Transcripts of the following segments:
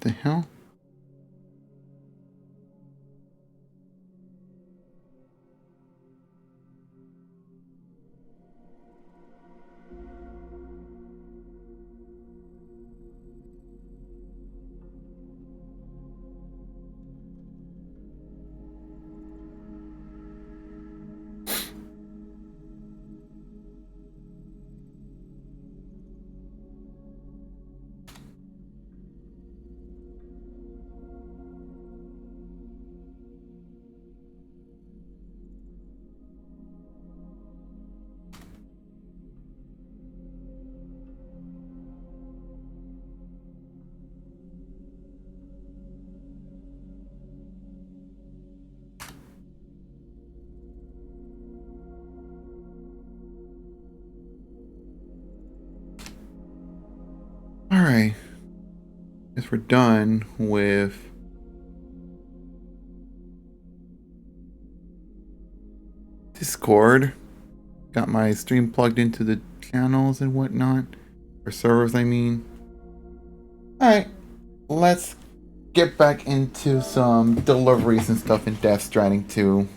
the hell? Alright. Guess we're done with Discord. Got my stream plugged into the channels and whatnot. Or servers, I mean. Alright. Let's get back into some deliveries and stuff in Death Stranding 2.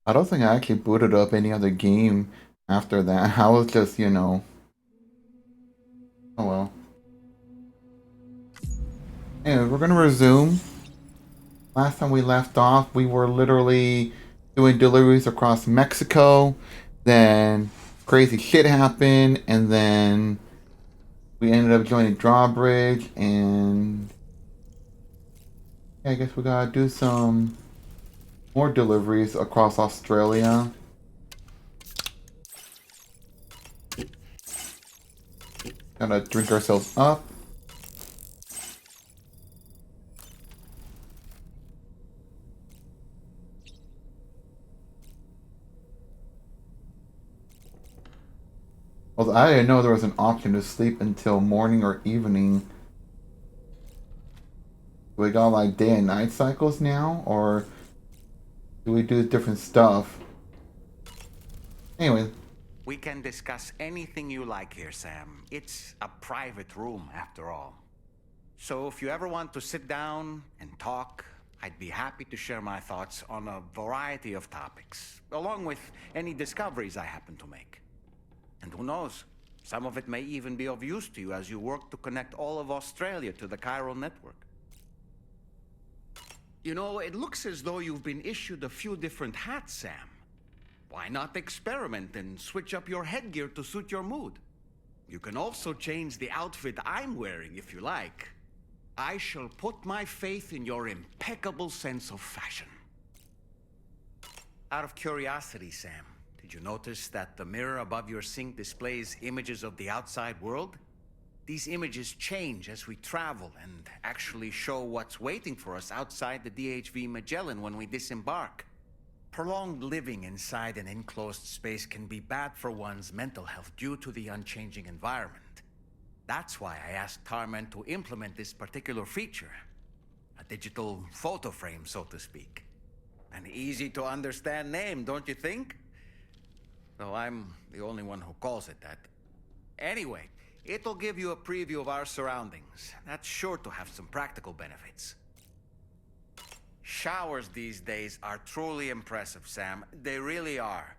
I don't think I actually booted up any other game after that. I was just, oh well. Anyway, we're gonna resume. Last time we left off, we were literally doing deliveries across Mexico. Then crazy shit happened, and then we ended up joining Drawbridge, and yeah, I guess we gotta do some more deliveries across Australia. Gotta drink ourselves up. Well, I didn't know there was an option to sleep until morning or evening. Do we got like day and night cycles now, or do we do different stuff? Anyway. We can discuss anything you like here, Sam. It's a private room, after all. So if you ever want to sit down and talk, I'd be happy to share my thoughts on a variety of topics, along with any discoveries I happen to make. And who knows, some of it may even be of use to you as you work to connect all of Australia to the chiral network. You know, it looks as though you've been issued a few different hats, Sam. Why not experiment and switch up your headgear to suit your mood? You can also change the outfit I'm wearing if you like. I shall put my faith in your impeccable sense of fashion. Out of curiosity, Sam, did you notice that the mirror above your sink displays images of the outside world? These images change as we travel and actually show what's waiting for us outside the DHV Magellan when we disembark. Prolonged living inside an enclosed space can be bad for one's mental health due to the unchanging environment. That's why I asked Tarman to implement this particular feature. A digital photo frame, so to speak. An easy to understand name, don't you think? Though I'm the only one who calls it that. Anyway, it'll give you a preview of our surroundings. That's sure to have some practical benefits. Showers these days are truly impressive, Sam. They really are.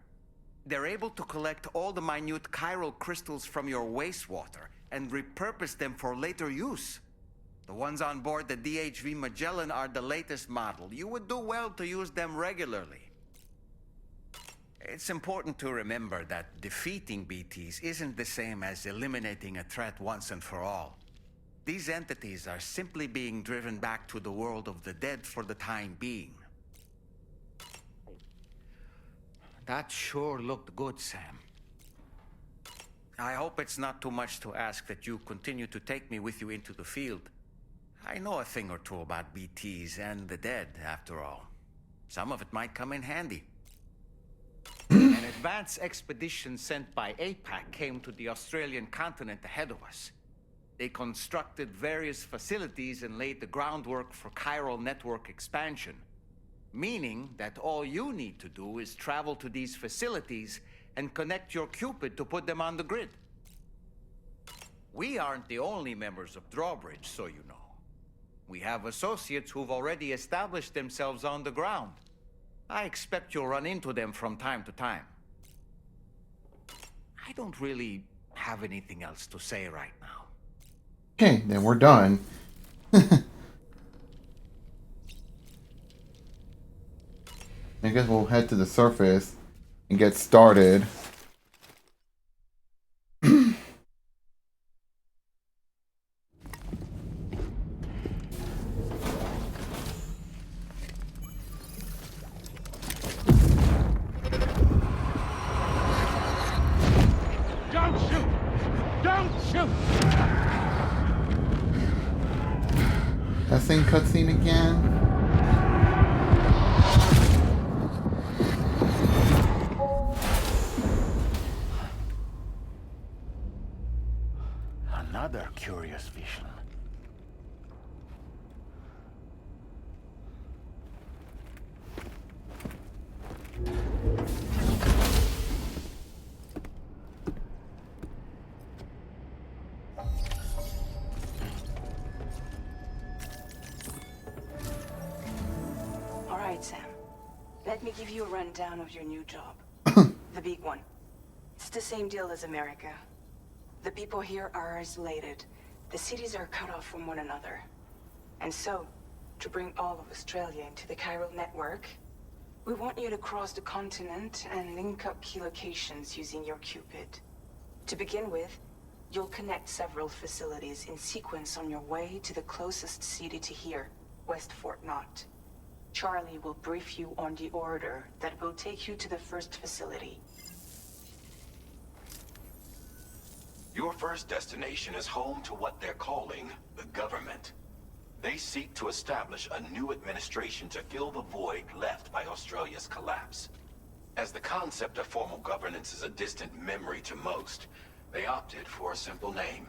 They're able to collect all the minute chiral crystals from your wastewater and repurpose them for later use. The ones on board the DHV Magellan are the latest model. You would do well to use them regularly. It's important to remember that defeating BTs isn't the same as eliminating a threat once and for all. These entities are simply being driven back to the world of the dead for the time being. That sure looked good, Sam. I hope it's not too much to ask that you continue to take me with you into the field. I know a thing or two about BTs and the dead, after all. Some of it might come in handy. An advance expedition sent by APAC came to the Australian continent ahead of us. They constructed various facilities and laid the groundwork for chiral network expansion. Meaning that all you need to do is travel to these facilities and connect your Cupid to put them on the grid. We aren't the only members of Drawbridge, so you know. We have associates who've already established themselves on the ground. I expect you'll run into them from time to time. I don't really have anything else to say right now. Okay, then we're done. I guess we'll head to the surface and get started. Don't shoot! Don't shoot! That same cutscene again. Another curious vision. All right, Sam. Let me give you a rundown of your new job. The big one. It's the same deal as America. The people here are isolated. The cities are cut off from one another. And so, to bring all of Australia into the chiral network, we want you to cross the continent and link up key locations using your Cupid. To begin with, you'll connect several facilities in sequence on your way to the closest city to here, West Fort Knott. Charlie will brief you on the order that will take you to the first facility. Your first destination is home to what they're calling the government. They seek to establish a new administration to fill the void left by Australia's collapse. As the concept of formal governance is a distant memory to most, they opted for a simple name.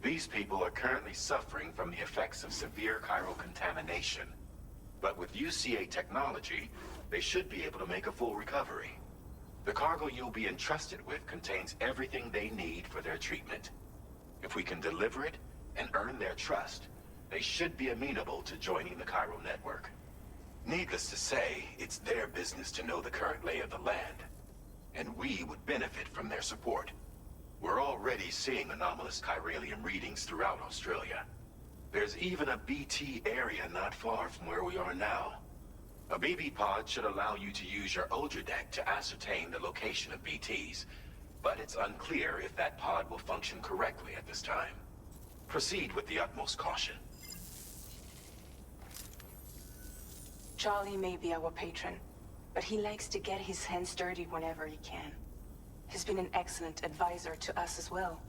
These people are currently suffering from the effects of severe chiral contamination. But with UCA technology, they should be able to make a full recovery. The cargo you'll be entrusted with contains everything they need for their treatment. If we can deliver it and earn their trust, they should be amenable to joining the chiral network. Needless to say, it's their business to know the current lay of the land, and we would benefit from their support. We're already seeing anomalous chiralium readings throughout Australia. There's even a BT area not far from where we are now. A BB pod should allow you to use your Ultra deck to ascertain the location of BTs, but it's unclear if that pod will function correctly at this time. Proceed with the utmost caution. Charlie may be our patron, but he likes to get his hands dirty whenever he can. He's been an excellent advisor to us as well.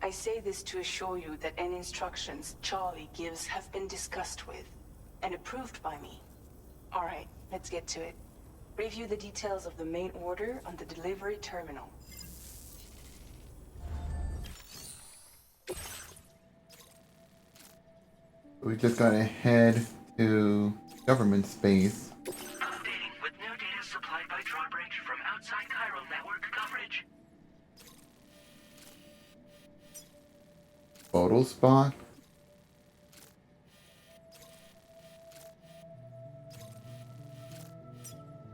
I say this to assure you that any instructions Charlie gives have been discussed with and approved by me. All right, let's get to it. Review the details of the main order on the delivery terminal. We just gotta head to government space. Updating with new data supplied by Drawbridge from outside chiral network coverage. Photo spot.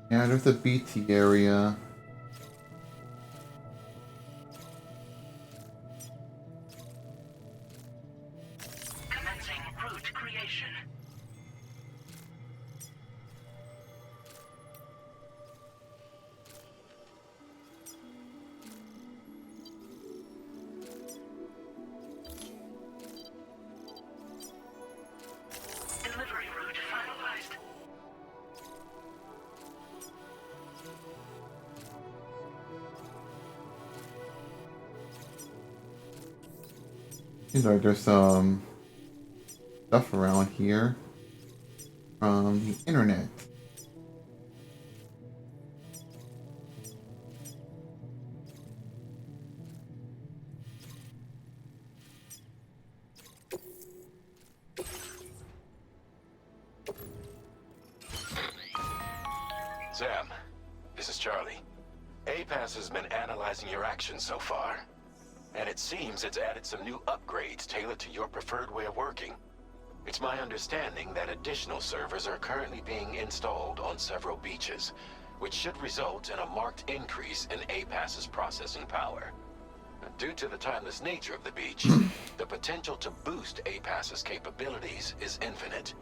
Yeah, there's a BT area. Commencing route creation. Delivery route finalized. Seems like there's some stuff around here from the internet. Sam, this is Charlie. APAS has been analyzing your actions so far, and it seems it's added some new upgrades tailored to your preferred way of working. It's my understanding that additional servers are currently being installed on several beaches, which should result in a marked increase in APAS's processing power. Due to the timeless nature of the beach, the potential to boost APAS's capabilities is infinite.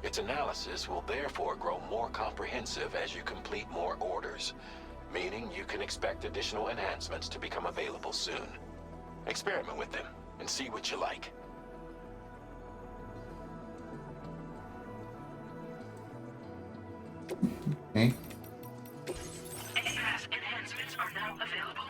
Its analysis will therefore grow more comprehensive as you complete more orders, meaning you can expect additional enhancements to become available soon. Experiment with them and see what you like. Okay. APAS enhancements are now available.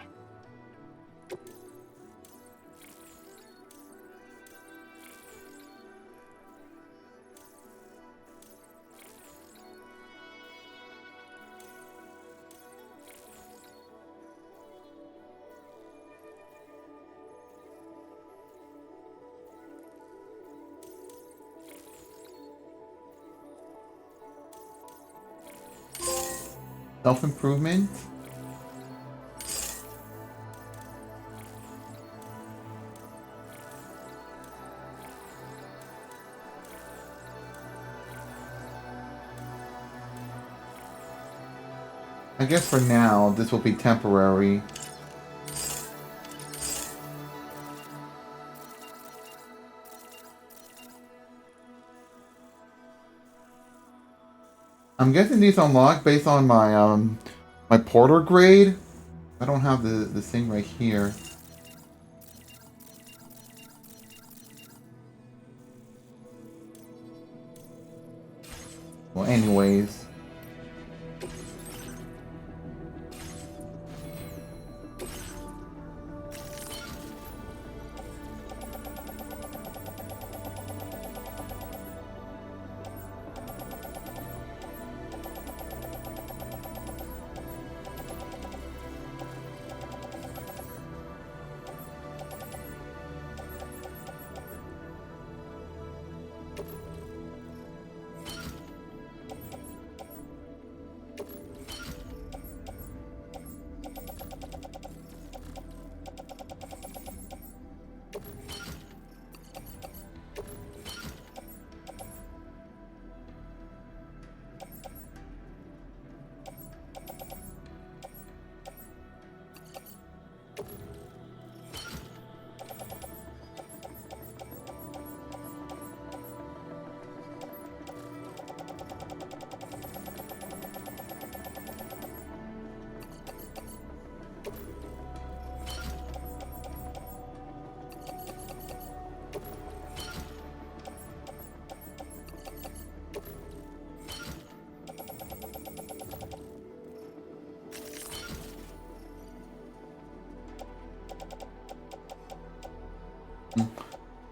Self-improvement. I guess for now, this will be temporary. I'm guessing these unlock based on my porter grade. I don't have the thing right here. Well, anyways.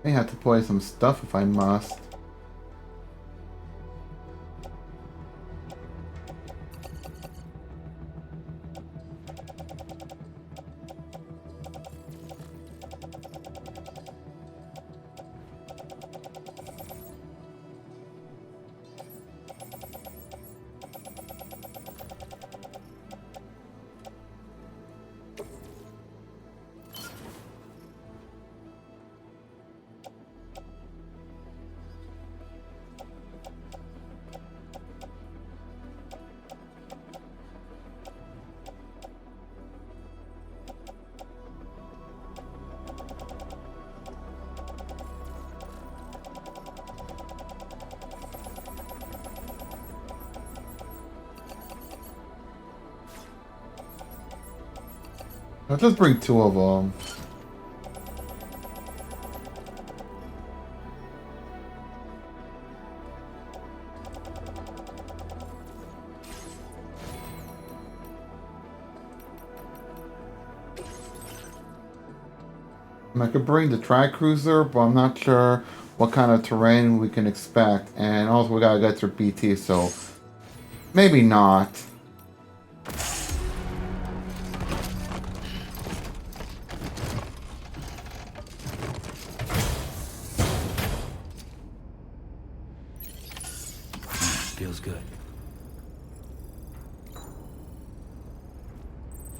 I have to play some stuff if I must. I'll just bring two of them. I could bring the tri-cruiser, but I'm not sure what kind of terrain we can expect, and also we gotta get through BT, so maybe not. Feels good.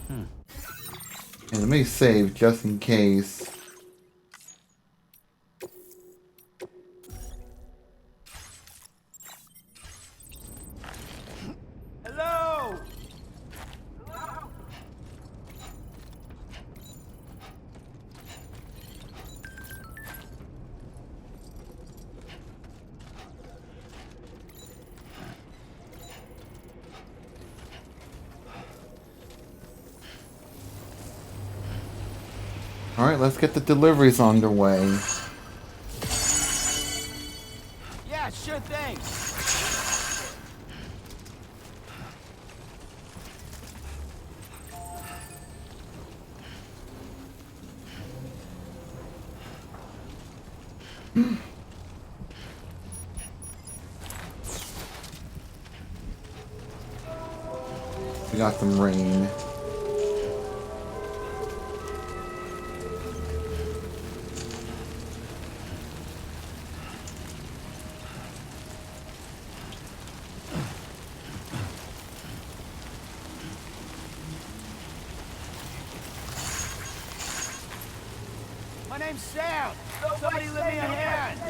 And let me save just in case. Hello! Alright, let's get the deliveries underway. Yeah, sure thing. We got some rain. My name's Sam. Somebody lend me a hand.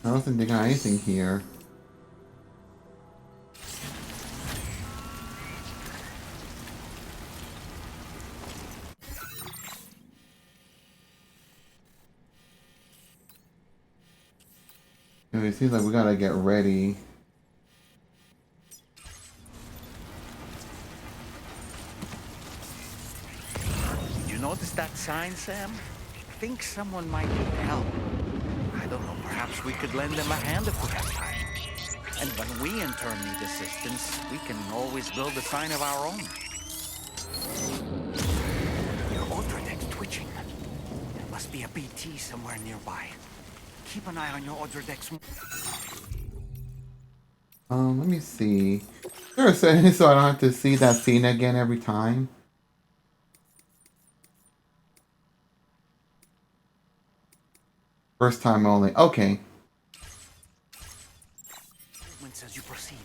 I don't think they got anything here. It seems like we gotta get ready. Did you notice that sign, Sam? I think someone might need help. I don't know, perhaps we could lend them a hand if we have time. And when we in turn need assistance, we can always build a sign of our own. Your Ultradeck's twitching. There must be a BT somewhere nearby. Keep an eye on your Ultradeck's. Let me see. Is there a setting so I don't have to see that scene again every time? First time only. Okay. Movements as you proceed.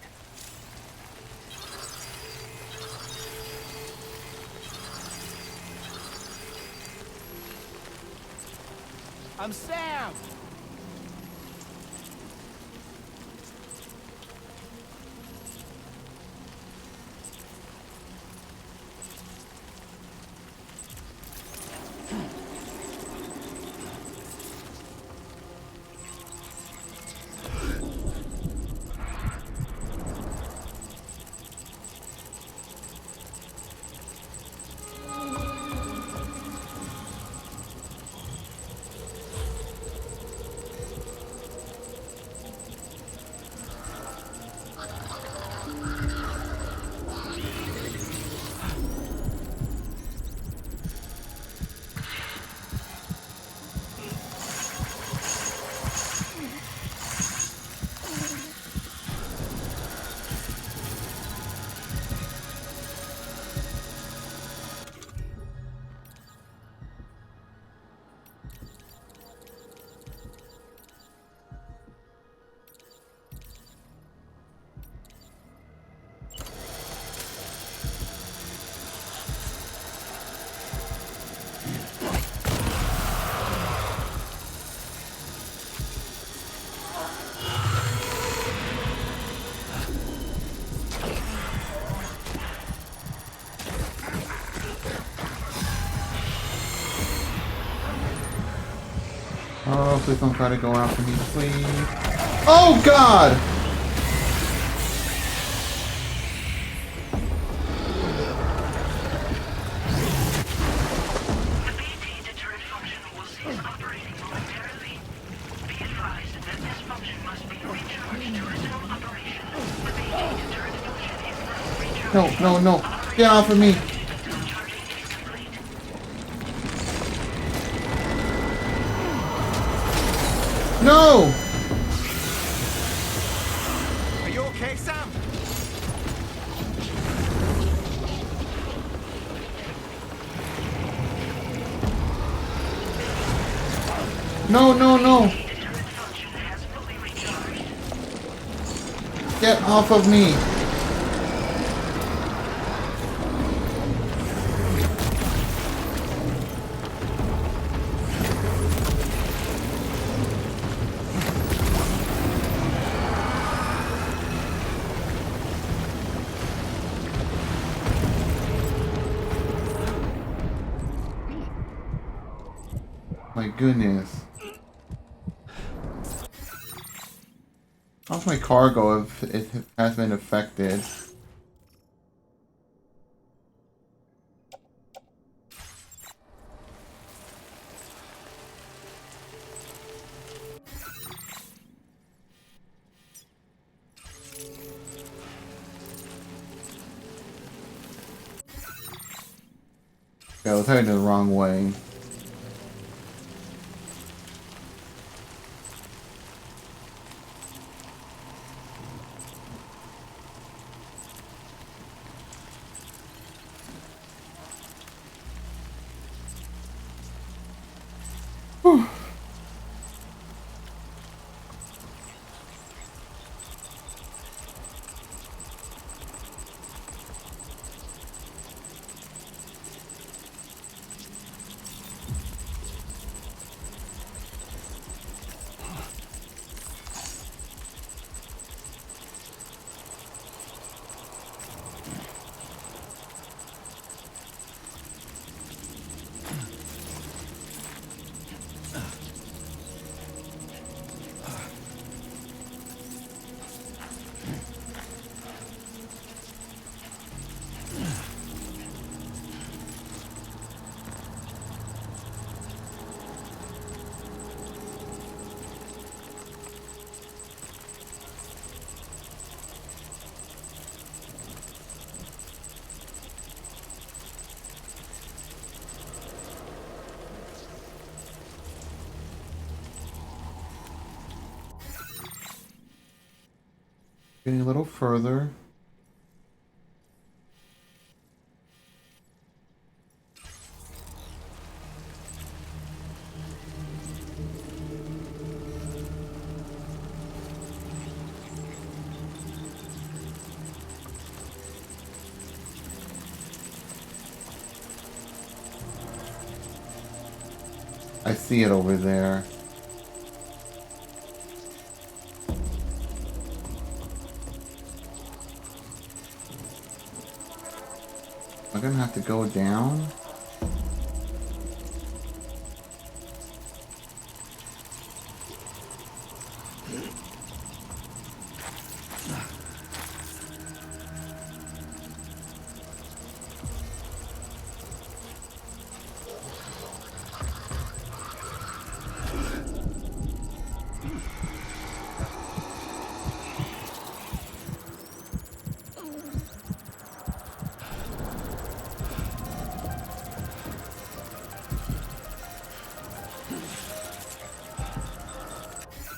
I'm Sam. Oh, please don't try to go after me, please. Oh, God! The BT deterrent function will cease operating momentarily. Be advised that this function must be recharged to resume operation. The BT deterrent function is not recharged. No, no, no. Get off of me. Until charging is complete. No! Are you okay, Sam? No, no, no. Deterrent function has fully recharged. Get off of me. My goodness. How's my cargo if it has been affected? Yeah, I was heading the wrong way. Whew. Getting a little further. I see it over there. I'm gonna have to go down.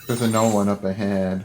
There's a no one up ahead.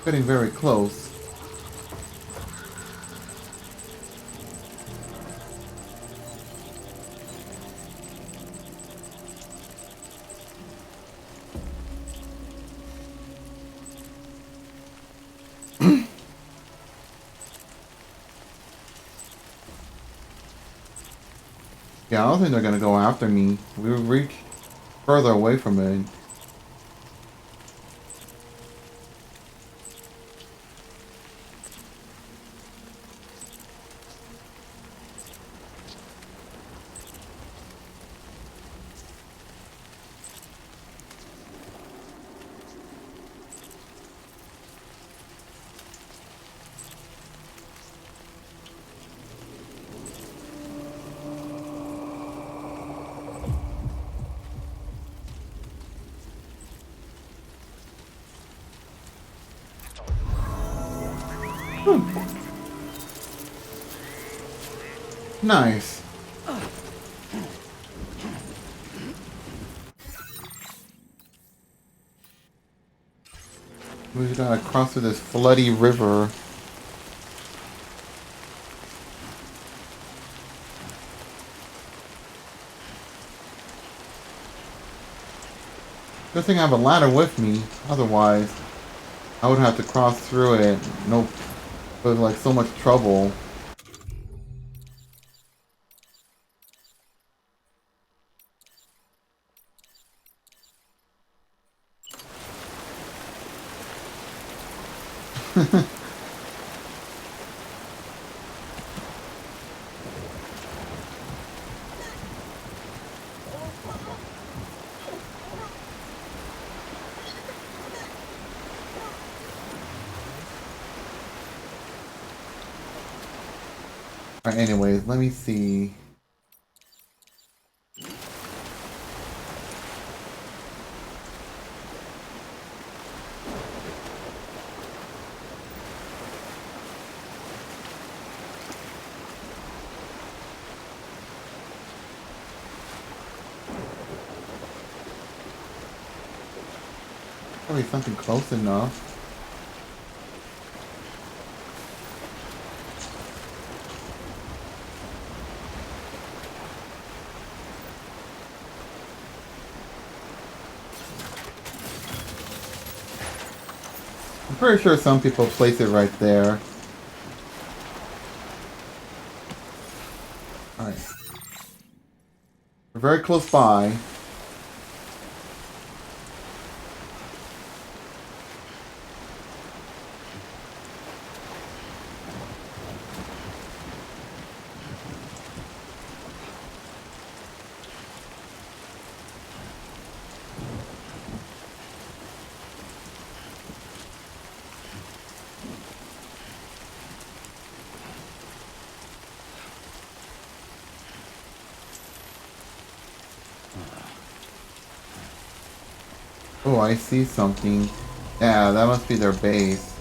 Getting very close. Yeah, I don't think they're gonna go after me. We reach further away from it. Nice. We gotta cross through this floody river. Good thing I have a ladder with me. Otherwise, I would have to cross through it. Nope. With like so much trouble. Alright, anyways, let me see. Probably something close enough. I'm pretty sure some people place it right there. Alright. We're very close by. Oh, I see something. Yeah, that must be their base.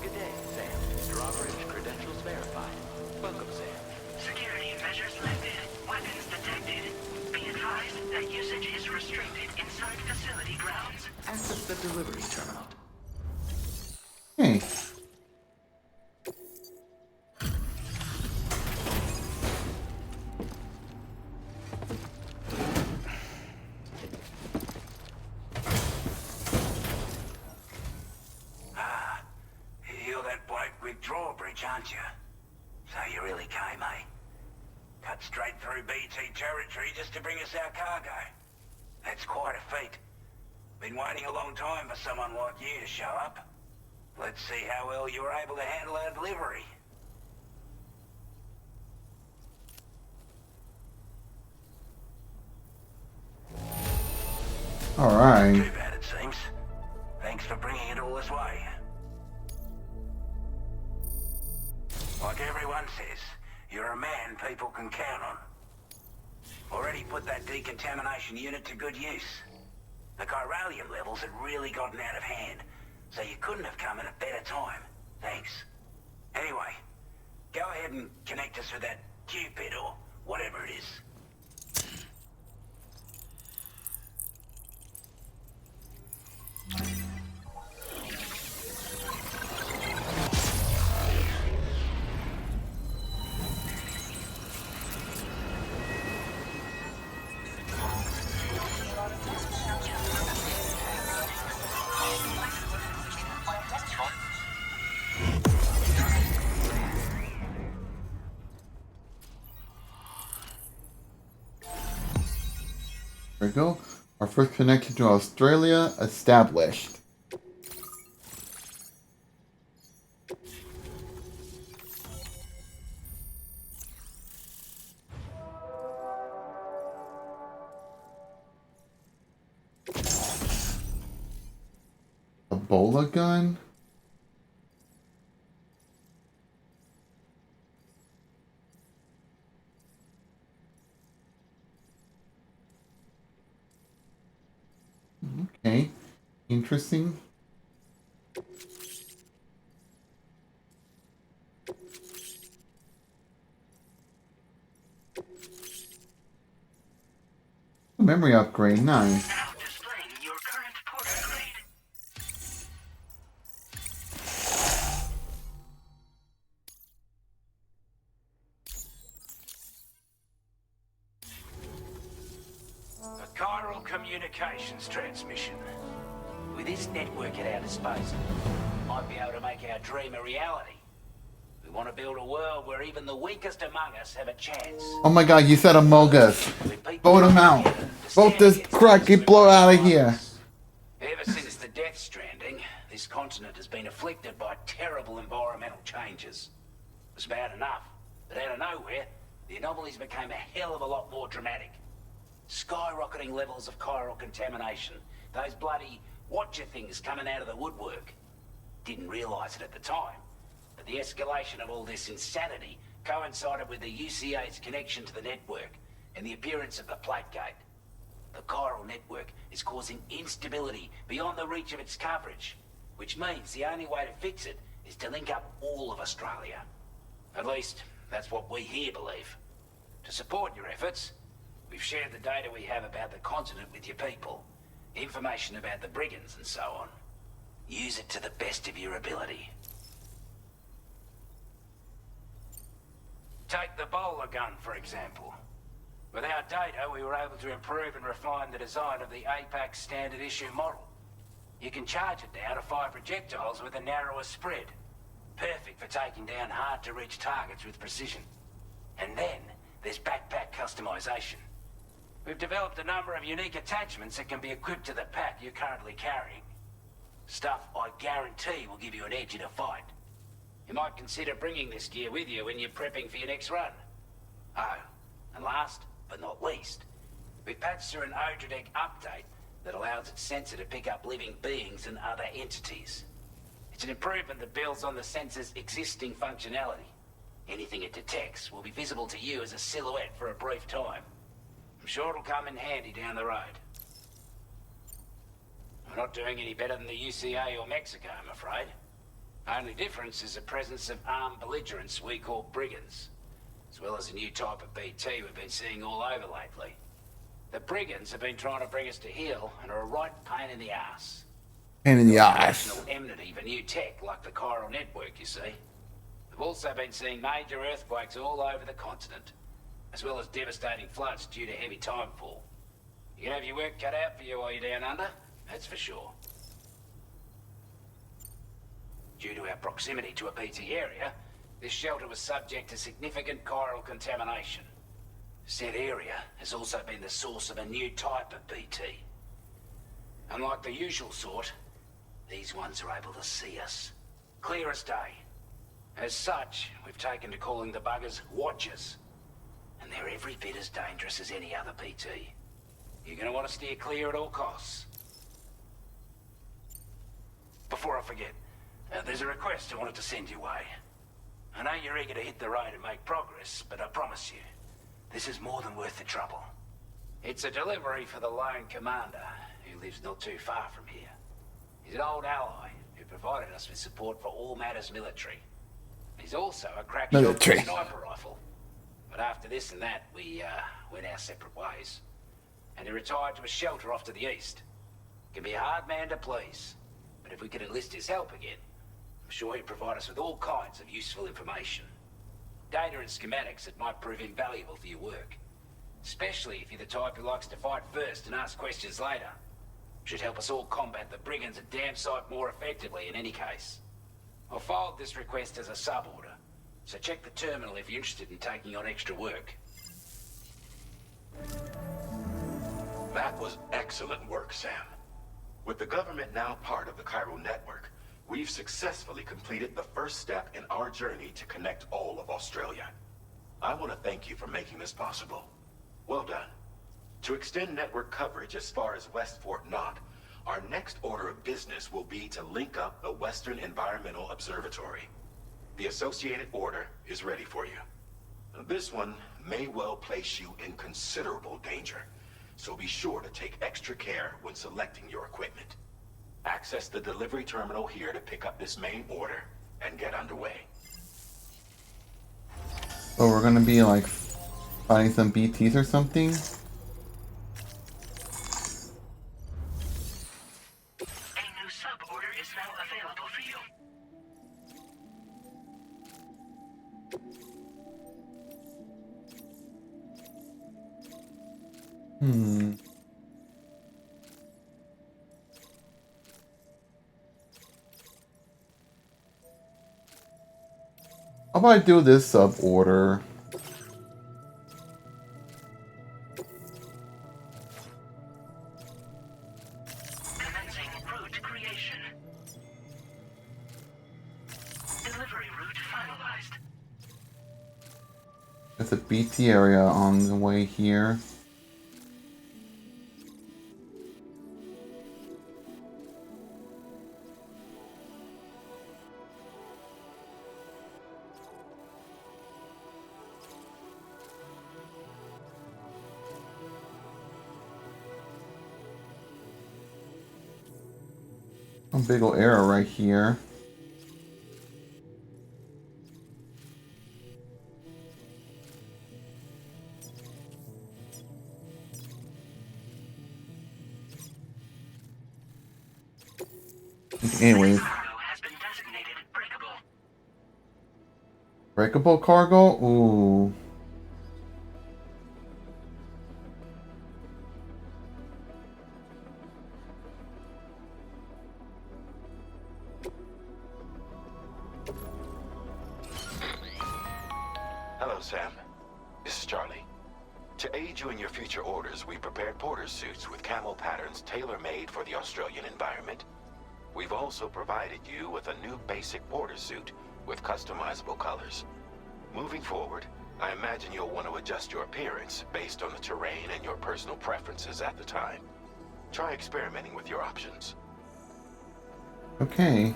Good day, Sam. Your operator's credentials verified. Welcome, Sam. Security measures lifted. Weapons detected. Be advised that usage is restricted inside facility grounds. Access the delivery terminal. Hey. You're that bloke with drawbridge, aren't you? So you really came, eh? Cut straight through BT territory just to bring us our cargo. That's quite a feat. Been waiting a long time for someone like you to show up. Let's see how well you were able to handle our delivery. Alright. Too bad, it seems. Thanks for bringing it all this way. Like everyone says, you're a man people can count on. Already put that decontamination unit to good use. The chiralium levels had really gotten out of hand, so you couldn't have come at a better time. Thanks. Anyway, go ahead and connect us with that Cupid or whatever it is. There we go. Our first connection to Australia established. Ebola gun? Okay. Interesting. Memory upgrade, nice. Now displaying your current port upgrade. A chiral communications transmission. With this network at our disposal, might be able to make our dream a reality. We want to build a world where even the weakest among us have a chance. Oh my god, you said Among Us. Vote him out. Vote this cracky blow out of here. Ever since the death stranding, this continent has been afflicted by terrible environmental changes. It was bad enough, but out of nowhere, the anomalies became a hell of a lot more dramatic. Skyrocketing levels of chiral contamination. Those bloody watcher things coming out of the woodwork. Didn't realise it at the time, but the escalation of all this insanity coincided with the UCA's connection to the network and the appearance of the plate gate. The chiral network is causing instability beyond the reach of its coverage, which means the only way to fix it is to link up all of Australia. At least, that's what we here believe. To support your efforts, we've shared the data we have about the continent with your people, information about the brigands and so on. Use it to the best of your ability. Take the bowler gun, for example. With our data, we were able to improve and refine the design of the APAC standard issue model. You can charge it now to fire projectiles with a narrower spread. Perfect for taking down hard-to-reach targets with precision. And then, there's backpack customization. We've developed a number of unique attachments that can be equipped to the pack you're currently carrying. Stuff I guarantee will give you an edge in a fight. You might consider bringing this gear with you when you're prepping for your next run. Oh, and last but not least, we patched through an Odradek update that allows its sensor to pick up living beings and other entities. It's an improvement that builds on the sensor's existing functionality. Anything it detects will be visible to you as a silhouette for a brief time. I'm sure it'll come in handy down the road. We're not doing any better than the UCA or Mexico, I'm afraid. Only difference is the presence of armed belligerents we call brigands, as well as a new type of BT we've been seeing all over lately. The brigands have been trying to bring us to heel and are a right pain in the ass. Pain in the ass. National enmity for new tech like the chiral network, you see. We've also been seeing major earthquakes all over the continent, as well as devastating floods due to heavy timefall. You can have your work cut out for you while you're down under, that's for sure. Due to our proximity to a BT area, this shelter was subject to significant chiral contamination. Said area has also been the source of a new type of BT. Unlike the usual sort, these ones are able to see us. Clear as day. As such, we've taken to calling the buggers Watchers. And they're every bit as dangerous as any other BT. You're gonna want to steer clear at all costs. Before I forget, there's a request I wanted to send your way. I know you're eager to hit the road and make progress, but I promise you, this is more than worth the trouble. It's a delivery for the lone commander, who lives not too far from here. He's an old ally who provided us with support for all matters military. He's also a crack shot with a sniper rifle. But after this and that, we went our separate ways. And he retired to a shelter off to the east. Can be a hard man to please, but if we could enlist his help again, I'm sure he'd provide us with all kinds of useful information. Data and schematics that might prove invaluable for your work. Especially if you're the type who likes to fight first and ask questions later. Should help us all combat the brigands a damn sight more effectively in any case. I'll forward this request as a sub-order, so check the terminal if you're interested in taking on extra work. That was excellent work, Sam. With the government now part of the Cairo network, we've successfully completed the first step in our journey to connect all of Australia. I want to thank you for making this possible. Well done. To extend network coverage as far as West Fort Knott, our next order of business will be to link up the Western Environmental Observatory. The associated order is ready for you. This one may well place you in considerable danger, so be sure to take extra care when selecting your equipment. Access the delivery terminal here to pick up this main order and get underway. So we're gonna be like fighting some BTs or something? A new sub-order is now available for you. Hmm. How about I do this sub order? Commencing route creation. Delivery route finalized. There's a BT area on the way here. A big ol' arrow right here. Anyways, Cargo has been designated breakable. breakable cargo? Ooh. Hello, Sam. This is Charlie. To aid you in your future orders, we prepared porter suits with camo patterns tailor-made for the Australian environment. We've also provided you with a new basic porter suit with customizable colors. Moving forward, I imagine you'll want to adjust your appearance based on the terrain and your personal preferences at the time. Try experimenting with your options. Okay.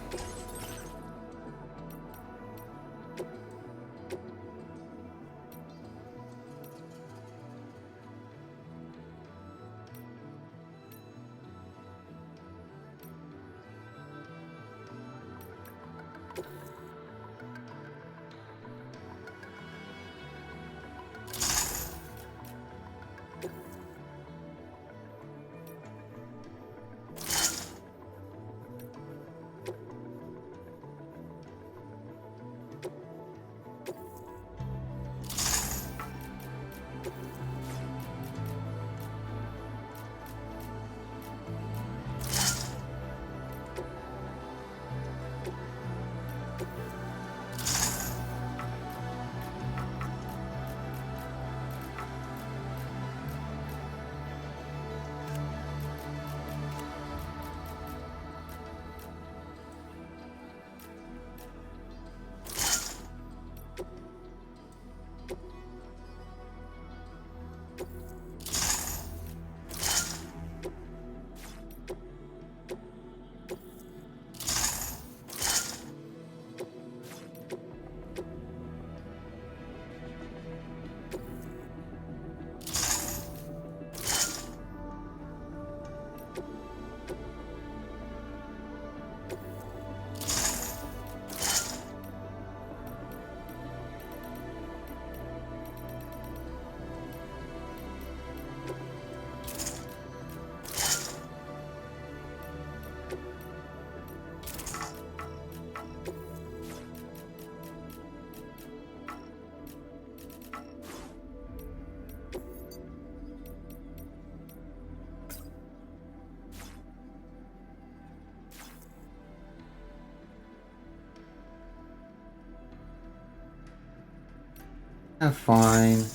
Fine.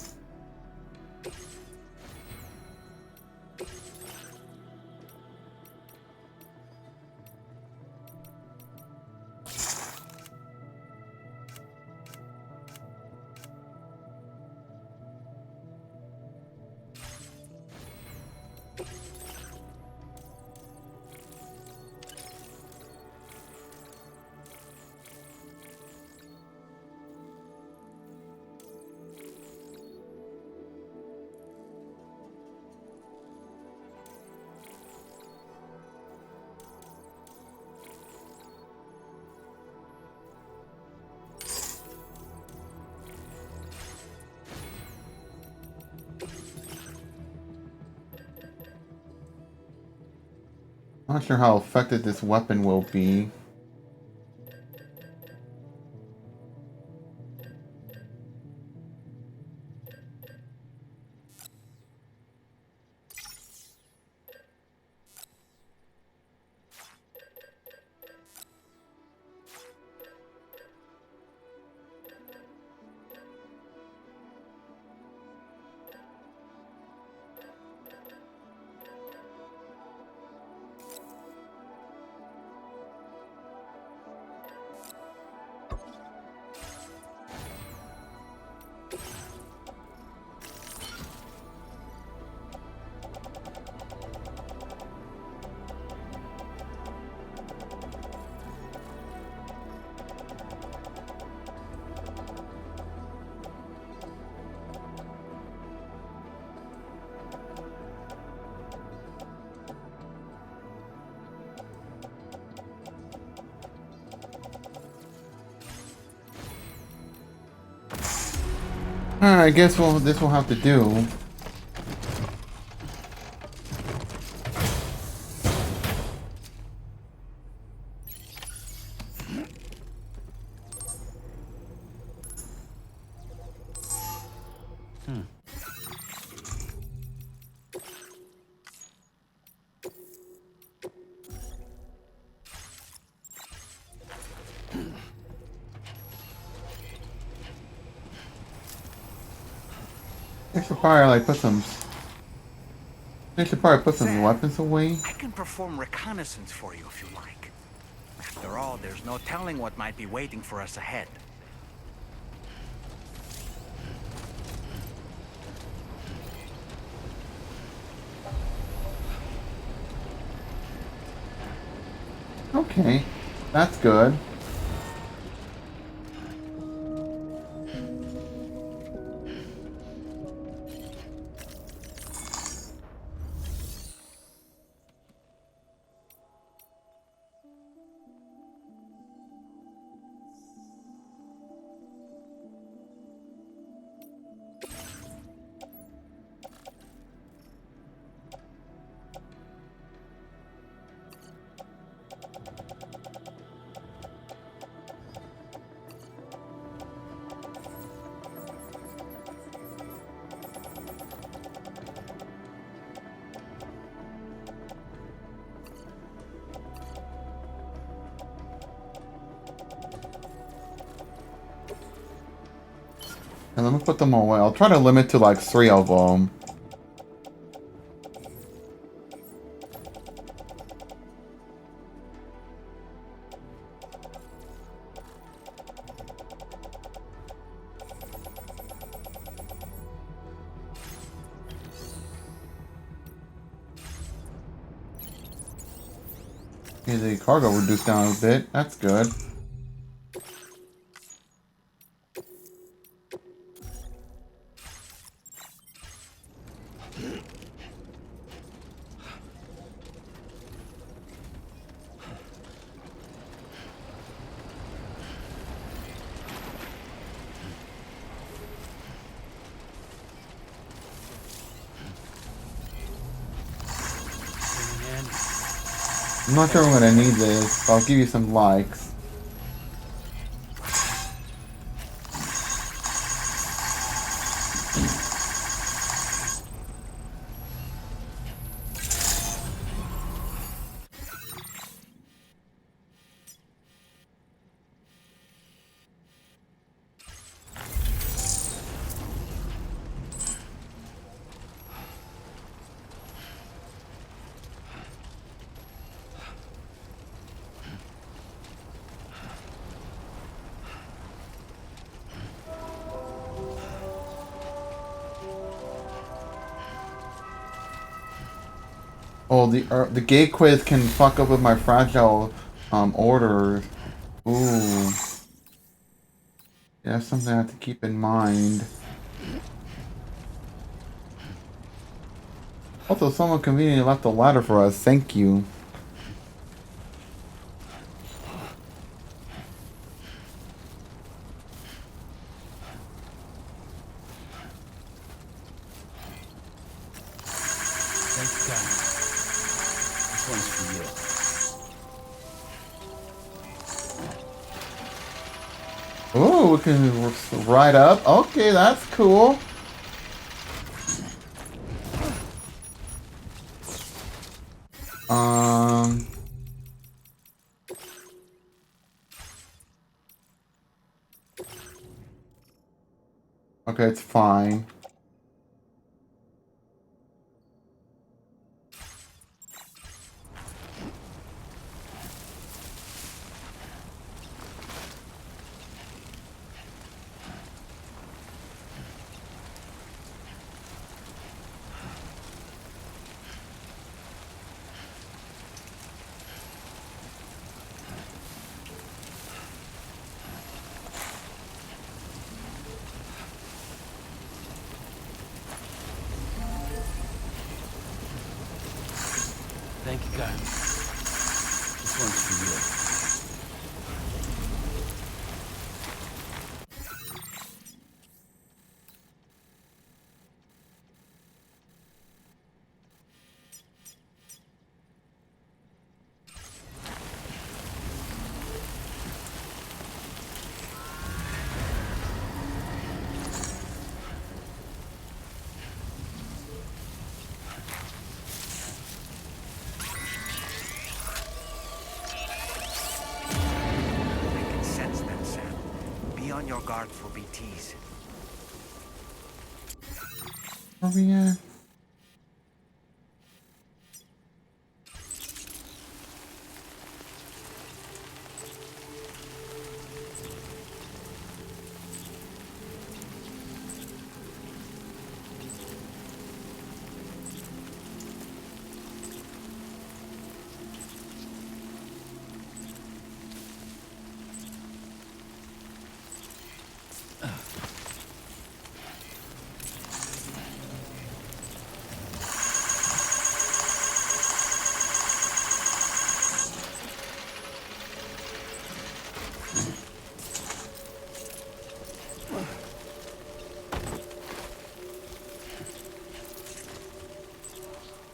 Not sure how effective this weapon will be. I guess this will have to do. They should probably like put some. They should probably put some Sam, weapons away. I can perform reconnaissance for you if you like. After all, there's no telling what might be waiting for us ahead. Okay, that's good. And let me put them away. I'll try to limit to like 3 of them. Okay, the cargo reduced down a bit. That's good. I'm not sure I'm gonna need this, but I'll give you some likes. Oh, the gate quiz can fuck up with my fragile orders. Ooh. Yeah, that's something I have to keep in mind. Also, someone conveniently left a ladder for us. Thank you. Thanks, God. This one's for Oh, we can ride up. Okay, that's cool. Um. Okay, it's fine. Thank you, God. This one's for you. I can sense them, Sam. Be on your guard for BTs. Where are we at?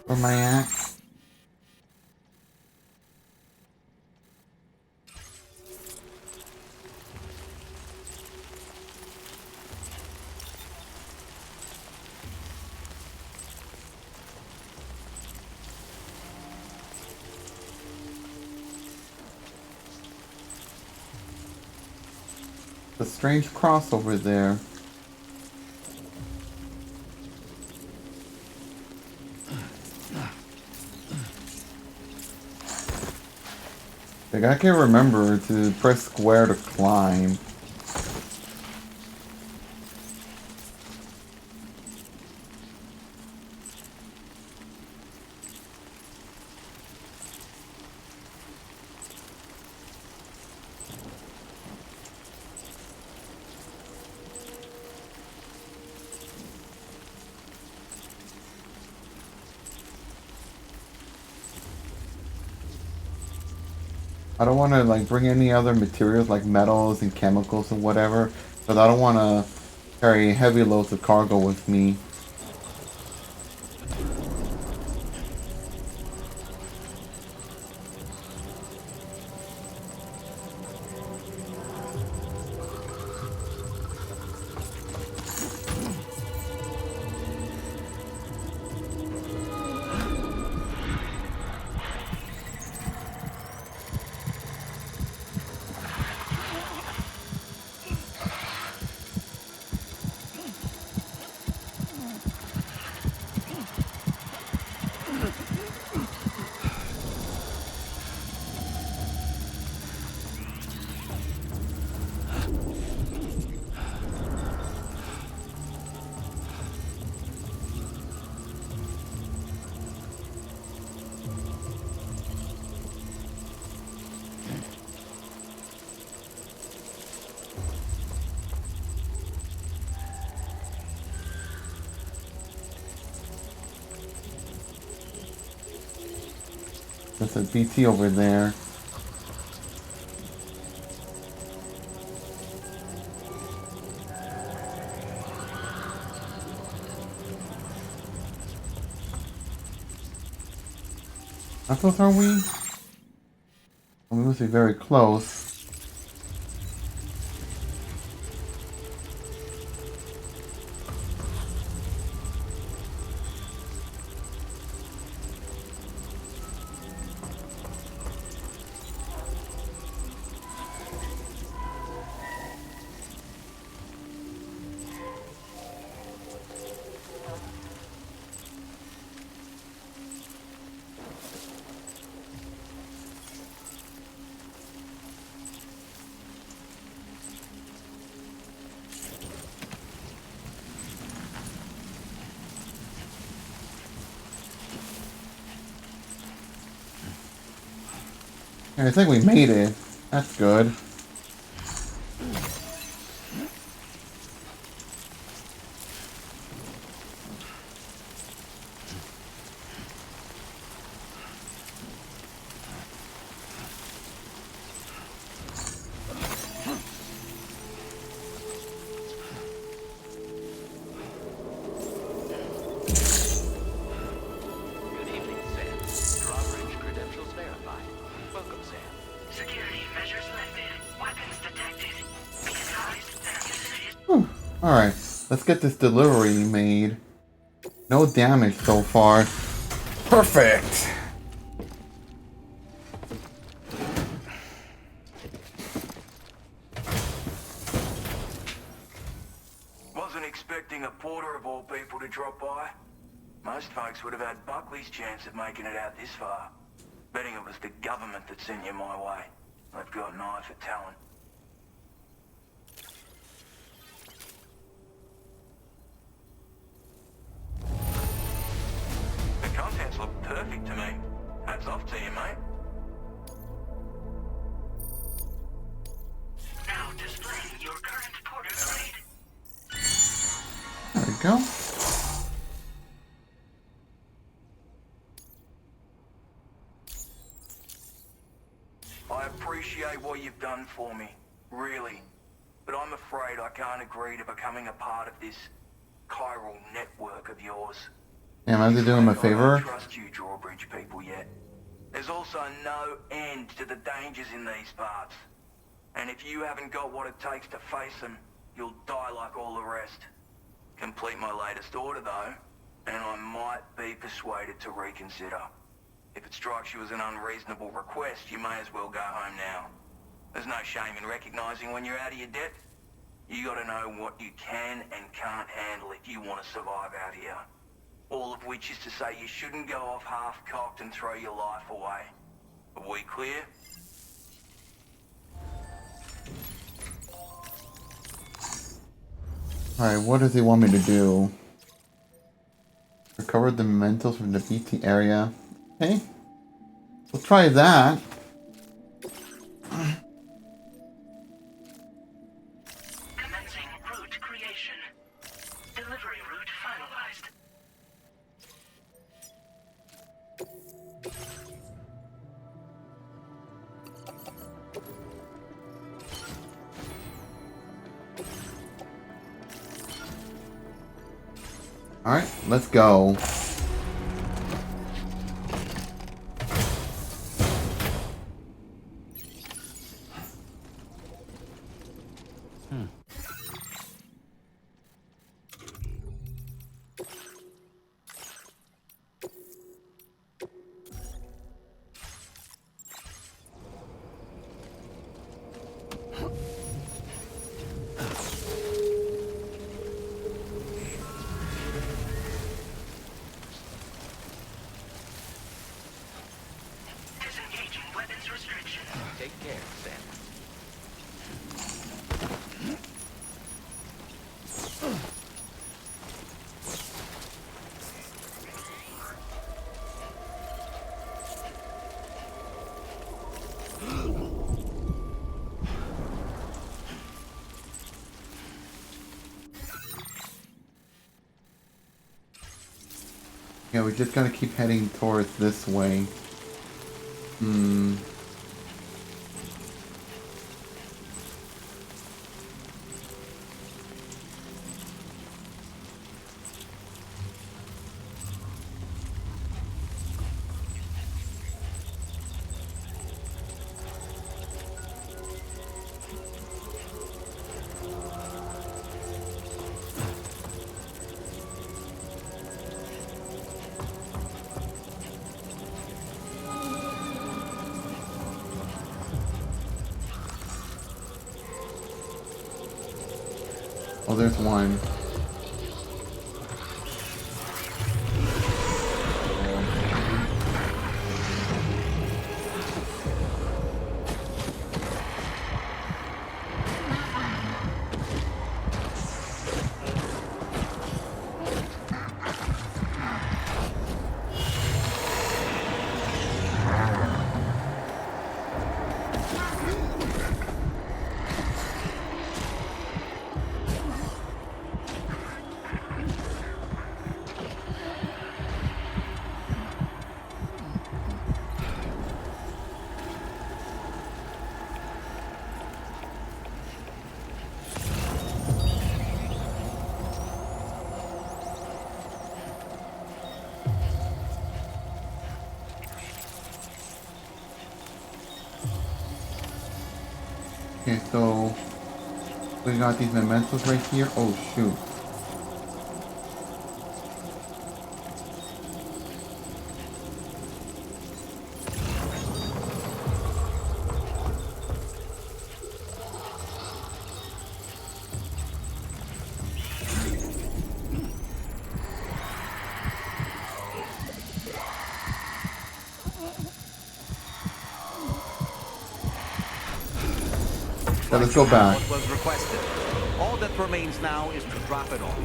Where am I at? The strange crossover there. Like, I can't remember to press square to climb. I don't want to like bring any other materials like metals and chemicals and whatever, because I don't want to carry heavy loads of cargo with me. There's a BT over there. How close are we? Well, we must be very close. Yeah, I think we made it. That's good. Good evening, Sam. Drawbridge credentials verified. Welcome, Sam. Security measures lifted. Weapons detected. Be advised that this is... Whew. Alright, let's get this delivery made. No damage so far. Perfect! Wasn't expecting a porter of all people to drop by. Most folks would have had Buckley's chance of making it out this far. Betting it was the government that sent you my way. They've got an eye for talent. The contents look perfect to me. Hats off to you, mate. Now displaying your current porter grade. There we go. I appreciate what you've done for me, really. But I'm afraid I can't agree to becoming a part of this chiral network of yours. Damn, I have to do him a I favor. don't trust you drawbridge people yet. There's also no end to the dangers in these parts. And if you haven't got what it takes to face them, you'll die like all the rest. Complete my latest order though, and I might be persuaded to reconsider. If it strikes you as an unreasonable request, you may as well go home now. There's no shame in recognizing when you're out of your depth. You gotta know what you can and can't handle if you want to survive out here. All of which is to say you shouldn't go off half-cocked and throw your life away. Are we clear? Alright, what does he want me to do? Recover the mementos from the BT area. Okay. We'll try that. Commencing route creation. Delivery route finalized. Alright, let's go. Disengaging weapons restriction. Take care, Sam. Yeah, we just gotta keep heading towards this way. there's one. Okay, so we got these mementos right here. Oh shoot. Yeah, let's go back. What was requested. All that remains now is to drop it off.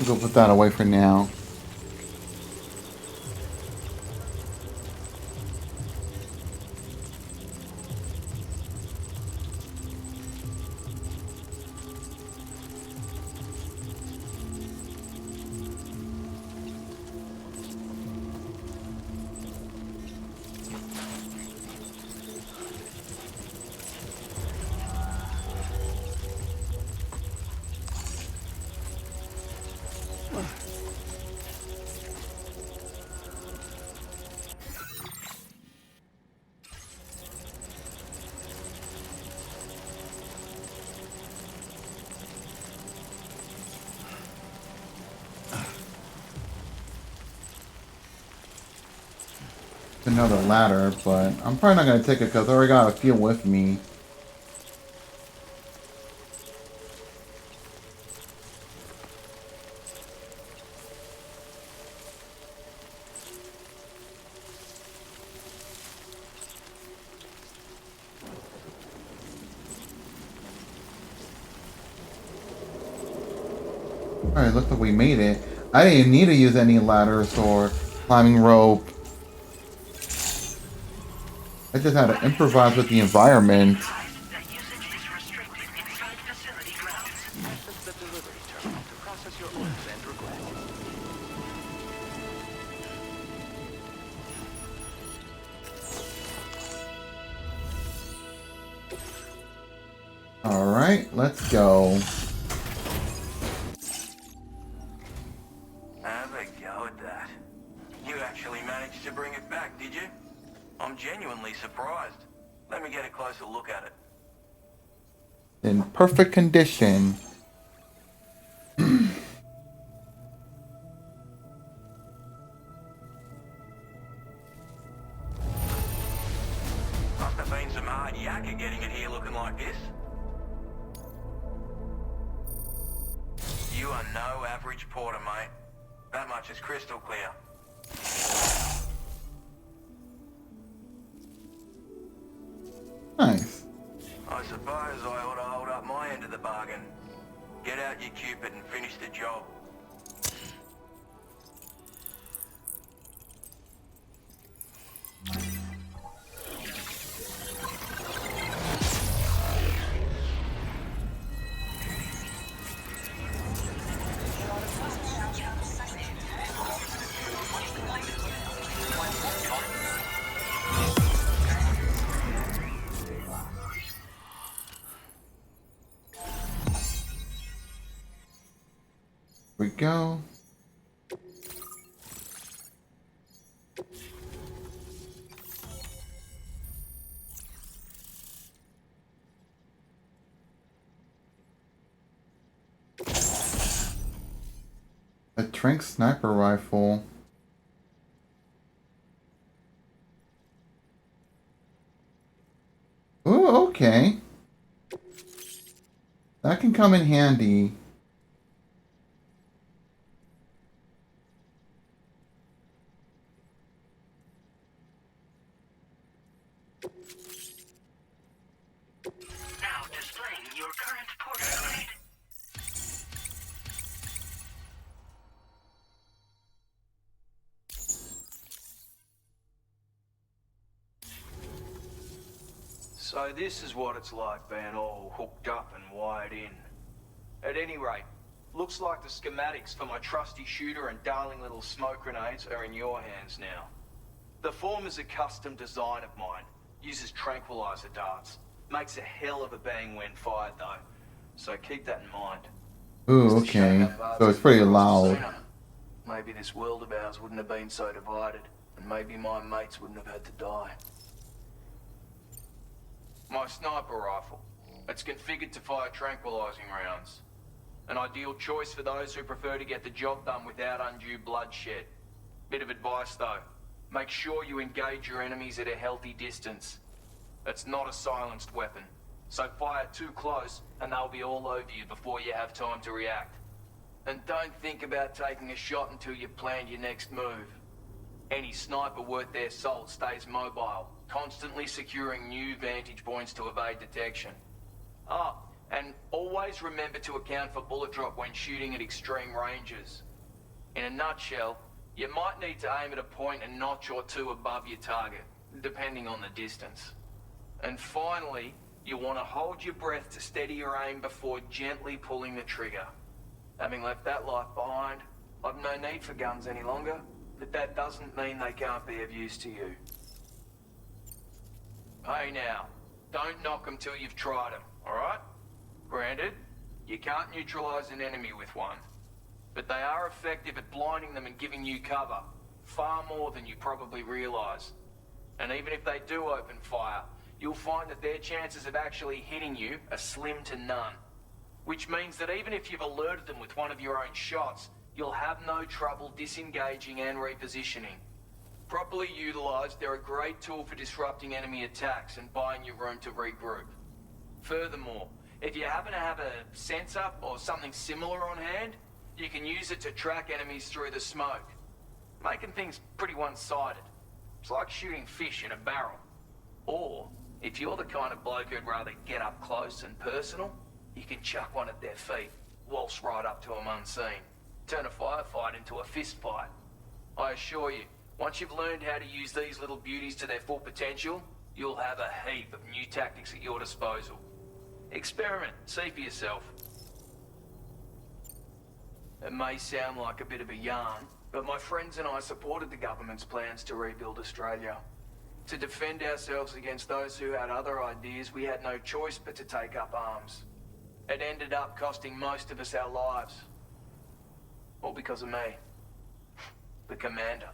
We'll go put that away for now. Another ladder, but I'm probably not going to take it because I already got a few with me. Alright, looks like we made it. I didn't need to use any ladders or climbing rope. I just had to improvise with the environment. That Alright, let's go. Have a go at that. You actually managed to bring it back, did you? I'm genuinely surprised. Let me get a closer look at it. In perfect condition. Must have been some hard yakka getting it here looking like this. You are no average porter, mate. That much is crystal clear. Nice. I suppose I ought to hold up my end of the bargain. Get out your Cupid and finish the job. Here we go. A Trank sniper rifle. Ooh, okay. That can come in handy. Now displaying your current porter grade. So this is what it's like being all hooked up and wired in. At any rate, looks like the schematics for my trusty shooter and darling little smoke grenades are in your hands now. The form is a custom design of mine, uses tranquilizer darts. Makes a hell of a bang when fired though, so keep that in mind. Ooh, It's a shame okay. our paths So it's pretty didn't cross loud. sooner. Maybe this world of ours wouldn't have been so divided, and maybe my mates wouldn't have had to die. My sniper rifle. It's configured to fire tranquilizing rounds. An ideal choice for those who prefer to get the job done without undue bloodshed. Bit of advice though. Make sure you engage your enemies at a healthy distance. It's not a silenced weapon, so fire too close and they'll be all over you before you have time to react. And don't think about taking a shot until you've planned your next move. Any sniper worth their salt stays mobile, constantly securing new vantage points to evade detection. Ah, and always remember to account for bullet drop when shooting at extreme ranges. In a nutshell, you might need to aim at a point a notch or two above your target, depending on the distance. And finally, you want to hold your breath to steady your aim before gently pulling the trigger. Having left that life behind, I've no need for guns any longer, but that doesn't mean they can't be of use to you. Hey now, don't knock them till you've tried them, alright? Granted, you can't neutralize an enemy with one, but they are effective at blinding them and giving you cover, far more than you probably realize. And even if they do open fire, you'll find that their chances of actually hitting you are slim to none. Which means that even if you've alerted them with one of your own shots, you'll have no trouble disengaging and repositioning. Properly utilized, they're a great tool for disrupting enemy attacks and buying you room to regroup. Furthermore, if you happen to have a sensor or something similar on hand, you can use it to track enemies through the smoke, making things pretty one-sided. It's like shooting fish in a barrel. Or, if you're the kind of bloke who'd rather get up close and personal, you can chuck one at their feet, waltz right up to them unseen, turn a firefight into a fist fight. I assure you, once you've learned how to use these little beauties to their full potential, you'll have a heap of new tactics at your disposal. Experiment, see for yourself. It may sound like a bit of a yarn, but my friends and I supported the government's plans to rebuild Australia. To defend ourselves against those who had other ideas, we had no choice but to take up arms. It ended up costing most of us our lives. All because of me. The commander.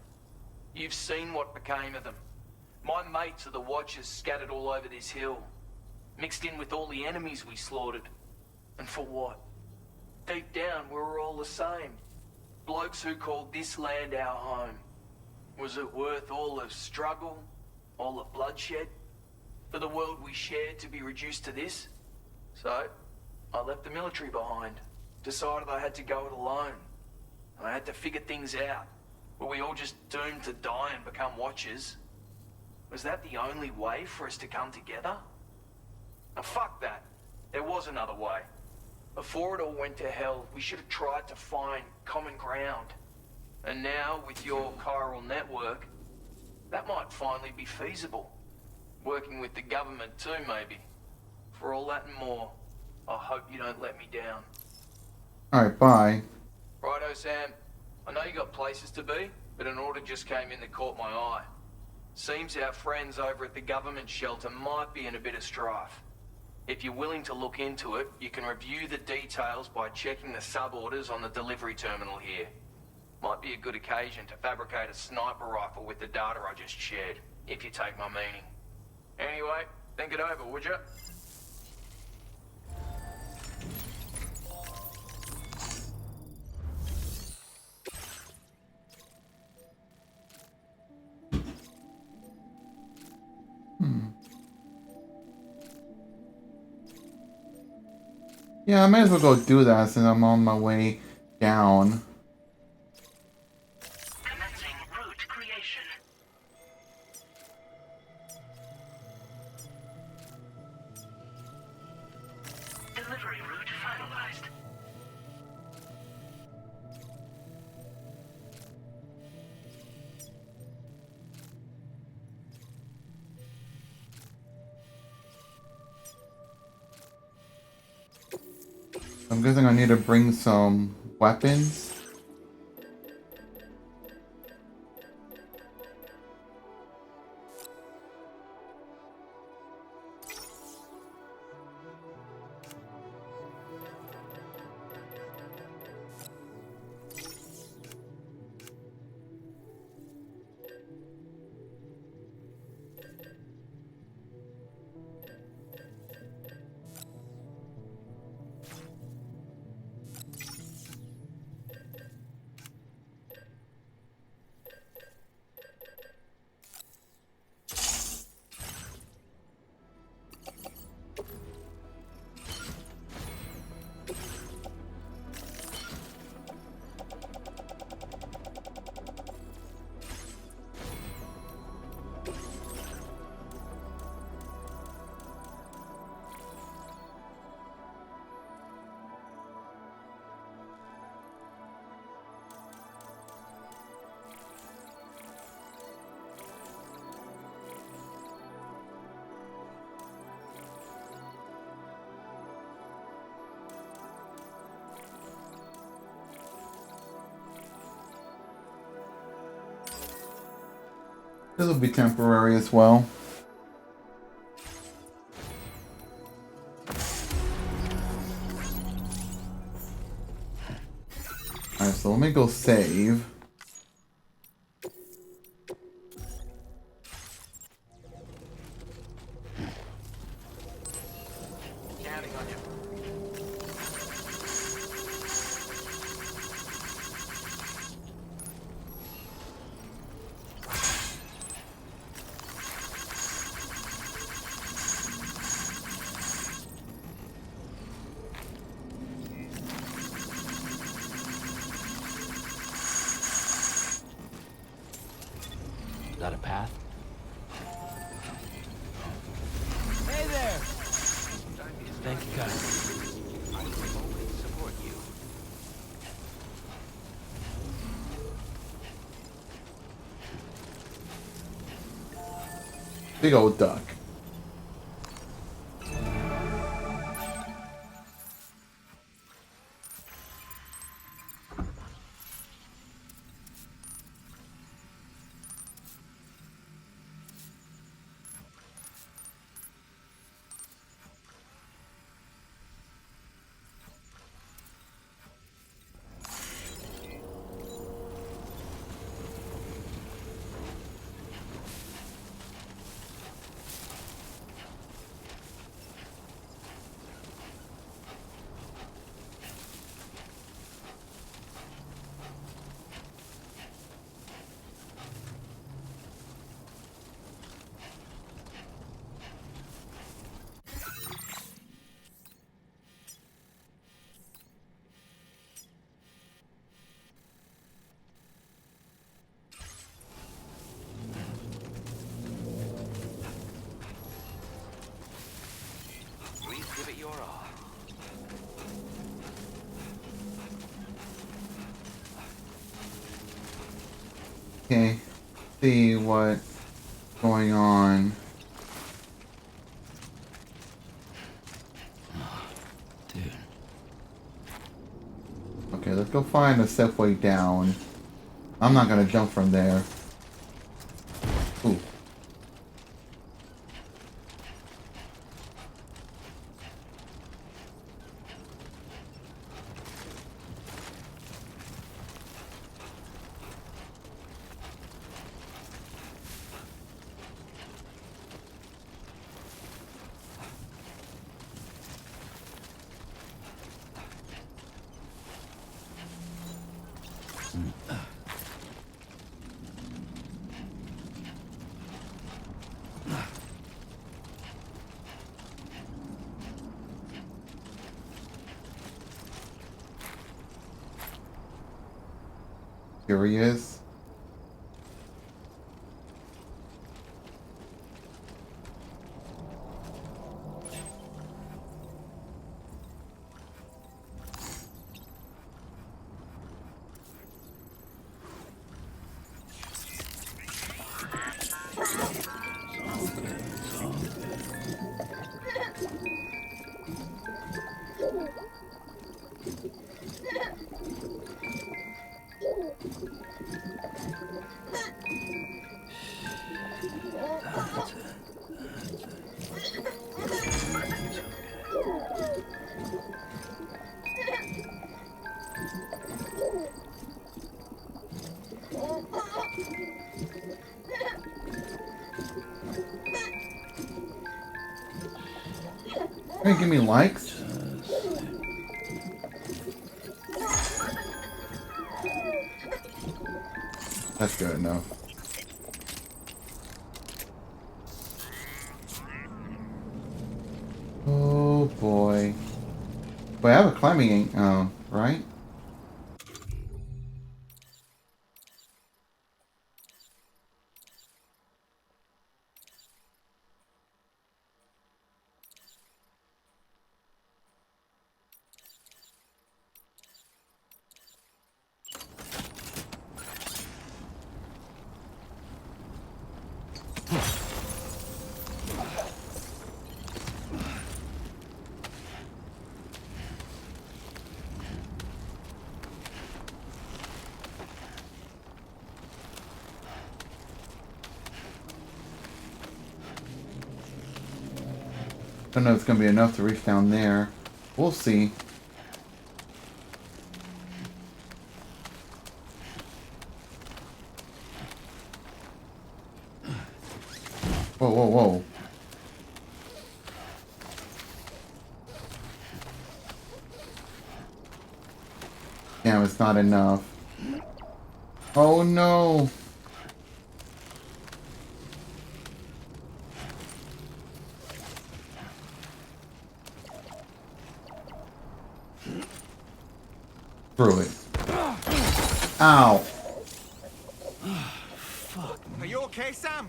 You've seen what became of them. My mates are the Watchers scattered all over this hill. Mixed in with all the enemies we slaughtered. And for what? Deep down, we were all the same. Blokes who called this land our home. Was it worth all the struggle? All the bloodshed? For the world we shared to be reduced to this? So, I left the military behind. Decided I had to go it alone. I had to figure things out. Were we all just doomed to die and become Watchers? Was that the only way for us to come together? Now fuck that. There was another way. Before it all went to hell, we should have tried to find common ground. And now, with your chiral network, that might finally be feasible. Working with the government too, maybe. For all that and more, I hope you don't let me down. Alright, bye. Righto, Sam. I know you got places to be, but an order just came in that caught my eye. Seems our friends over at the government shelter might be in a bit of strife. If you're willing to look into it, you can review the details by checking the sub-orders on the delivery terminal here. Might be a good occasion to fabricate a sniper rifle with the data I just shared, if you take my meaning. Anyway, think it over, would you? Yeah, I may as well go do that since I'm on my way down. Commencing route creation. Delivery route finalized. I'm guessing I need to bring some weapons. This will be temporary as well. Alright, so let me go save. Counting on you. Got a path? Hey there! Thank you, guys. I will always support you. Big old duck. Okay. See what's going on. Dude. Okay, let's go find a safe way down. I'm not gonna jump from there. Ooh. Here he is. Hey, give me likes. That's good enough. Oh boy. But I have a climbing, right? Don't know if it's gonna be enough to reach down there. We'll see. Whoa, whoa, whoa. Damn, it's not enough. Oh no. Through it. Ow. Are you okay, Sam?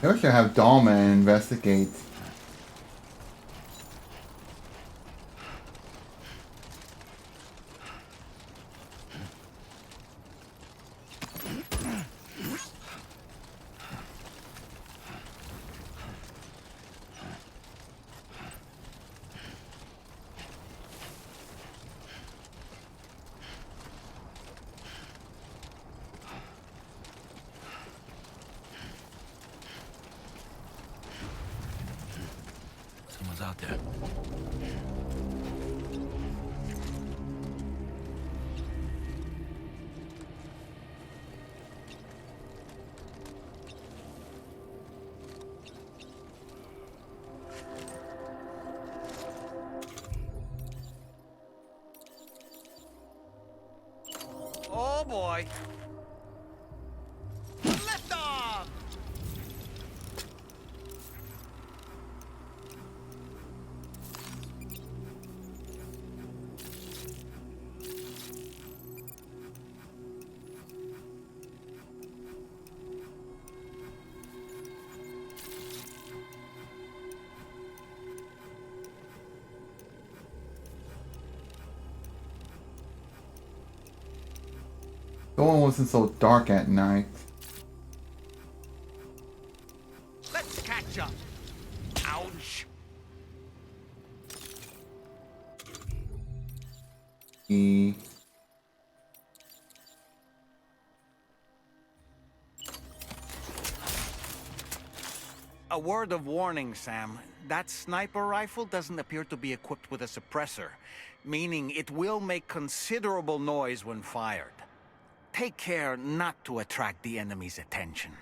Maybe I should have Dahlman investigate. out there? Oh boy. Lift off! The one wasn't so dark at night. Let's catch up. Ouch. E. A word of warning, Sam. That sniper rifle doesn't appear to be equipped with a suppressor, meaning it will make considerable noise when fired. Take care not to attract the enemy's attention.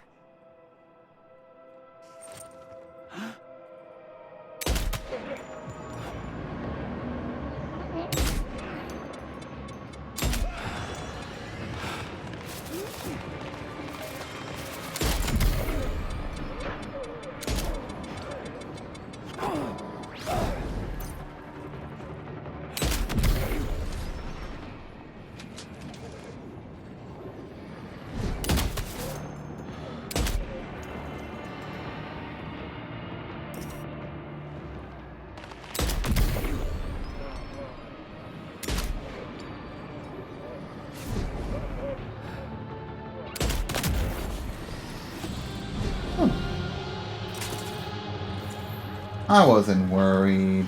I wasn't worried.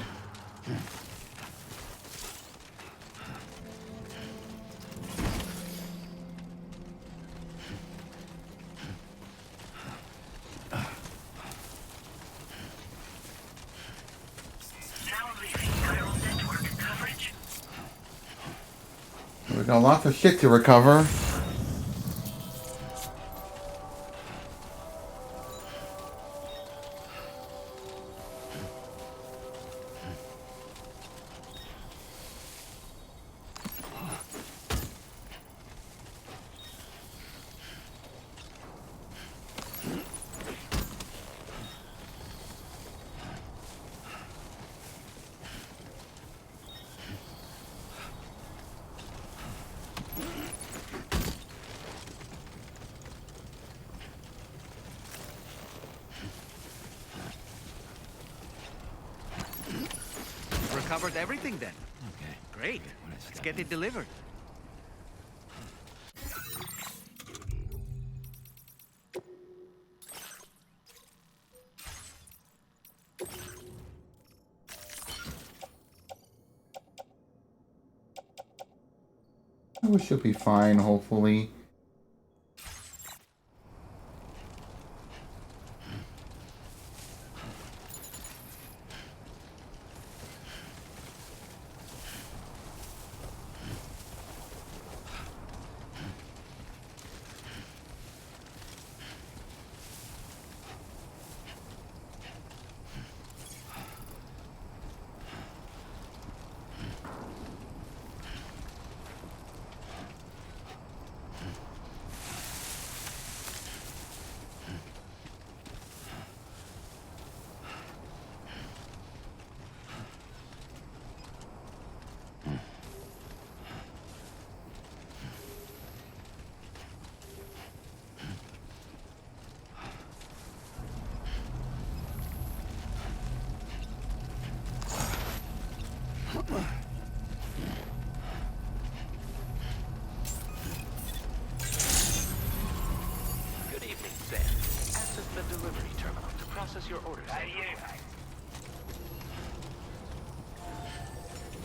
Now leaving neural network coverage. We got lots of shit to recover. Recovered everything then. Okay. Great. Let's get it delivered. We should be fine, hopefully. Good evening, Sam. Access the delivery terminal to process your orders.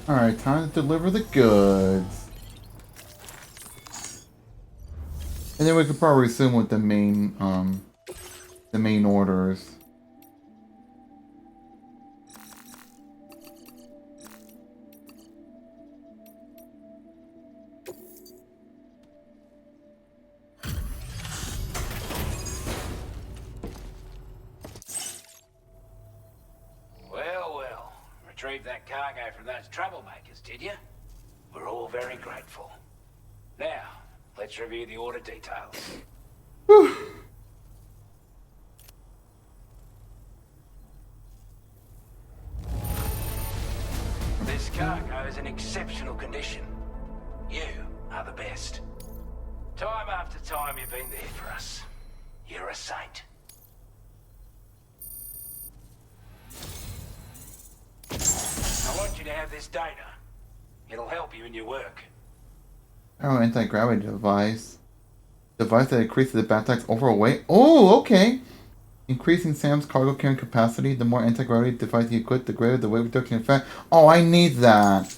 Alright, time to deliver the goods. And then we could probably resume with the main orders. retrieve that cargo from those troublemakers, did you? We're all very grateful. Now, let's review the order details. This cargo is in exceptional condition. You are the best. Time after time you've been there for us. You're a saint. I want you to have this data. It'll help you in your work. Oh, anti-gravity device. Device that increases the backpack's overall weight. Oh, okay. Increasing Sam's cargo carrying capacity. The more anti-gravity device you equip, the greater the weight reduction effect. Oh, I need that.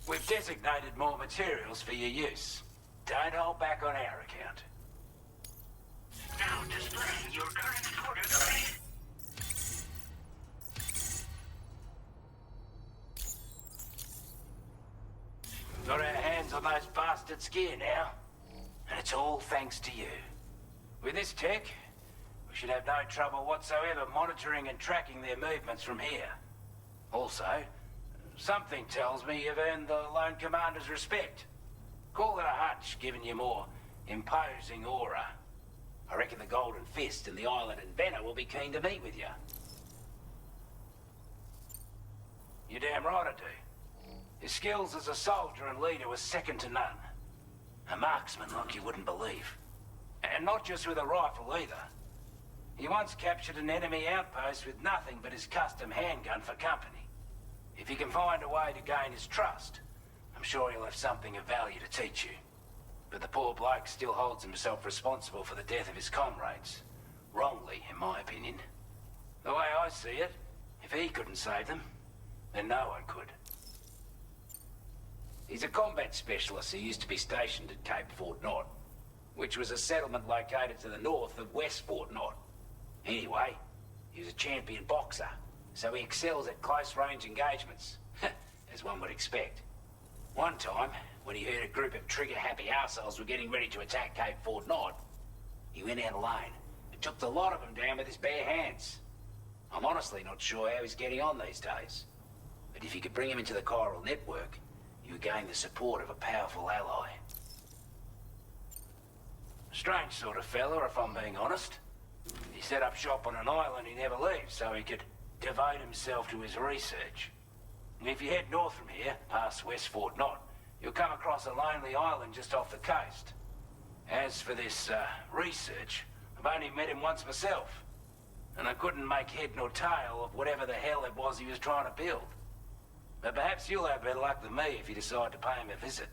We've designated more materials for your use. Don't hold back on our account. Now displaying your current order array. Got our hands on those bastards' gear now. And it's all thanks to you. With this tech, we should have no trouble whatsoever monitoring and tracking their movements from here. Also, something tells me you've earned the Lone Commander's respect. Call it a hunch, giving you more imposing aura. I reckon the Golden Fist and the Island Inventor will be keen to meet with you. You're damn right I do. His skills as a soldier and leader were second to none. A marksman like you wouldn't believe. And not just with a rifle either. He once captured an enemy outpost with nothing but his custom handgun for company. If you can find a way to gain his trust, I'm sure he'll have something of value to teach you. But the poor bloke still holds himself responsible for the death of his comrades. Wrongly, in my opinion. The way I see it, if he couldn't save them, then no one could. He's a combat specialist who used to be stationed at Cape Fort Knot, which was a settlement located to the north of West Fort Knot. Anyway, he was a champion boxer, so he excels at close-range engagements, as one would expect. One time, when he heard a group of trigger-happy arseholes were getting ready to attack Cape Fort Knot, he went out alone and took the lot of them down with his bare hands. I'm honestly not sure how he's getting on these days. But if you could bring him into the chiral network, you would gain the support of a powerful ally. Strange sort of fella, if I'm being honest. He set up shop on an island he never leaves so he could devote himself to his research. And if you head north from here, past West Fort Knot, you'll come across a lonely island just off the coast. As for this, research, I've only met him once myself. And I couldn't make head nor tail of whatever the hell it was he was trying to build. But perhaps you'll have better luck than me if you decide to pay him a visit.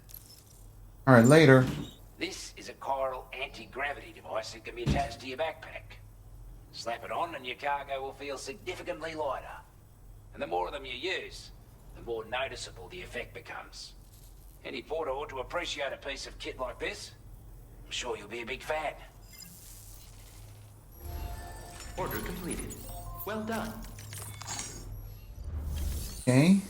Alright, later. This is a chiral anti-gravity device that can be attached to your backpack. Slap it on and your cargo will feel significantly lighter. And the more of them you use, the more noticeable the effect becomes. Any porter ought to appreciate a piece of kit like this. I'm sure you'll be a big fan. Order completed. Well done. Okay.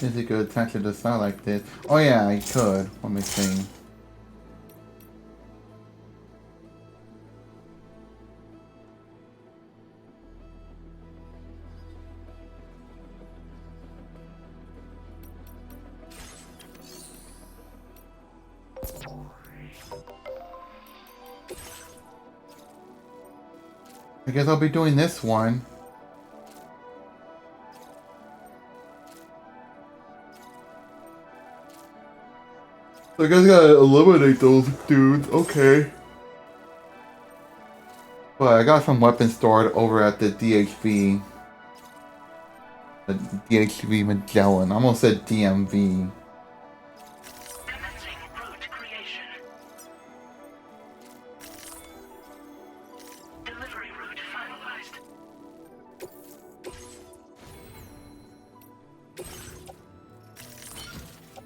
Is it good attach it to the side like this? Oh yeah, I could. Let me see. I guess I'll be doing this one. So I guess I gotta eliminate those dudes. Okay. But I got some weapons stored over at the DHV. The DHV Magellan. I almost said DMV. Commencing route creation. Delivery route finalized.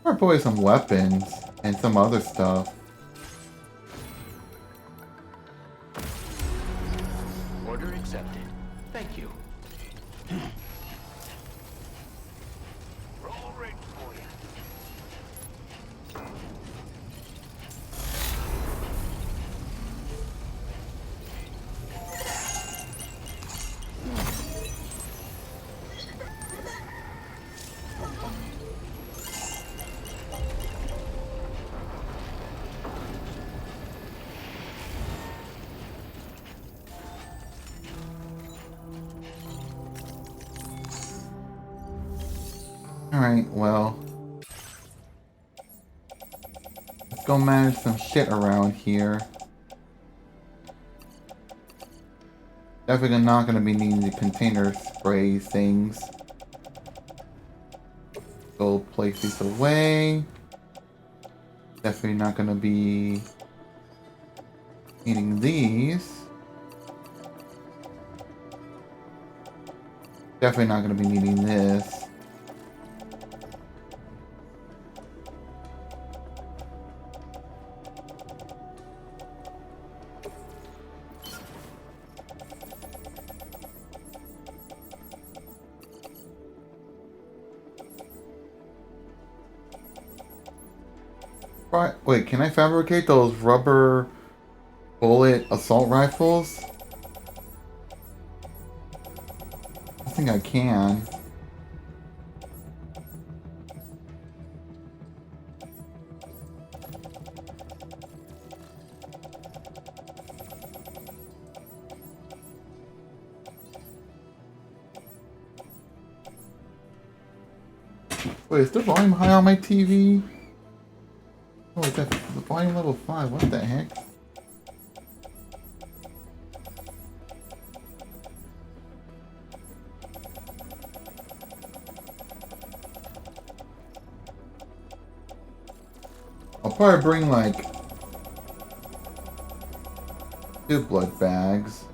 Or probably some weapons and some other stuff. Order accepted. Thank you. Roll ready for you. Alright, well. Let's go manage some shit around here. Definitely not gonna be needing the container spray things. Go place these away. Definitely not gonna be needing these. Definitely not gonna be needing this. Right, wait, can I fabricate those rubber bullet assault rifles? I think I can. Wait, is the volume high on my TV? Oh, wait, that's the volume level 5. What the heck? I'll probably bring like 2 blood bags.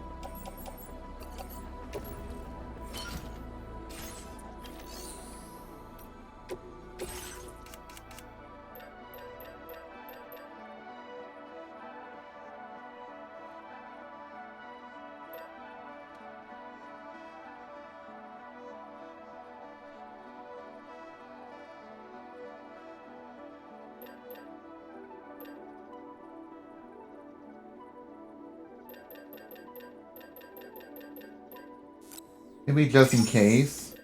Maybe just in case.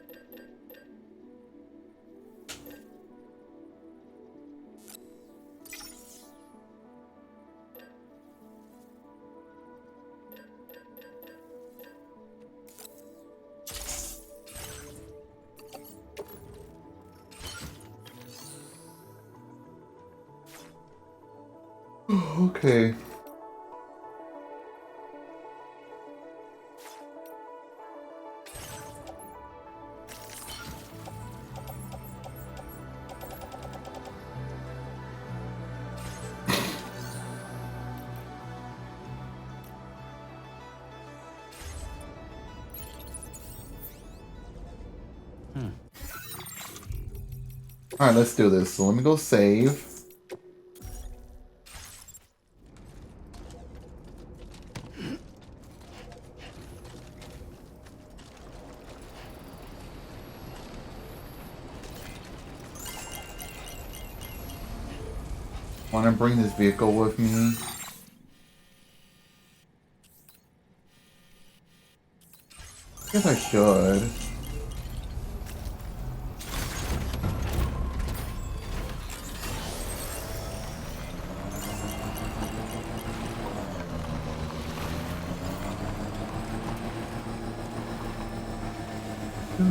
Okay. Alright, let's do this. So let me go save. Want to bring this vehicle with me? I guess I should. Oh,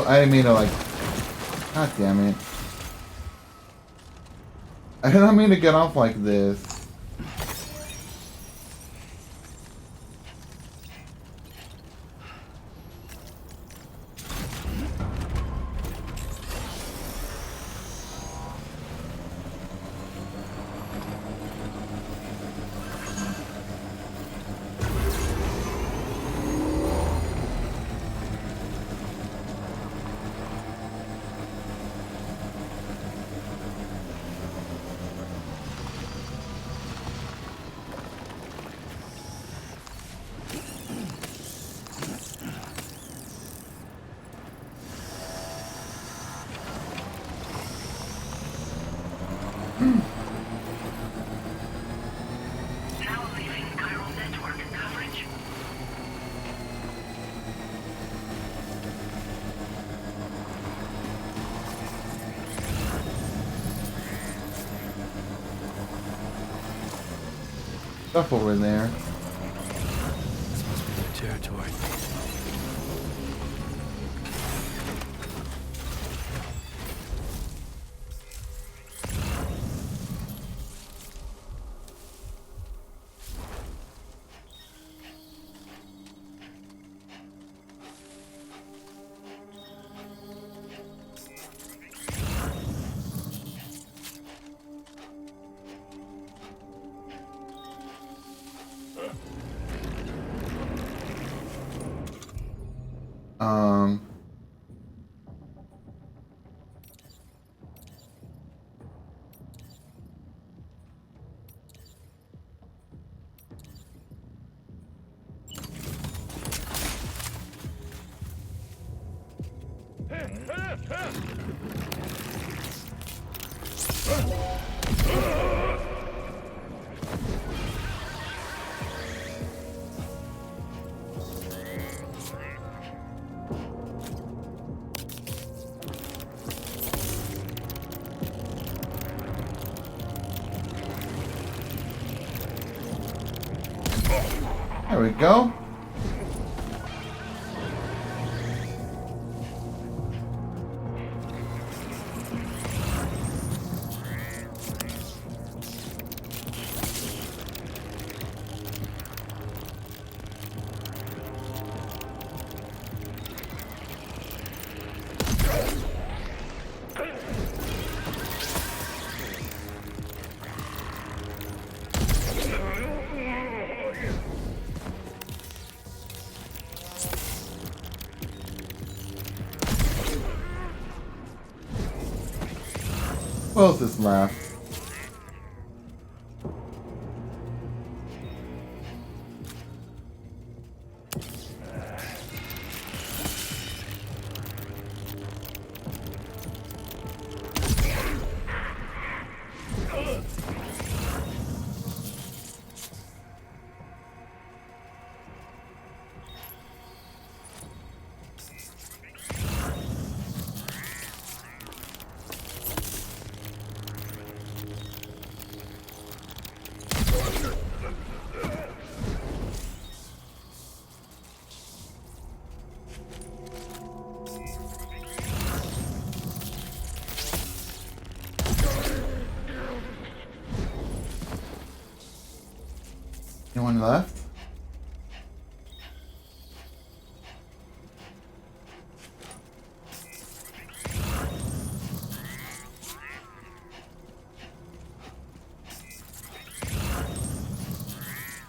I didn't mean to like. God damn it! I didn't mean to get off like this. Now leaving chiral network coverage. Stuff over there. This must be their territory. Um. There we go. What else is left? Anyone left?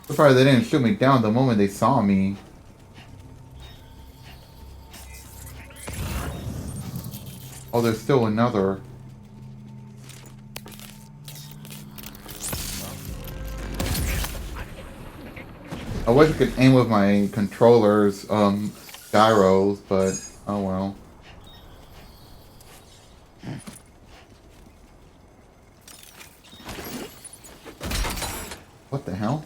So far, they didn't shoot me down the moment they saw me. Oh, there's still another. I wish I could aim with my controller's gyros, but oh well. What the hell?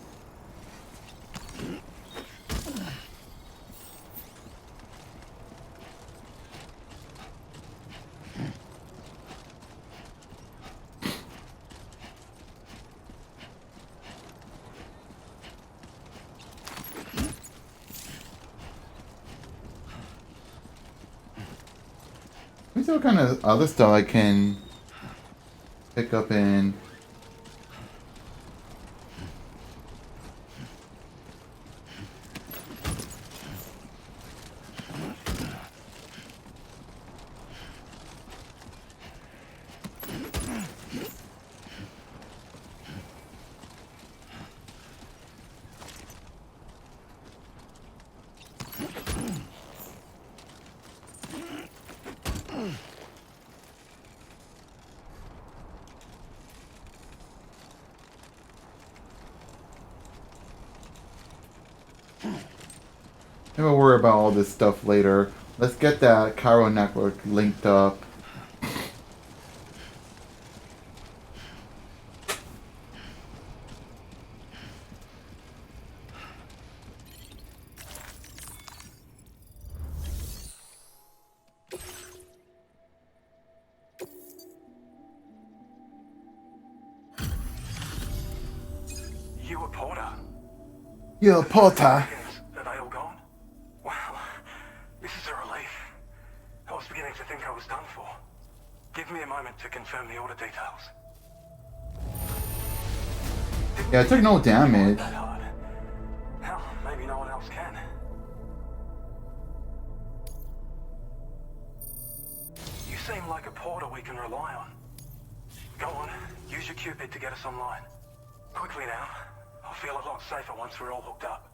me see what kind of other stuff I can pick up in. Maybe we'll worry about all this stuff later. Let's get that Cairo network linked up. You a porter? Yo, Potter. Are they all gone? Wow, this is a relief. I was beginning to think I was done for. Give me a moment to confirm the order details. Yeah, I took no damage. That hard. Hell, maybe no one else can. You seem like a porter we can rely on. Go on, use your Cupid to get us online. Quickly now. I'll feel a lot safer once we're all hooked up.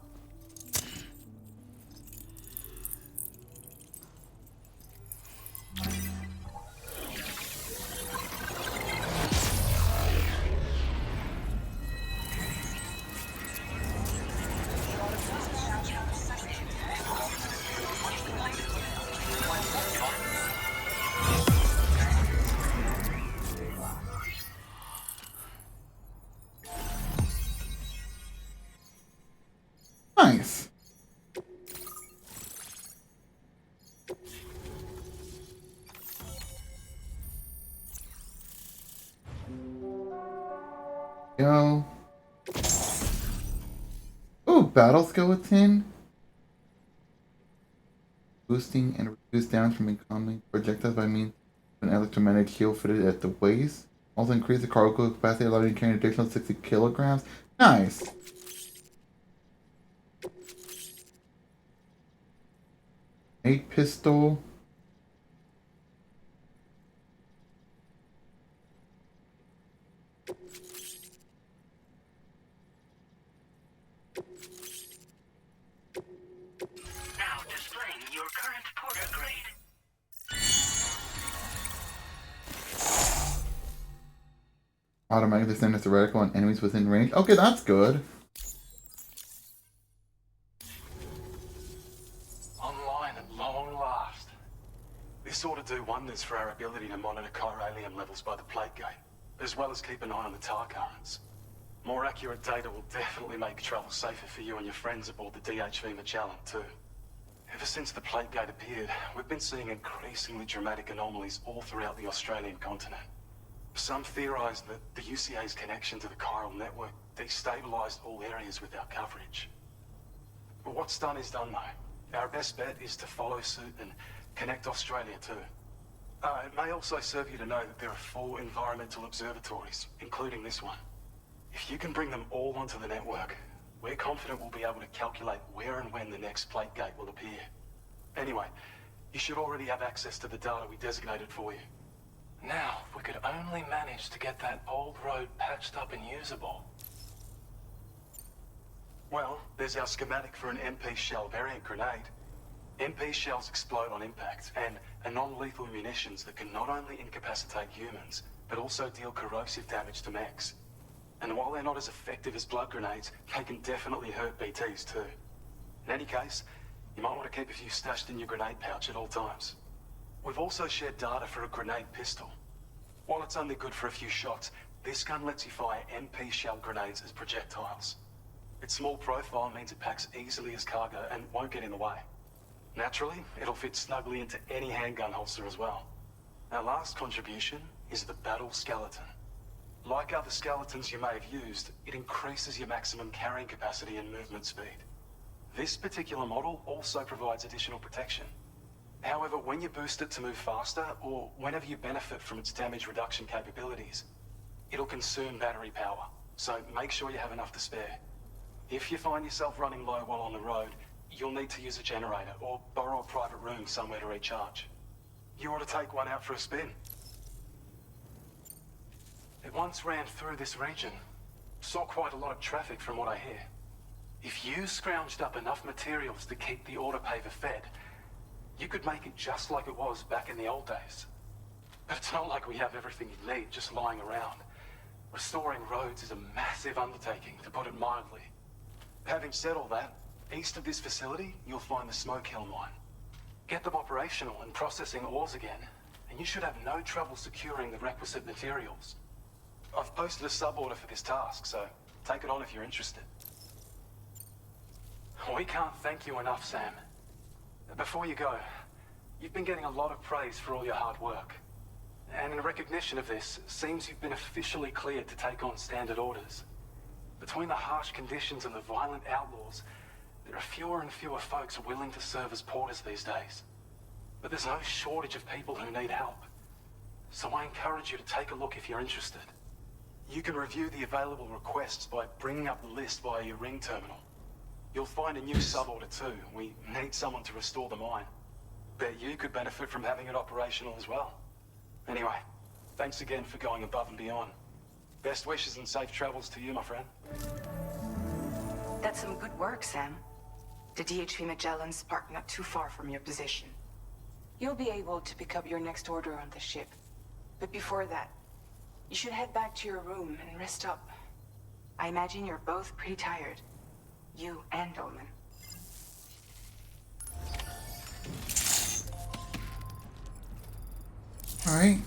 Nice. Yo. Ooh, battle skeleton. Boosting and reduce damage from incoming projectiles by means of an electromagnetic shield fitted at the waist. Also increase the cargo capacity, allowing you to carry an additional 60 kilograms. Nice. A pistol. Now displaying your current porter grade. Automatically send us a reticle on enemies within range. Okay, that's good. Online at long last. This ought to do wonders for our ability to monitor chiralium levels by the plate gate, as well as keep an eye on the tar currents. More accurate data will definitely make travel safer for you and your friends aboard the DHV Magellan, too. Ever since the plate gate appeared, we've been seeing increasingly dramatic anomalies all throughout the Australian continent. Some theorize that the UCA's connection to the chiral network destabilized all areas with our coverage. But what's done is done, though. Our best bet is to follow suit and connect Australia, too. It may also serve you to know that there are 4 environmental observatories, including this one. If you can bring them all onto the network, we're confident we'll be able to calculate where and when the next plate gate will appear. Anyway, you should already have access to the data we designated for you. Now, if we could only manage to get that old road patched up and usable. Well, there's our schematic for an MP shell variant grenade. MP shells explode on impact and are non-lethal munitions that can not only incapacitate humans, but also deal corrosive damage to mechs. And while they're not as effective as blood grenades, they can definitely hurt BTs too. In any case, you might want to keep a few stashed in your grenade pouch at all times. We've also shared data for a grenade pistol. While it's only good for a few shots, this gun lets you fire MP shell grenades as projectiles. Its small profile means it packs easily as cargo and won't get in the way. Naturally, it'll fit snugly into any handgun holster as well. Our last contribution is the battle skeleton. Like other skeletons you may have used, it increases your maximum carrying capacity and movement speed. This particular model also provides additional protection. However, when you boost it to move faster, or whenever you benefit from its damage reduction capabilities, it'll consume battery power, so make sure you have enough to spare. If you find yourself running low while on the road, you'll need to use a generator or borrow a private room somewhere to recharge. You ought to take one out for a spin. It once ran through this region. Saw quite a lot of traffic from what I hear. If you scrounged up enough materials to keep the autopaver fed, you could make it just like it was back in the old days. But it's not like we have everything you need just lying around. Restoring roads is a massive undertaking, to put it mildly. Having said all that, east of this facility, you'll find the Smoke Hill mine. Get them operational and processing ores again, and you should have no trouble securing the requisite materials. I've posted a sub-order for this task, so take it on if you're interested. We can't thank you enough, Sam. Before you go, you've been getting a lot of praise for all your hard work. And in recognition of this, it seems you've been officially cleared to take on standard orders. Between the harsh conditions and the violent outlaws, there are fewer and fewer folks willing to serve as porters these days. But there's no shortage of people who need help. So I encourage you to take a look if you're interested. You can review the available requests by bringing up the list via your ring terminal. You'll find a new sub-order too. We need someone to restore the mine. Bet you could benefit from having it operational as well. Anyway, thanks again for going above and beyond. Best wishes and safe travels to you, my friend. That's some good work, Sam. The DHV Magellan's parked not too far from your position. You'll be able to pick up your next order on the ship. But before that, you should head back to your room and rest up. I imagine you're both pretty tired. You and Dolman. All right.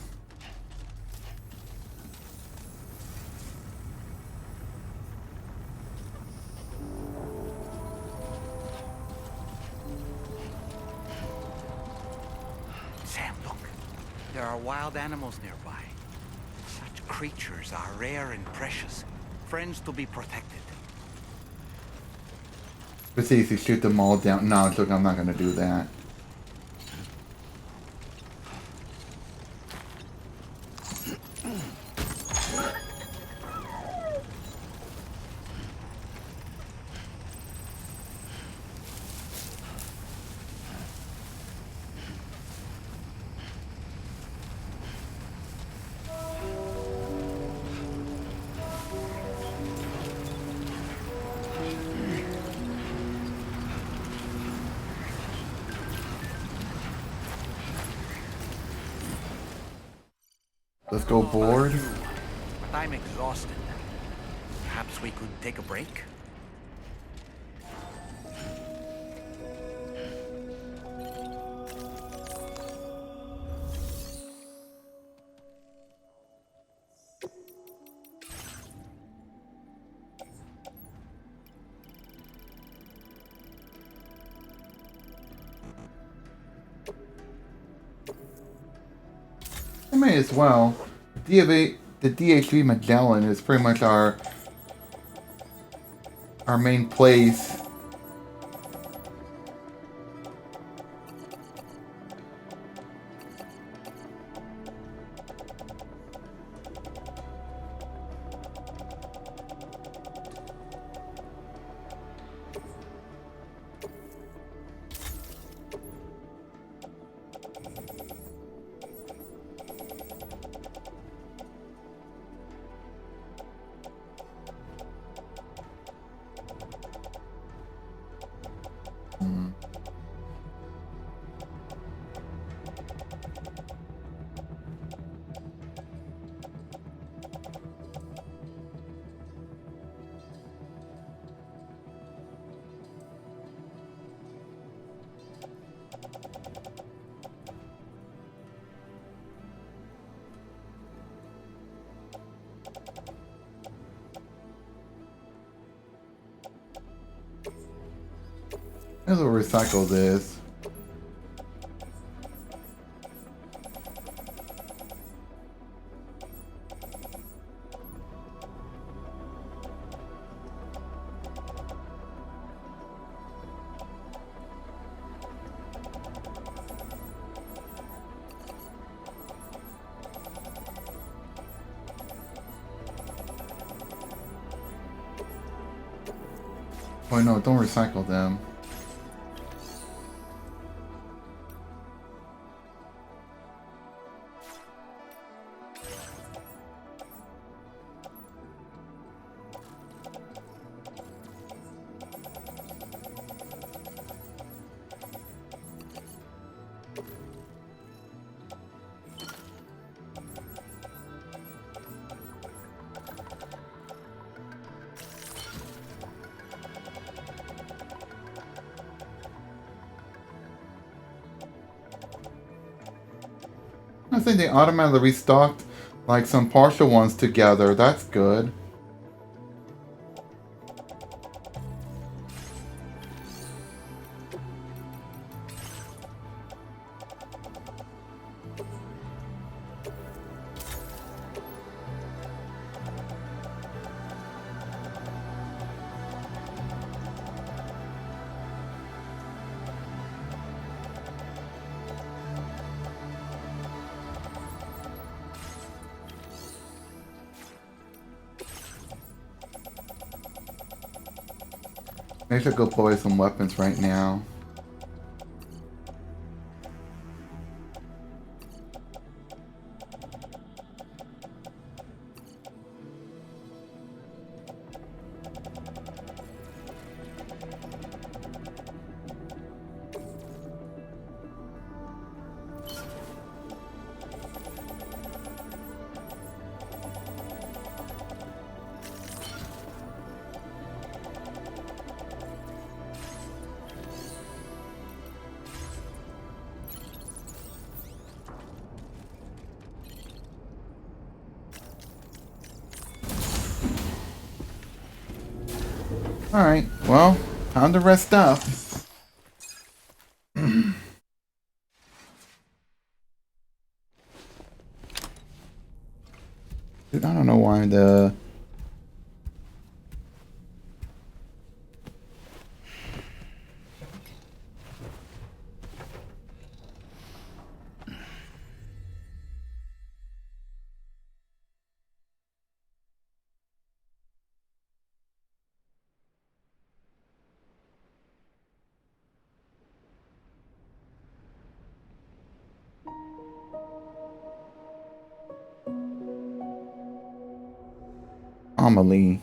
Sam, look. There are wild animals nearby. Such creatures are rare and precious. Friends to be protected. It's easy to shoot them all down. No, look, I'm not gonna do that. Let's go board. But I'm exhausted. Perhaps we could take a break? I may as well. The DHV Magellan is pretty much our main place. Might as well recycle this. Oh no, don't recycle them. I think they automatically restocked like some partial ones together. That's good. Maybe I should go play some weapons right now. Alright, well, time to rest up. Dude, I don't know why the... Amelie.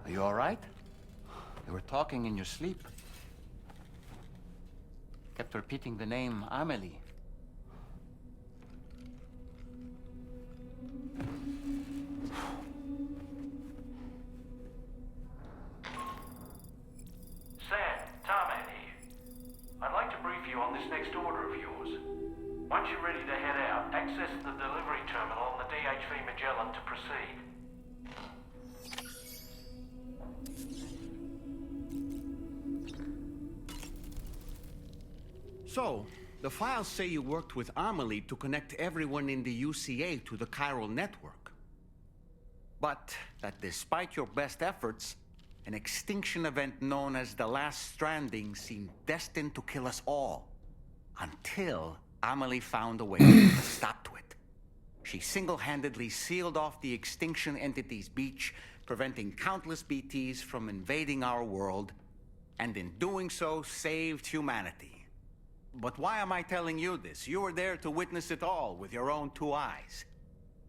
Are you all right? You were talking in your sleep. Kept repeating the name Amelie. Sam, Tarman here. I'd like to brief you on this next order of yours. Once you're ready to head out, access the delivery terminal on the DHV Magellan to proceed. So, the files say you worked with Amelie to connect everyone in the UCA to the chiral network. But that despite your best efforts, an extinction event known as the Last Stranding seemed destined to kill us all. Until Amelie found a way to put a stop to it. She single-handedly sealed off the extinction entity's beach, preventing countless BTs from invading our world, and in doing so, saved humanity. But why am I telling you this? You were there to witness it all with your own two eyes.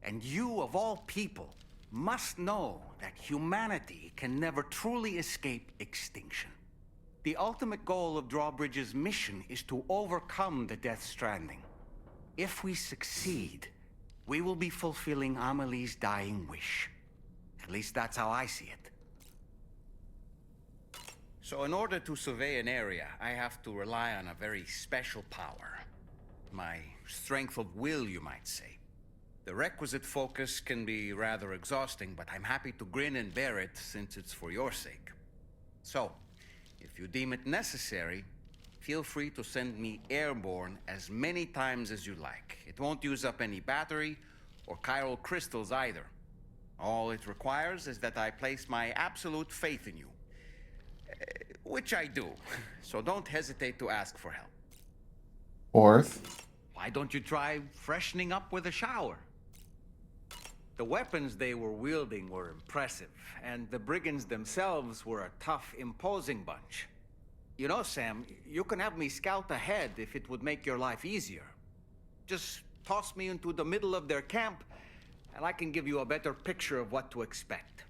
And you, of all people, must know that humanity can never truly escape extinction. The ultimate goal of Drawbridge's mission is to overcome the Death Stranding. If we succeed, we will be fulfilling Amelie's dying wish. At least that's how I see it. So in order to survey an area, I have to rely on a very special power. My strength of will, you might say. The requisite focus can be rather exhausting, but I'm happy to grin and bear it since it's for your sake. So, If you deem it necessary, feel free to send me airborne as many times as you like. It won't use up any battery or chiral crystals either. All it requires is that I place my absolute faith in you. Which I do, so don't hesitate to ask for help. Fourth. Why don't you try freshening up with a shower? The weapons they were wielding were impressive, and the brigands themselves were a tough, imposing bunch. You know, Sam, you can have me scout ahead if it would make your life easier. Just toss me into the middle of their camp, and I can give you a better picture of what to expect.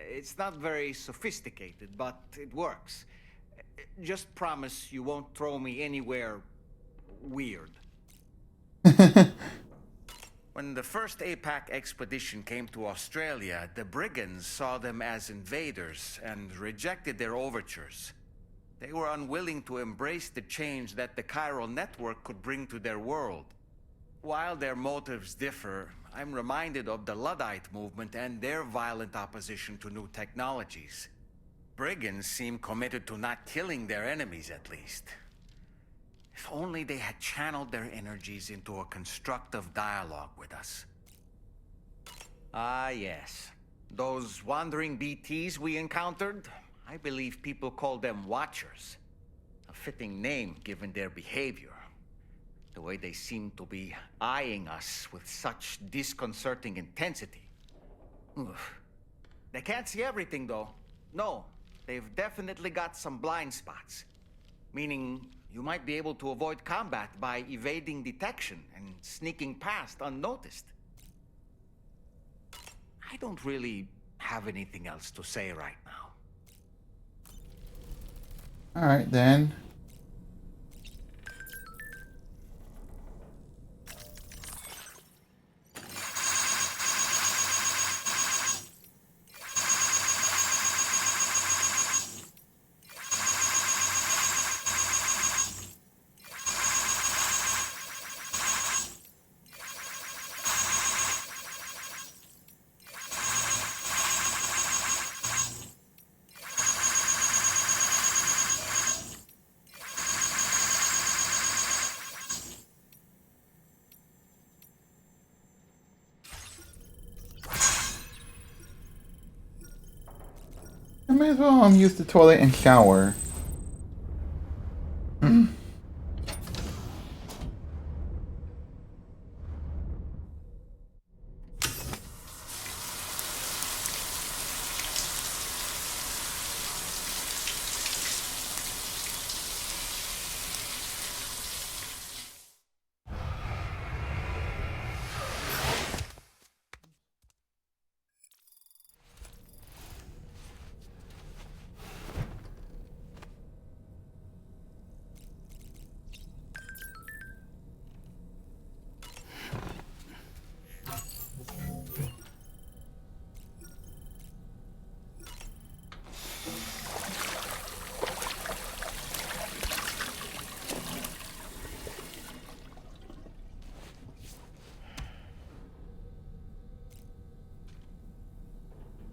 It's not very sophisticated, but it works. Just promise you won't throw me anywhere weird. When the first APAC expedition came to Australia, the brigands saw them as invaders and rejected their overtures. They were unwilling to embrace the change that the chiral network could bring to their world. While their motives differ, I'm reminded of the Luddite movement and their violent opposition to new technologies. Brigands seem committed to not killing their enemies, at least. If only they had channeled their energies into a constructive dialogue with us. Ah, yes. Those wandering BTs we encountered, I believe people call them Watchers. A fitting name given their behavior. The way they seem to be eyeing us with such disconcerting intensity. Oof. They can't see everything, though. No, they've definitely got some blind spots. Meaning, you might be able to avoid combat by evading detection and sneaking past unnoticed. I don't really have anything else to say right now. Alright then. I may as well use the toilet and shower.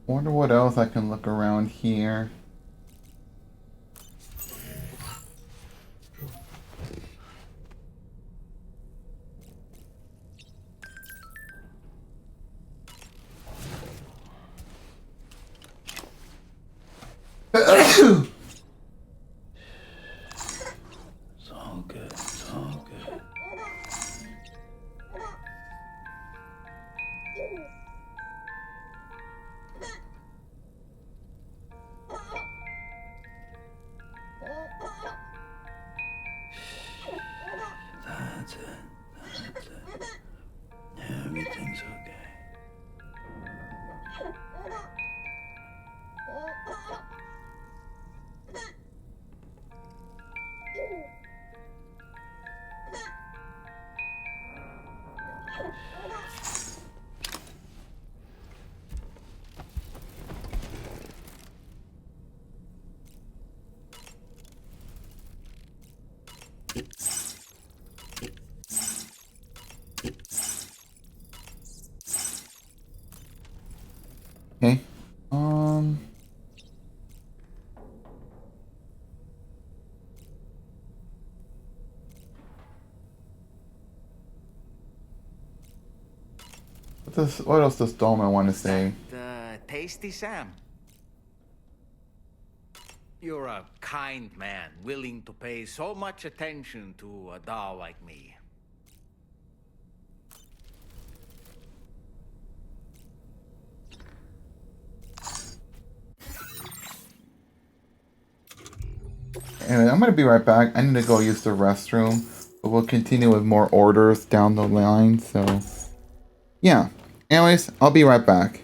Wonder what else I can look around here. It's all good. It's all good. That's it. That's it. Everything's okay. this? What else does Dolman want to say? Tasty Sam. You're a kind man, willing to pay so much attention to a doll like me. Anyway, I'm gonna be right back. I need to go use the restroom, but we'll continue with more orders down the line. So, yeah. Anyways, I'll be right back.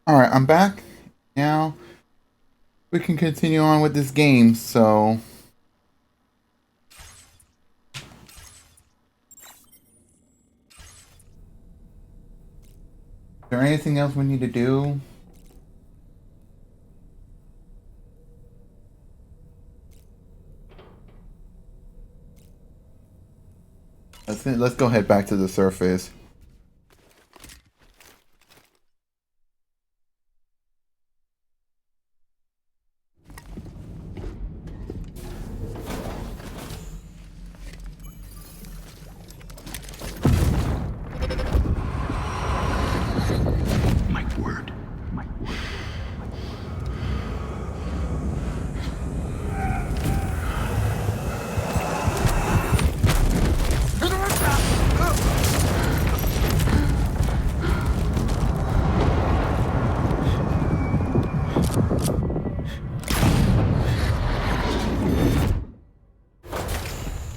All right, I'm back. Now we can continue on with this game. So, is there anything else we need to do? Let's go head back to the surface.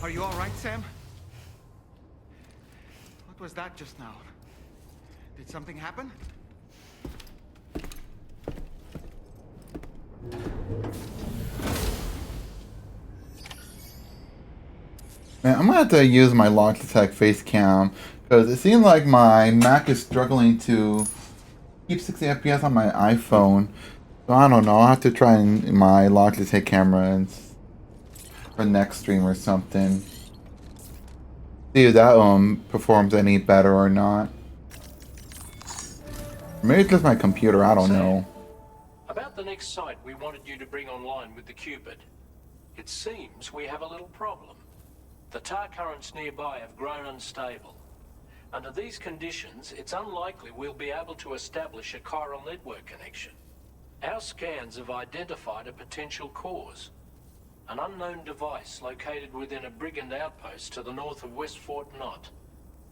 Are you all right, Sam? What was that just now? Did something happen? Man, I'm gonna have to use my Logitech face cam because it seems like my Mac is struggling to keep 60 FPS on my iPhone. So I don't know. I'll have to try my Logitech camera and for next stream or something. See if that performs any better or not. Maybe it's just my computer. I don't know. About the next site we wanted you to bring online with the Cupid. It seems we have a little problem. The tar currents nearby have grown unstable. Under these conditions, it's unlikely we'll be able to establish a chiral network connection. Our scans have identified a potential cause. An unknown device located within a brigand outpost to the north of West Fort Knott.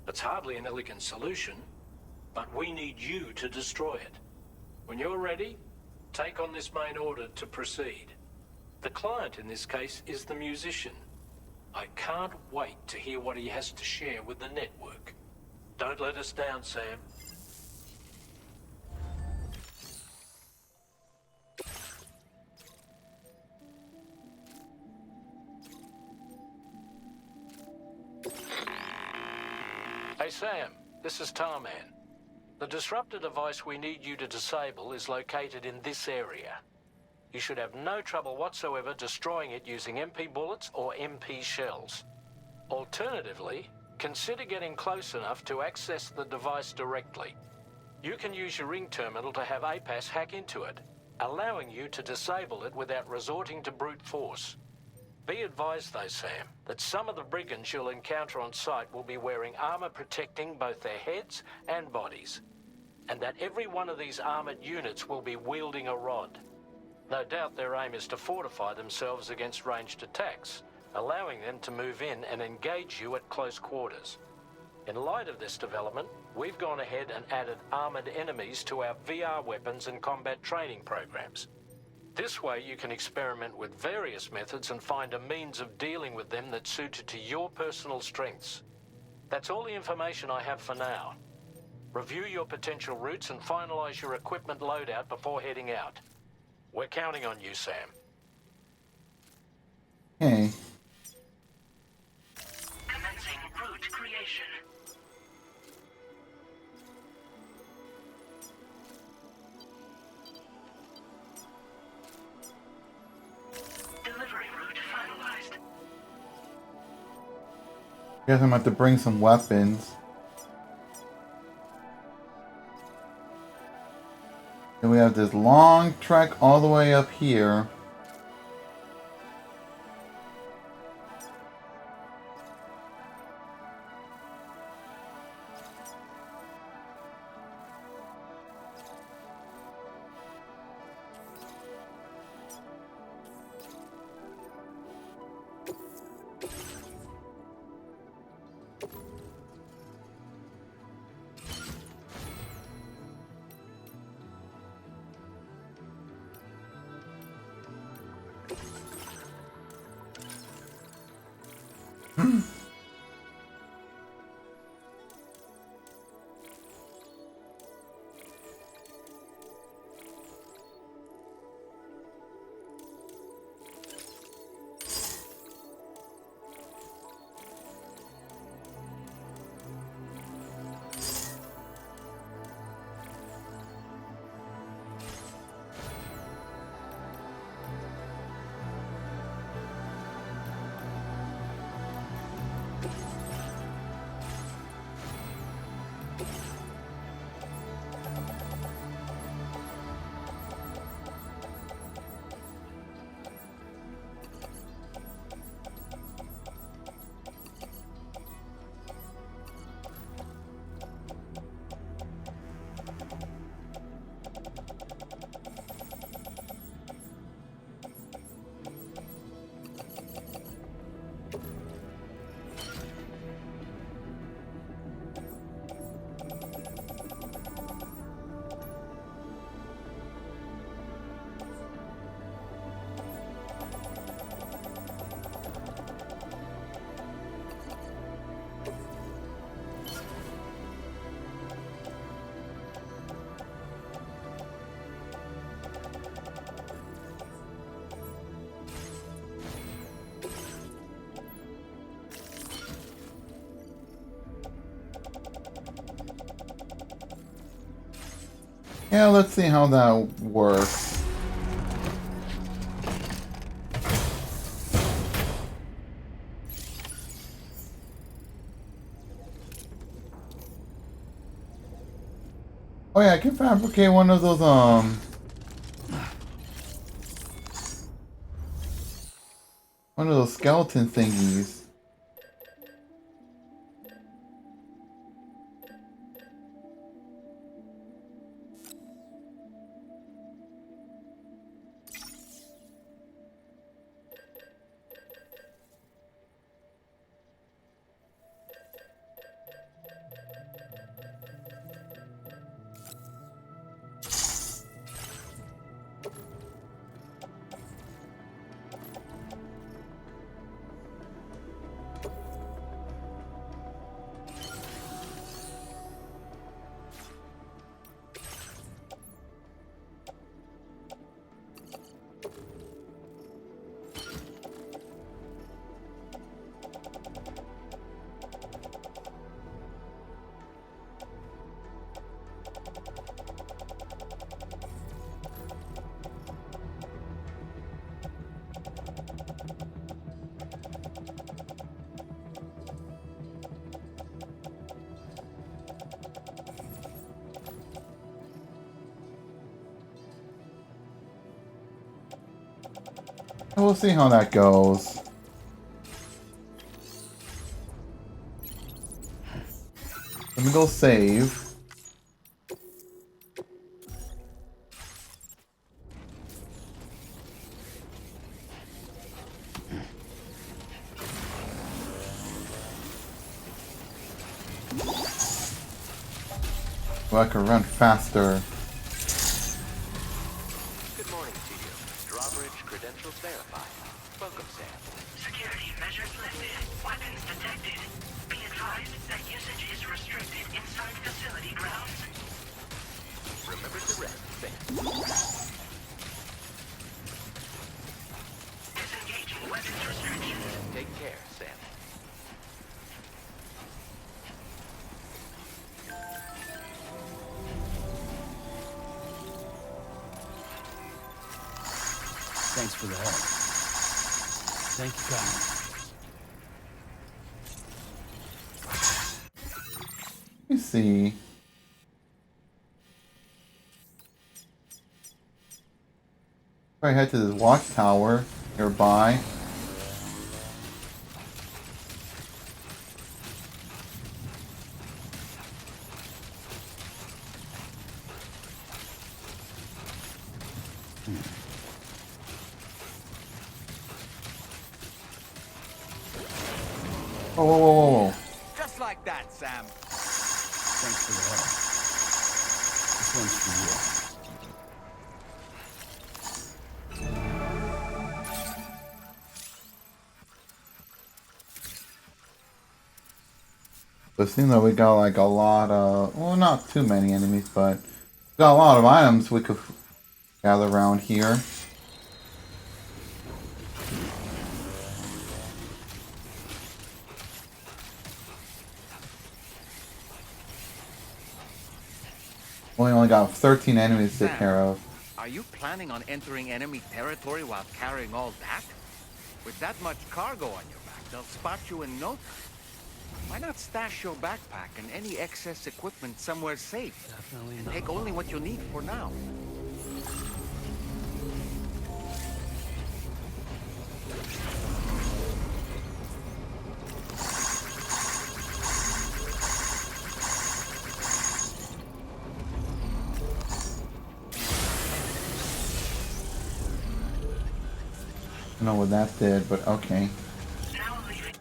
It's hardly an elegant solution, but we need you to destroy it. When you're ready, take on this main order to proceed. The client in this case is the musician. I can't wait to hear what he has to share with the network. Don't let us down, Sam. Hey Sam, this is Tarman. The disruptor device we need you to disable is located in this area. You should have no trouble whatsoever destroying it using MP bullets or MP shells. Alternatively, consider getting close enough to access the device directly. You can use your ring terminal to have APAS hack into it, allowing you to disable it without resorting to brute force. Be advised though, Sam, that some of the brigands you'll encounter on site will be wearing armor protecting both their heads and bodies, and that every one of these armored units will be wielding a rod. No doubt their aim is to fortify themselves against ranged attacks, allowing them to move in and engage you at close quarters. In light of this development, we've gone ahead and added armored enemies to our VR weapons and combat training programs. This way you can experiment with various methods and find a means of dealing with them that's suited to your personal strengths. That's all the information I have for now. Review your potential routes and finalize your equipment loadout before heading out. We're counting on you, Sam. Hey. Commencing route creation. Delivery route finalized. Guess I'm gonna have to bring some weapons. And we have this long trek all the way up here. Yeah, let's see how that works. Oh yeah, I can fabricate one of those skeleton thingies. We'll see how that goes. Let me go save. So I can run faster. Good morning to you. Drawbridge credentials verified. Welcome, Sam. Security measures lifted. Weapons detected. Be advised that usage is restricted inside facility grounds. Remember to rest, Sam. Disengaging weapons restrictions. Take care, Sam. Thanks for the help. Thank you, God. Let me see. If I head to this watchtower nearby. Whoa, whoa, whoa, whoa, whoa. Just like that, Sam. Thanks for the help. This one's for you. So it seems like we got like a lot of, well, not too many enemies, but we got a lot of items we could gather around here. We only got 13 enemies to take care of. Are you planning on entering enemy territory while carrying all that? With that much cargo on your back, they'll spot you in no time. Why not stash your backpack and any excess equipment somewhere safe? Definitely And not. take only what you need for now. I don't know what that did, but okay. Now leaving.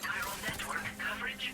Chiral network coverage.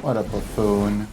What a buffoon.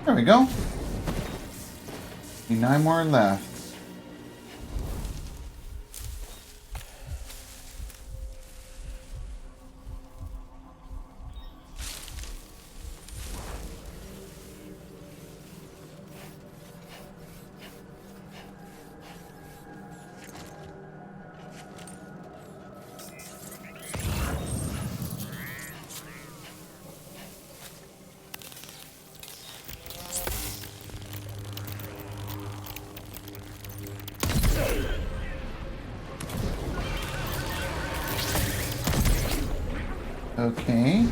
There we go. 9 more left. Okay.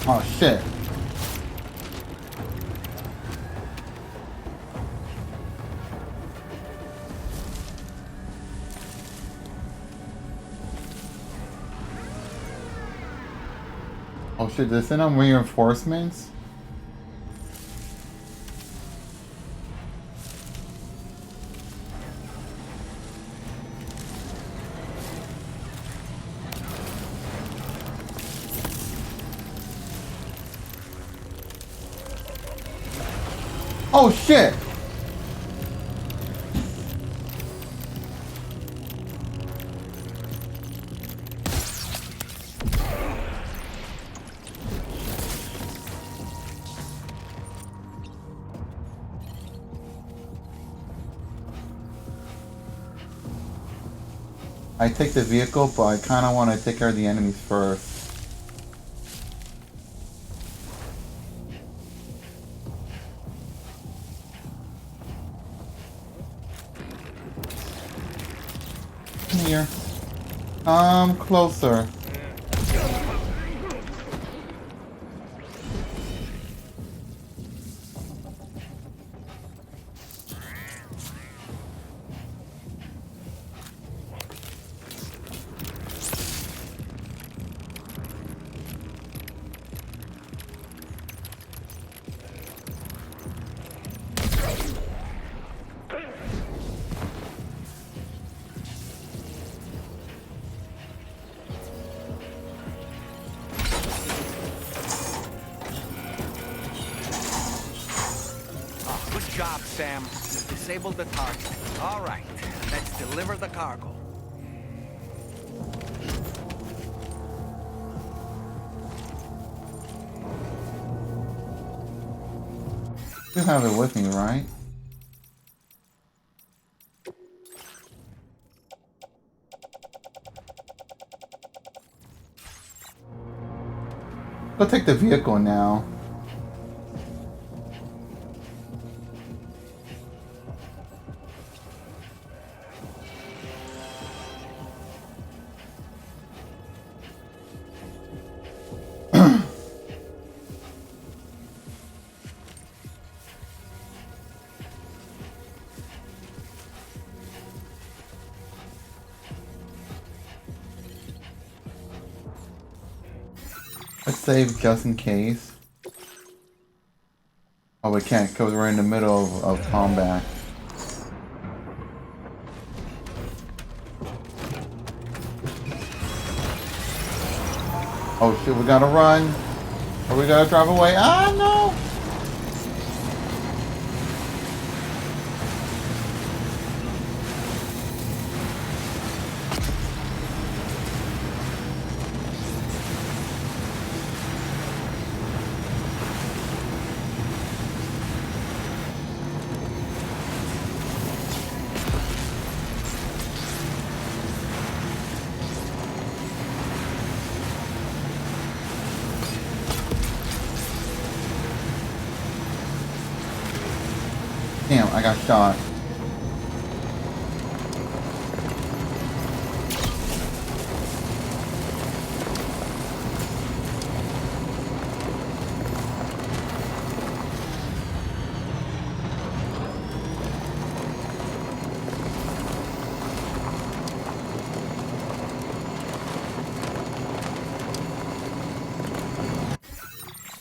Oh shit. Oh shit, did they send out reinforcements? Oh shit! I take the vehicle, but I kind of want to take care of the enemies first. Come here. Come closer. Good job, Sam. You've disabled the target. All right, let's deliver the cargo. You have it with me, right? Go take the vehicle now. Let's save just in case. Oh, we can't because we're in the middle of combat. Oh shit, we gotta run. Are we gonna drive away? Ah, no! Damn, I got shot.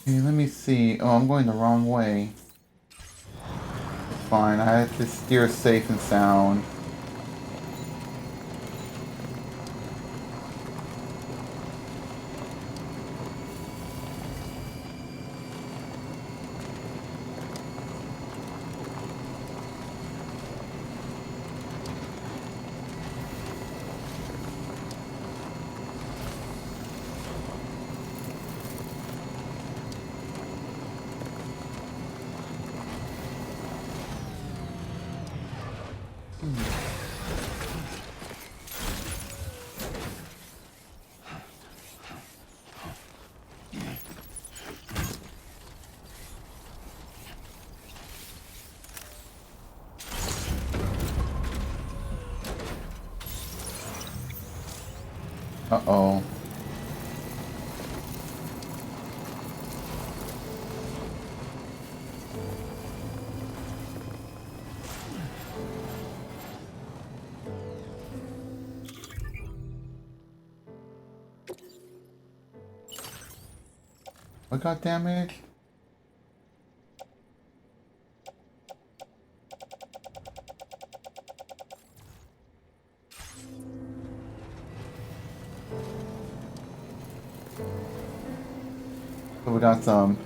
Okay, let me see. Oh, I'm going the wrong way. Fine, I have to steer safe and sound. Uh-oh. What got damaged? So we got some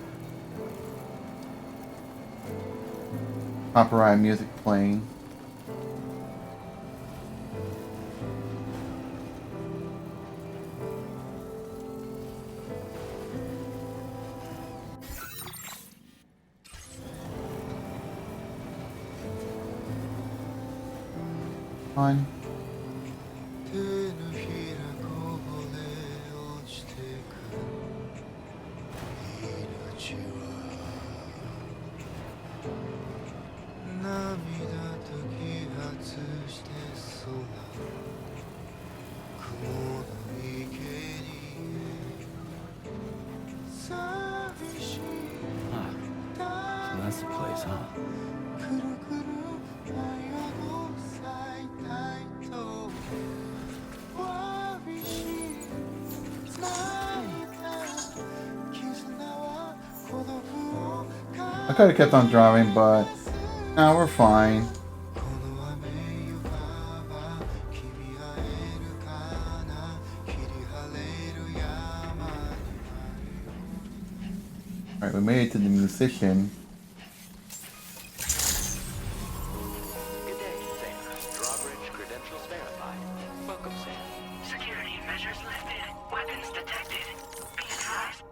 copyright music playing. On. So that's the place, huh? I could have kept on driving, but now we're fine. Alright, we made it to the musician. Good day, Sam. Drawbridge credentials verified. Welcome, Sam. Security measures lifted. Weapons detected. Be advised.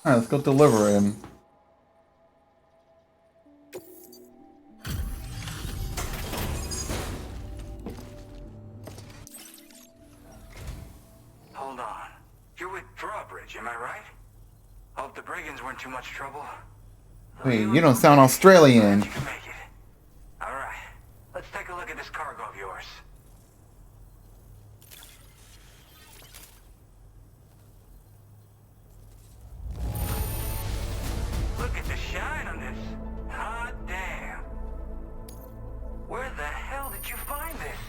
Alright, let's go deliver him. Hold on. You're with Drawbridge, am I right? Hope the brigands weren't too much trouble. Wait, you don't sound Australian. You can make it. Alright, let's take a look at this cargo of yours. Look at the shine on this. Hot damn. Where the hell did you find this?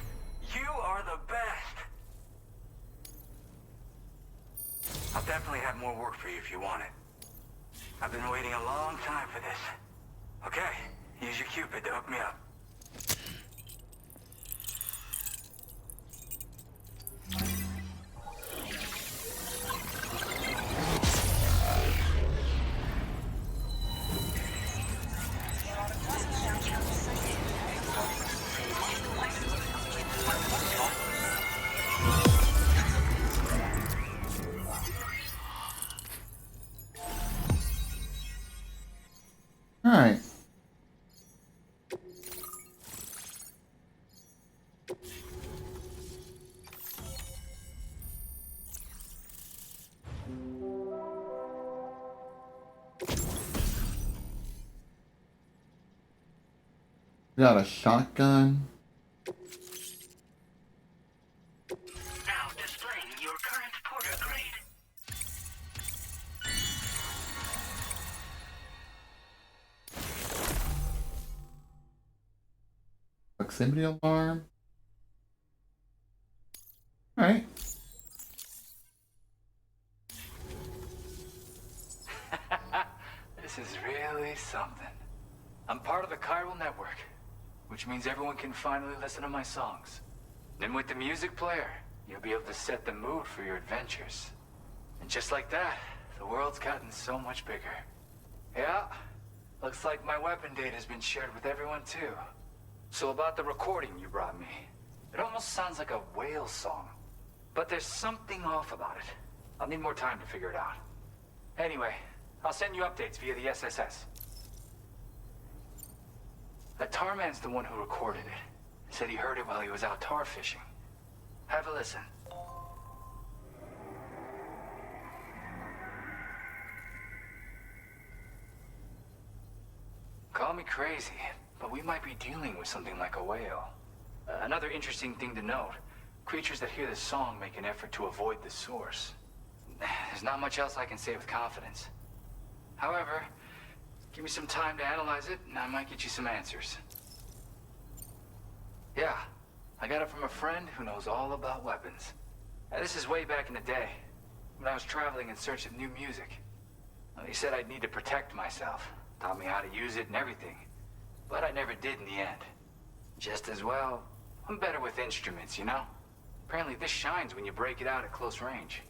You are the best. I'll definitely have more work for you if you want it. I've been waiting a long time for this. Okay, use your Cupid to hook me up. Alright. Got a shotgun. Now displaying your current porter grade. Proximity alarm. Alright. This is really something. I'm part of the chiral network, which means everyone can finally listen to my songs. Then with the music player, you'll be able to set the mood for your adventures. And just like that, the world's gotten so much bigger. Yeah, looks like my weapon data has been shared with everyone too. So about the recording you brought me, it almost sounds like a whale song. But there's something off about it. I'll need more time to figure it out. Anyway, I'll send you updates via the SSS. That tar man's the one who recorded it. Said he heard it while he was out tar fishing. Have a listen. Call me crazy, but we might be dealing with something like a whale. Another interesting thing to note, creatures that hear this song make an effort to avoid the source. There's not much else I can say with confidence. However, give me some time to analyze it, and I might get you some answers. Yeah, I got it from a friend who knows all about weapons. This is way back in the day, when I was traveling in search of new music. He said I'd need to protect myself, taught me how to use it and everything. But I never did in the end. Just as well, I'm better with instruments, you know? Apparently this shines when you break it out at close range.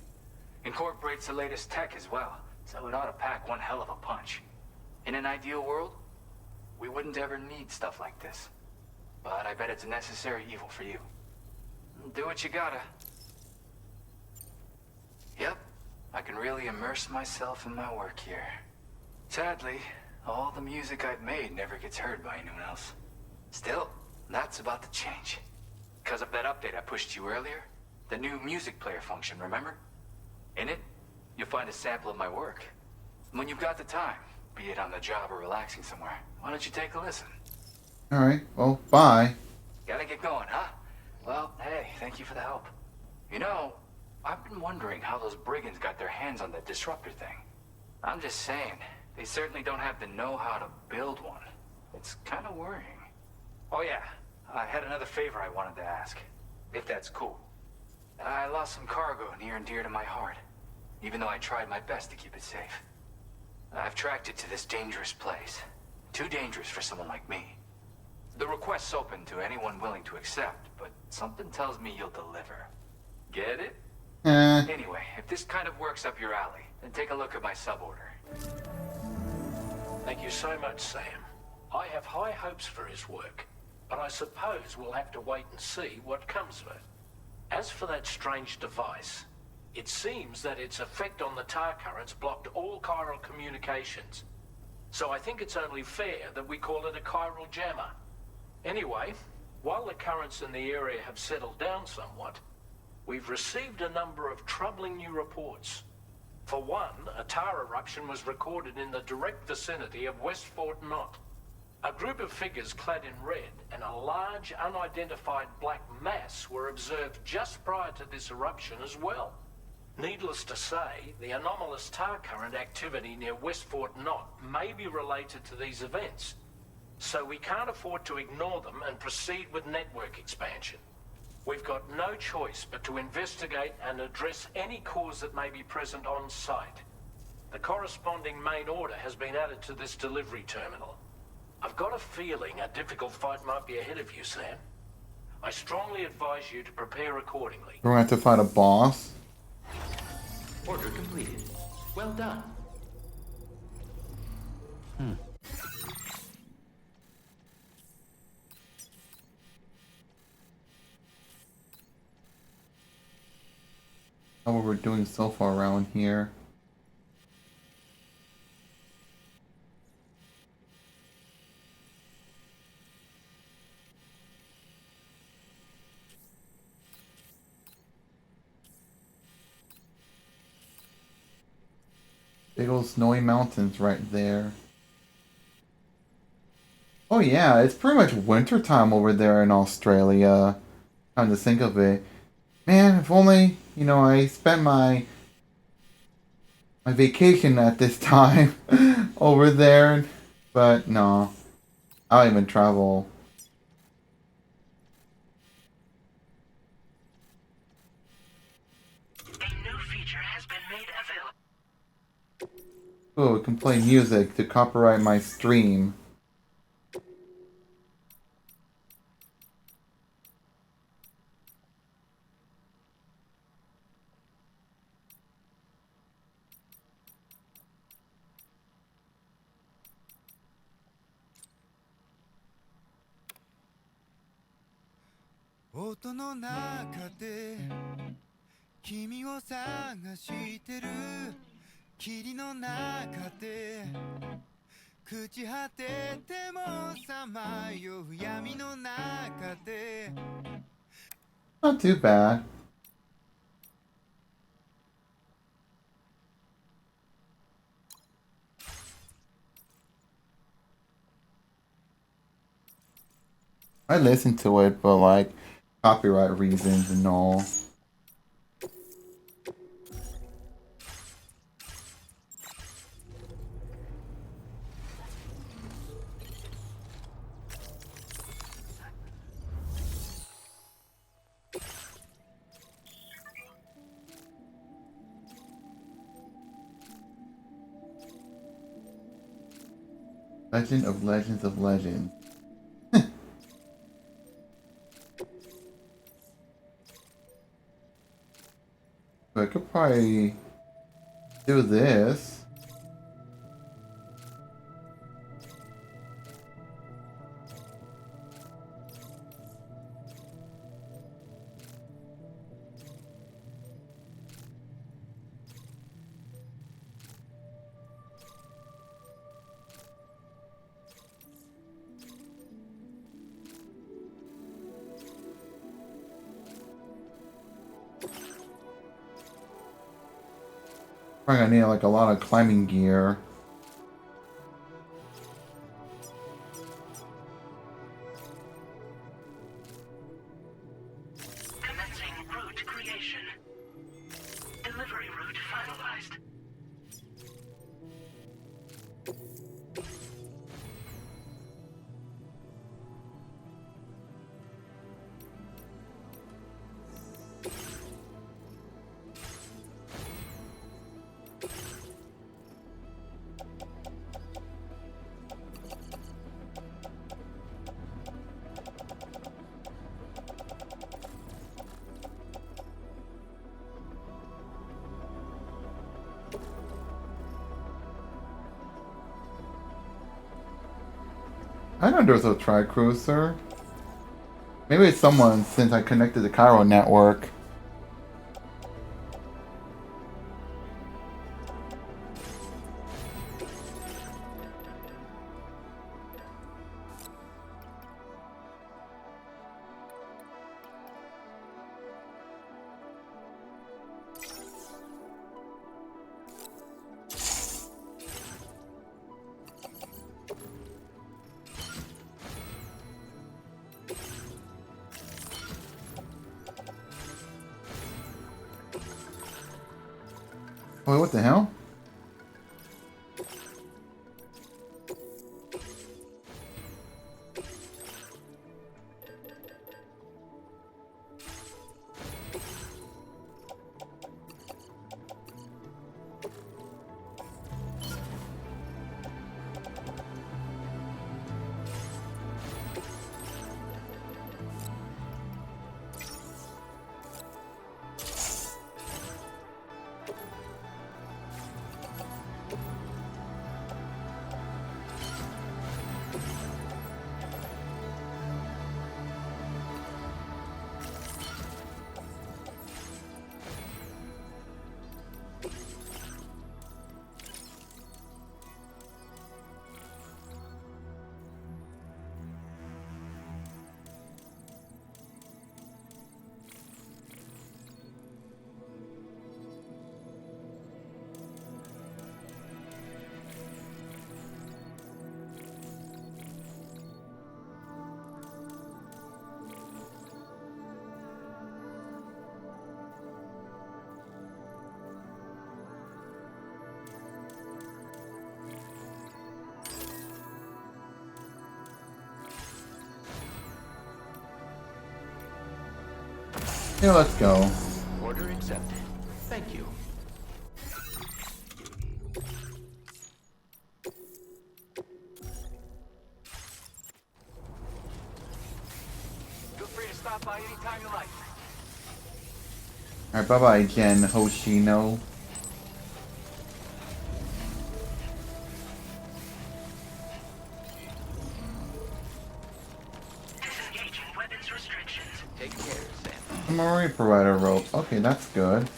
Incorporates the latest tech as well, so it ought to pack one hell of a punch. In an ideal world, we wouldn't ever need stuff like this. But I bet it's a necessary evil for you. Do what you gotta. Yep, I can really immerse myself in my work here. Sadly, all the music I've made never gets heard by anyone else. Still, that's about to change. Because of that update I pushed you earlier, the new music player function, remember? In it, you'll find a sample of my work. When you've got the time, be it on the job or relaxing somewhere, why don't you take a listen? Alright, well, bye. Gotta get going, huh? Well, hey, thank you for the help. You know, I've been wondering how those brigands got their hands on that disruptor thing. I'm just saying, they certainly don't have the know-how to build one. It's kind of worrying. Oh yeah, I had another favor I wanted to ask, if that's cool. I lost some cargo near and dear to my heart, even though I tried my best to keep it safe. I've tracked it to this dangerous place. Too dangerous for someone like me. The request's open to anyone willing to accept, but something tells me you'll deliver. Get it? Anyway, if this kind of works up your alley, then take a look at my suborder. Thank you so much, Sam. I have high hopes for his work, but I suppose we'll have to wait and see what comes of it. As for that strange device, it seems that its effect on the tar currents blocked all chiral communications. So I think it's only fair that we call it a chiral jammer. Anyway, while the currents in the area have settled down somewhat, we've received a number of troubling new reports. For one, a tar eruption was recorded in the direct vicinity of West Fort Knot. A group of figures clad in red and a large unidentified black mass were observed just prior to this eruption as well. Needless to say, the anomalous tar current activity near West Fort Knot may be related to these events. So we can't afford to ignore them and proceed with network expansion. We've got no choice but to investigate and address any cause that may be present on site. The corresponding main order has been added to this delivery terminal. I've got a feeling a difficult fight might be ahead of you, Sam. I strongly advise you to prepare accordingly. We're going to have to fight a boss. Order completed. Well done. How we're doing so far around here. Big old snowy mountains right there. Oh yeah, it's pretty much winter time over there in Australia. Time to think of it. Man, if only, I spent my vacation at this time over there. But no, I don't even travel. A new feature has been made available. Oh, we can play music to copyright my stream. Not too bad. I listen to it, but like copyright reasons and all. Legend of Legends of Legends. I could probably do this. Probably gonna need like a lot of climbing gear. Commencing route creation. Delivery route finalized. I know there's a tri-cruiser. Maybe it's someone since I connected the Cairo network. Wait, what the hell? Yeah, let's go. Order accepted. Thank you. Feel free to stop by anytime you like. Alright, bye-bye, Jen Hoshino. Disengaging weapons restrictions. Take care, Sam. Memory provider rope. Okay, that's good.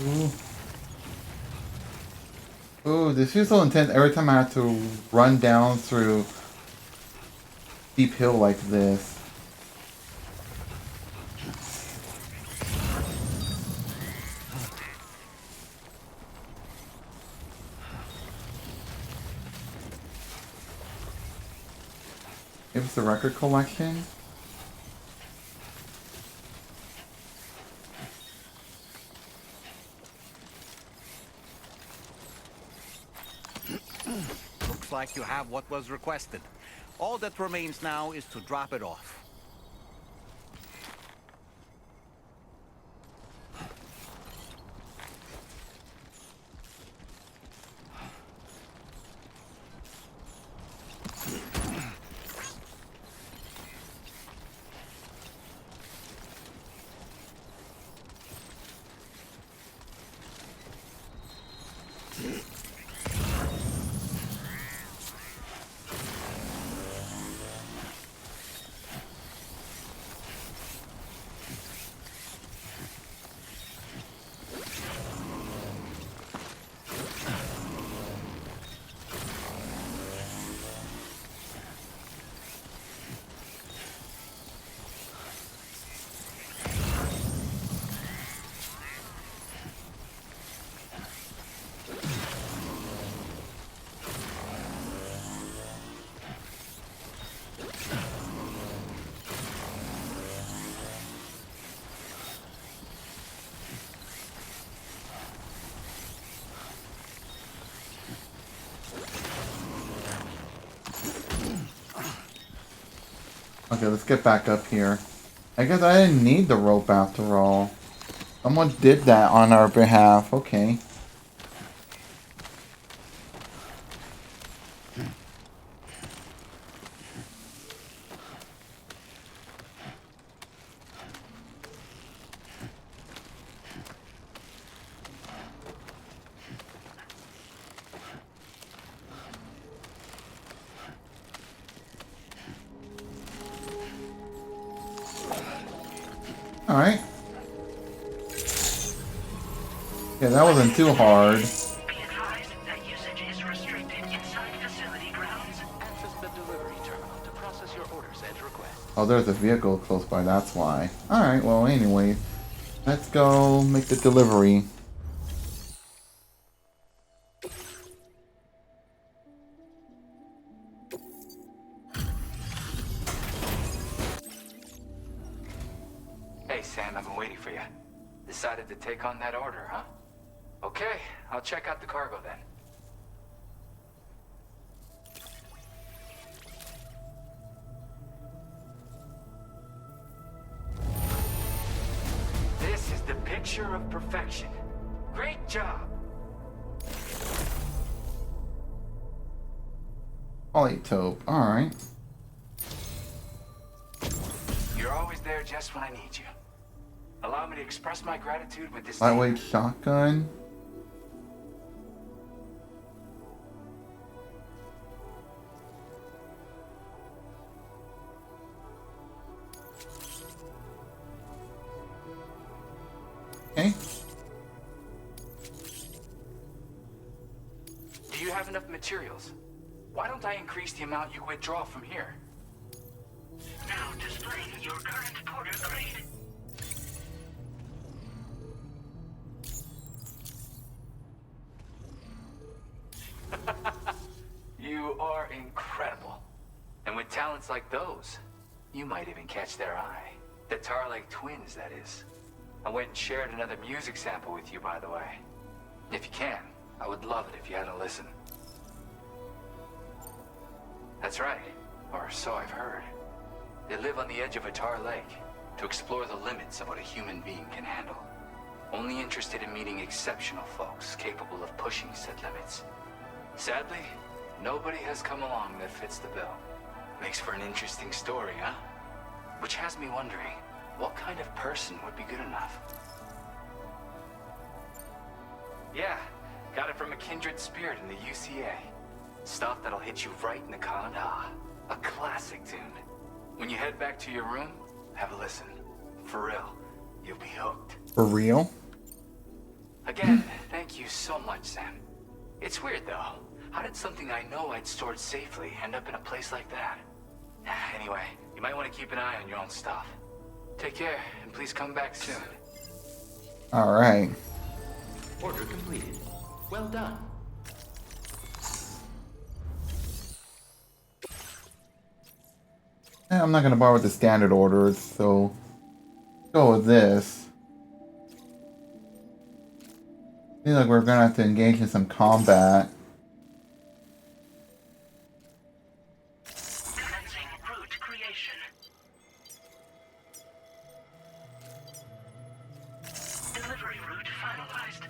Ooh. Ooh, this feels so intense every time I have to run down through steep hill like this. It was the record collection. Looks like you have what was requested. All that remains now is to drop it off. Okay, let's get back up here. I guess I didn't need the rope after all. Someone did that on our behalf. Okay. Alright. Yeah, that wasn't too hard. Be advised that usage is restricted inside facility grounds. Access the delivery terminal to process your orders and requests. Oh, there's a vehicle close by, that's why. Alright, well, anyway. Let's go make the delivery. Hey, Sam, I've been waiting for you. Decided to take on that order, huh? Okay, I'll check out the cargo then. This is the picture of perfection. Great job. Polytope, alright. You're always there just when I need you. Allow me to express my gratitude with this Lightweight shotgun. Okay. Do you have enough materials? Why don't I increase the amount you withdraw from here? Now displaying your current porter grade. You are incredible. And with talents like those, you might even catch their eye. The Tarlake twins, that is. I went and shared another music sample with you, by the way. If you can, I would love it if you had a listen. That's right, or so I've heard. They live on the edge of a tar lake to explore the limits of what a human being can handle. Only interested in meeting exceptional folks capable of pushing said limits. Sadly, nobody has come along that fits the bill. Makes for an interesting story, huh? Which has me wondering, what kind of person would be good enough? Yeah, got it from a kindred spirit in the UCA. Stuff that'll hit you right in the Kanda. A classic tune. When you head back to your room, have a listen. For real, you'll be hooked. For real? Again, thank you so much, Sam. It's weird, though. How did something I know I'd stored safely end up in a place like that? Anyway, you might want to keep an eye on your own stuff. Take care, and please come back soon. Alright. Order completed. Well done. I'm not gonna bother with the standard orders, so go with this. Seems like we're gonna have to engage in some combat. Commencing route creation. Delivery route finalized.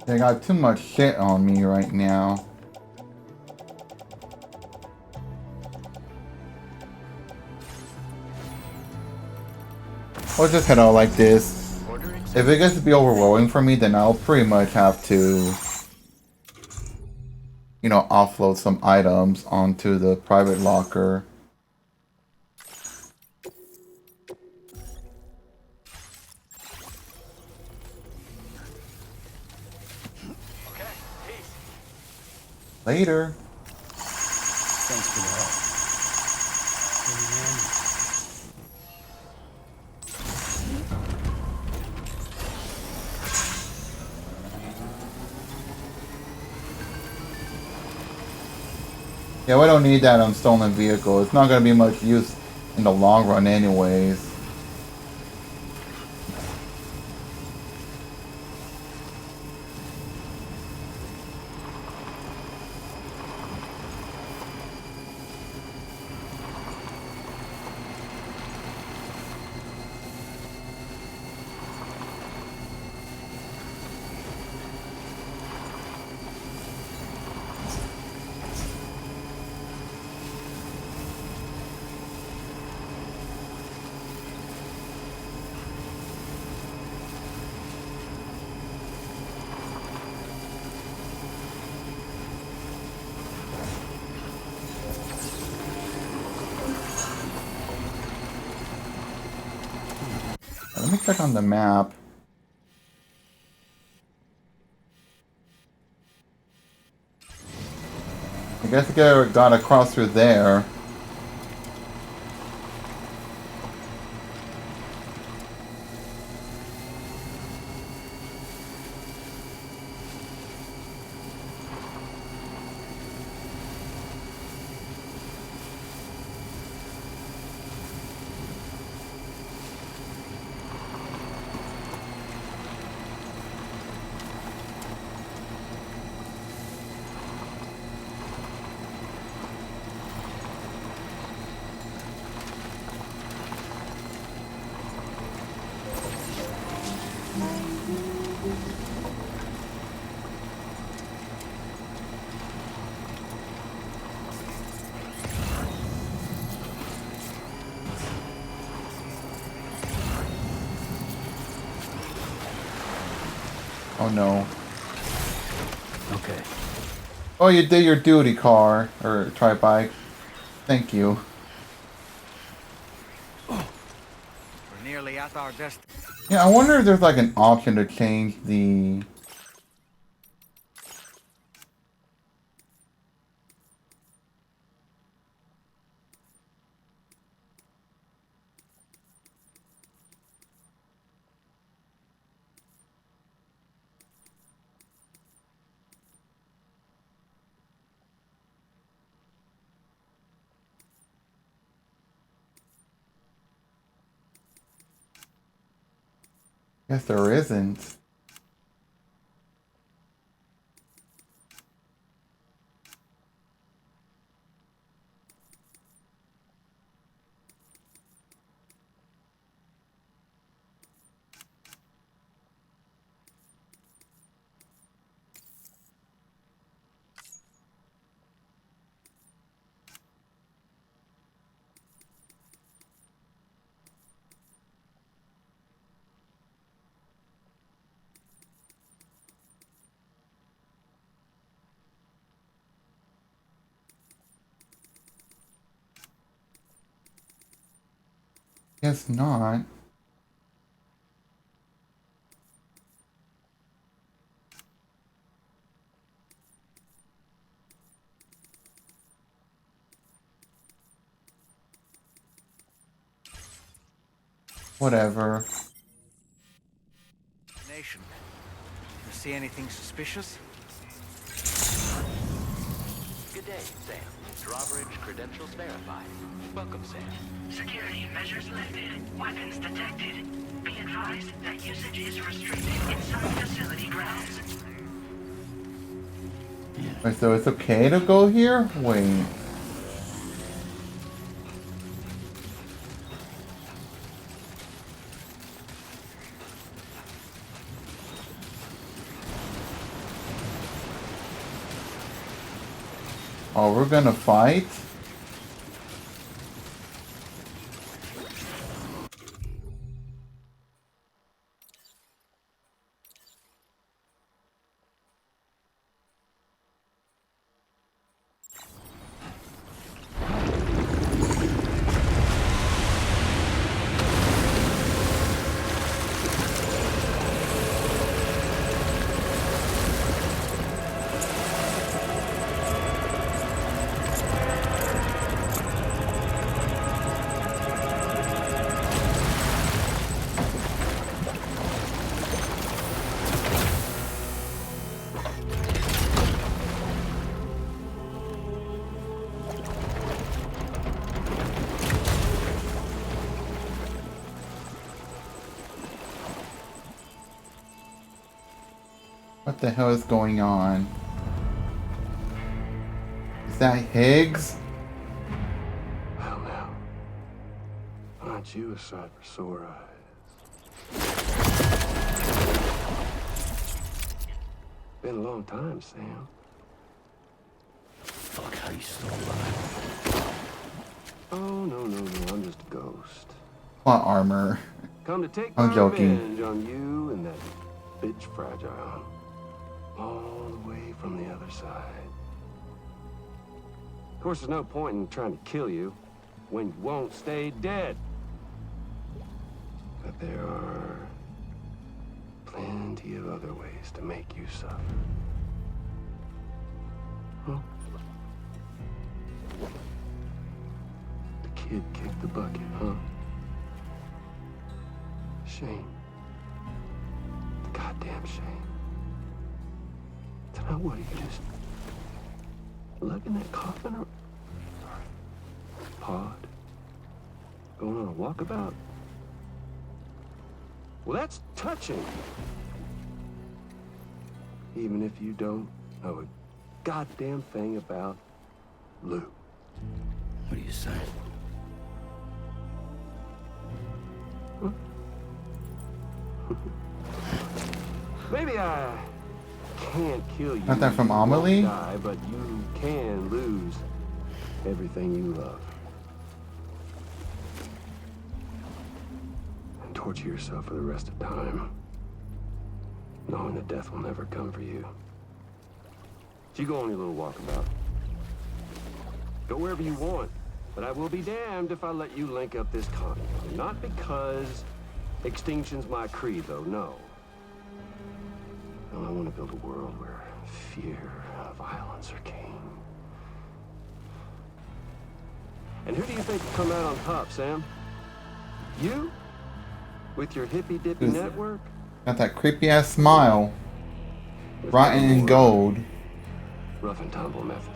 They got too much shit on me right now. I'll just head out like this. If it gets to be overwhelming for me, then I'll pretty much have to, you know, offload some items onto the private locker. Later. Thanks for the help. Yeah, we don't need that on stolen vehicle. It's not going to be much use in the long run anyways. Let me check on the map. I guess I gotta cross through there. Oh no. Okay. Oh, you did your duty, car. Or tri-bike. Thank you. We're nearly at our destination. Yeah, I wonder if there's like an option to change the... Guess there isn't. Guess not. Whatever. You see anything suspicious? Good day, Sam. Drawbridge credentials verified. Welcome, Sam. Security measures lifted. Weapons detected. Be advised that usage is restricted inside facility grounds. Wait, so it's okay to go here? Wait. Oh, we're gonna fight? What the hell is going on? Is that Higgs? Well now, aren't you a sight for sore eyes? Been a long time, Sam. Fuck, how you still alive? Oh, no, I'm just a ghost. Plot armor. Come to take I'm my joking. revenge on you and that bitch Fragile. All the way from the other side. Of course, there's no point in trying to kill you when you won't stay dead. But there are plenty of other ways to make you suffer. Huh? The kid kicked the bucket, huh? Shame. Goddamn shame. So now what, you just lugging that coffin or pod? Going on a walkabout? Well, that's touching. Even if you don't know a goddamn thing about Lou. What are you saying? Huh? Maybe I can't kill you. Not that from You won't Amelie? die, but you can lose everything you love. And torture yourself for the rest of time, knowing that death will never come for you. So you go on your little walkabout. Go wherever you want, but I will be damned if I let you link up this continent. Not because extinction's my creed, though, no. No, I want to build a world where fear and violence are king. And who do you think will come out on top, Sam? You? With your hippy-dippy network? Got that creepy ass smile. With Rotten in more gold. rough and tumble methods.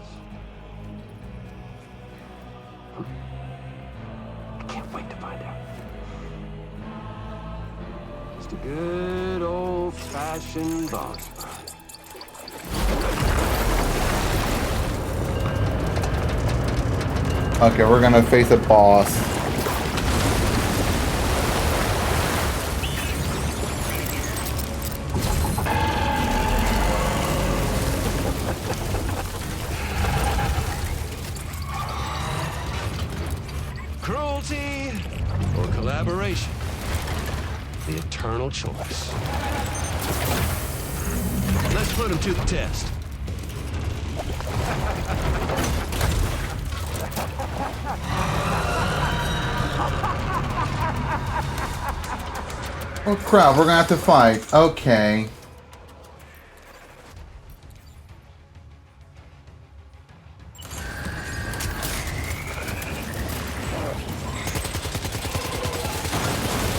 I can't wait to find out. Just a good old-fashioned boss fight. Okay, we're gonna face a boss. Cruelty or collaboration? The eternal choice. Let's put him to the test. Oh crap, we're gonna have to fight. Okay.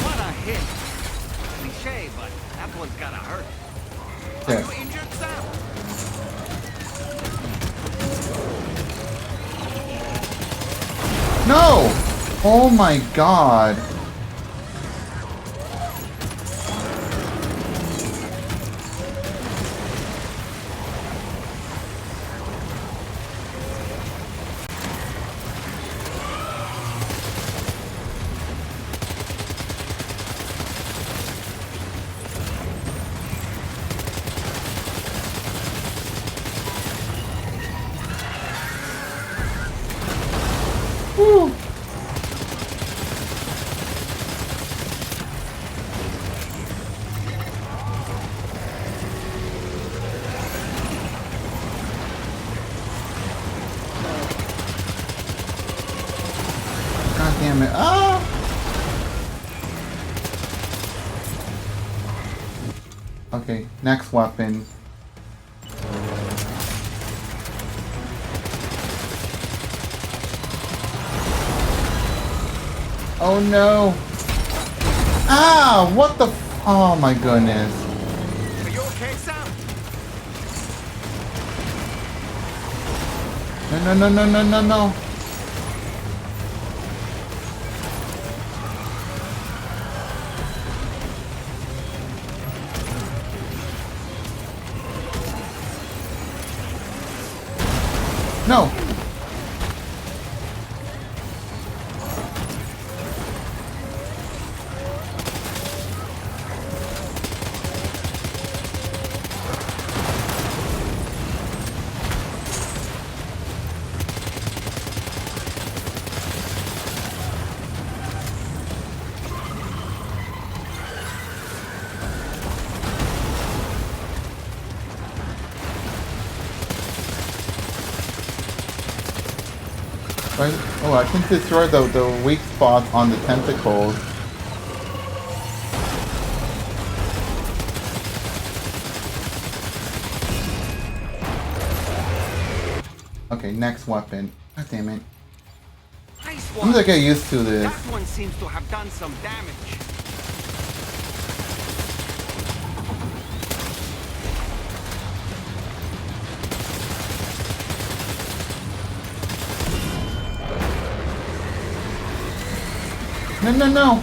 What a hit! Cliche, but that one's gotta hurt. Are Yeah. you injured, Sam? No! Oh my god. Woo. God damn it. Ah! Okay, next weapon. Oh no! Ah! What the f- Oh my goodness. Are you okay, Sam? No, no, no, no, no, no, no. No! Right? Oh, I can destroy the weak spots on the tentacles. Okay, next weapon. God damn it. Nice I'm one. gonna get used to this. That one seems to have done some damage. No, no, no.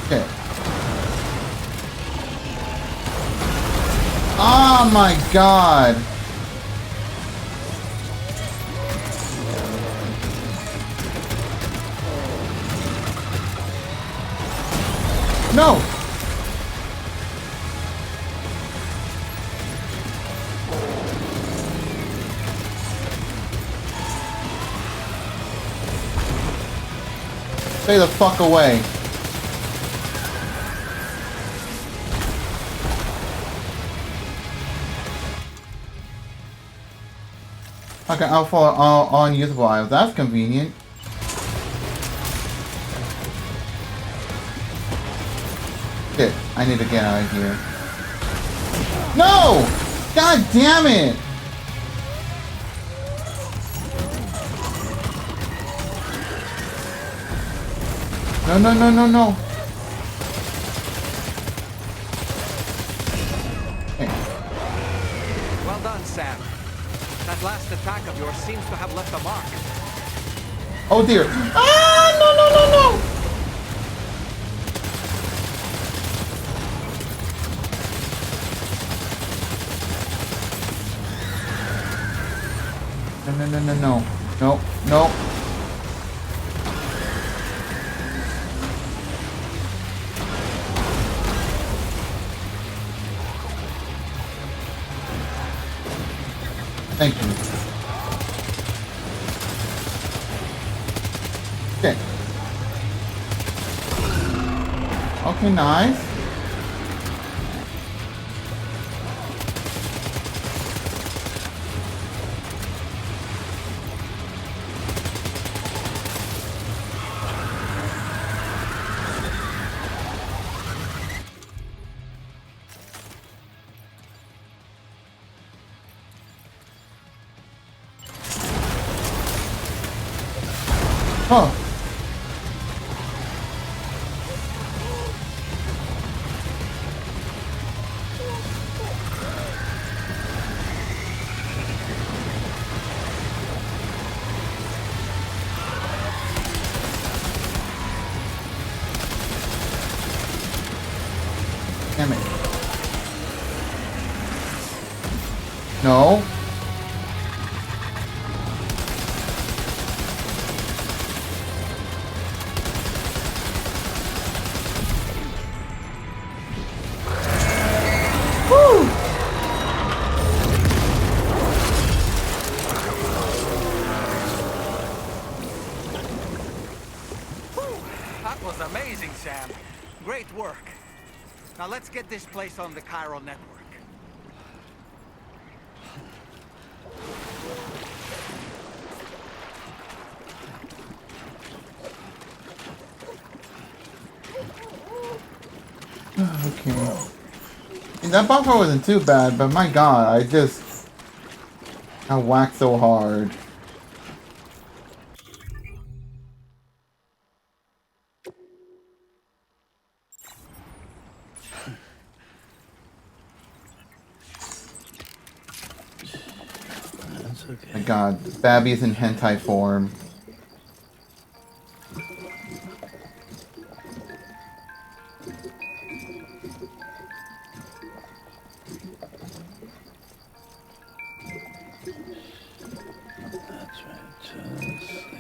Okay. Oh my god. No. Stay the fuck away. Okay, I'll fall all unusable items. That's convenient. Shit, I need to get out of here. No! God damn it! No, no, no, no, no. Hey. Well done, Sam. That last attack of yours seems to have left a mark. Oh dear. Ah, no, no, no, no! No, no, no, no, no. No, no. Thank you. Okay. Okay, nice. Huh. Damn it. No. Woo! That was amazing, Sam. Great work. Now let's get this place on the Chiral network. Okay. And that bumper wasn't too bad, but my god, I whacked so hard. That's okay. My god, Babby's in hentai form. That's right. Just sleep.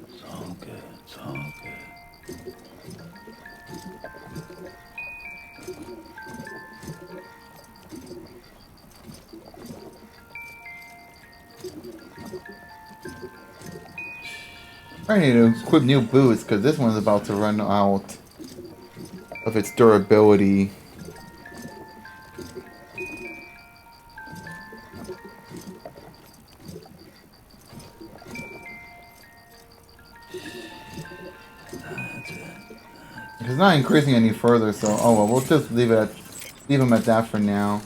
It's all good. It's all good. I need to equip new boots because this one's about to run out of its durability. It's not increasing any further, so oh well, we'll just leave him at that for now.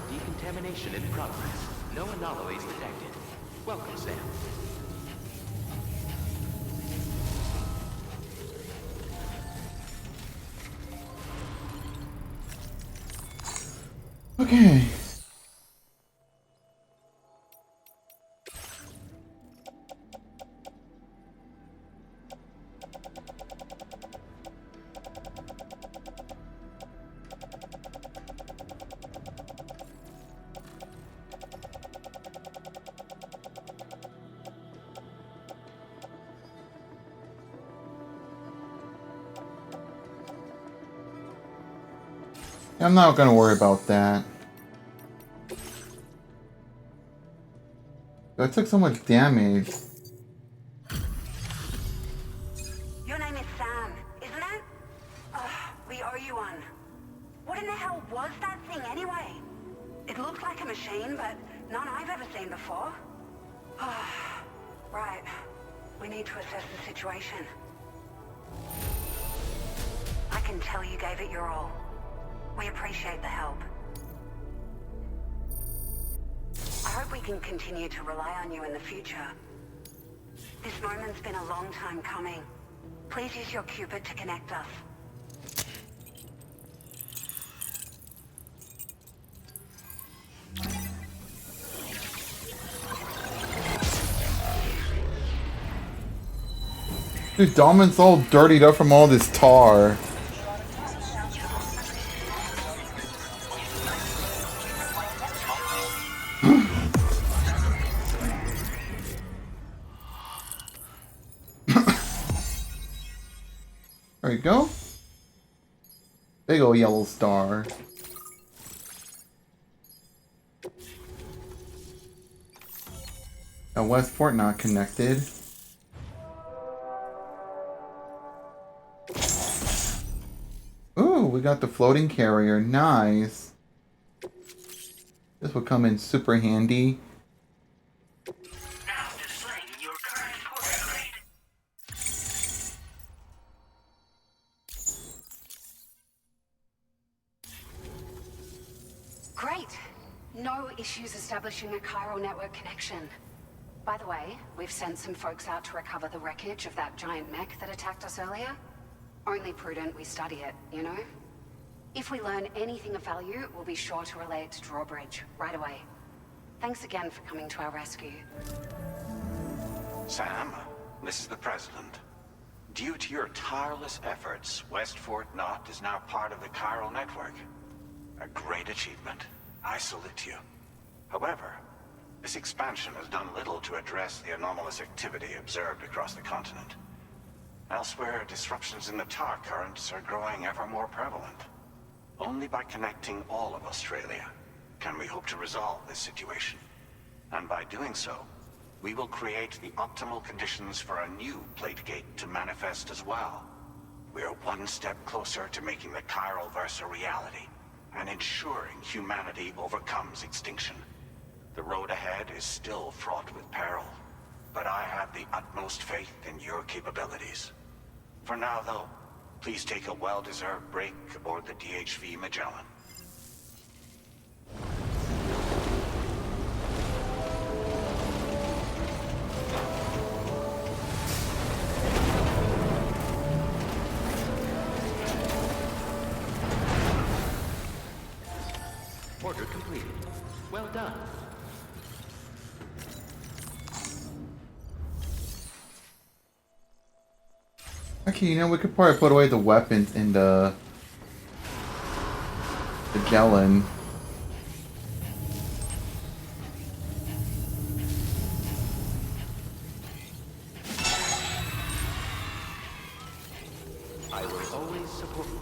Decontamination in progress. No anomalies detected. Welcome, Sam. Okay. I'm not gonna worry about that. I took so much damage. Your name is Sam, isn't it? We owe you one. What in the hell was that thing anyway? It looked like a machine, but none I've ever seen before. Right. We need to assess the situation. I can tell you gave it your all. We appreciate the help. I hope we can continue to rely on you in the future. This moment's been a long time coming. Please use your Cupid to connect us. Dude, Dalman's all dirtied up from all this tar. There you go. Big ol' yellow star. Now Westport not connected. Ooh, we got the floating carrier. Nice. This will come in super handy. Now displaying your current port grade. Great. No issues establishing a chiral network connection. By the way, we've sent some folks out to recover the wreckage of that giant mech that attacked us earlier. Only prudent we study it, you know? If we learn anything of value, we'll be sure to relay it to Drawbridge right away. Thanks again for coming to our rescue. Sam, this is the President. Due to your tireless efforts, West Fort Knot is now part of the chiral network. A great achievement. I salute you. However, this expansion has done little to address the anomalous activity observed across the continent. Elsewhere, disruptions in the tar currents are growing ever more prevalent. Only by connecting all of Australia can we hope to resolve this situation. And by doing so, we will create the optimal conditions for a new Plategate to manifest as well. We are one step closer to making the chiral verse a reality, and ensuring humanity overcomes extinction. ahead is still fraught with peril, but I have the utmost faith in your capabilities. For now, though, please take a well-deserved break aboard the DHV Magellan. Order completed. Well done. Actually, you know, we could probably put away the weapons in the Magellan. I will always support you.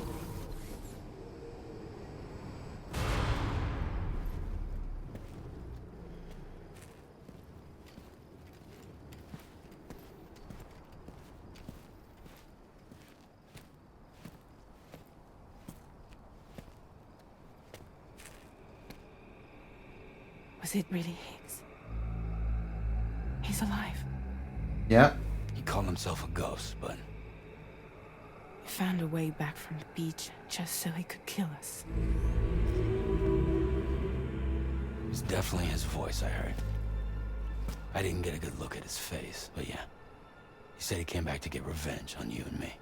Was it really Higgs? He's alive. Yeah. He called himself a ghost, but He found a way back from the beach just so he could kill us. it was definitely his voice I heard. I didn't get a good look at his face, but yeah. He said he came back to get revenge on you and me.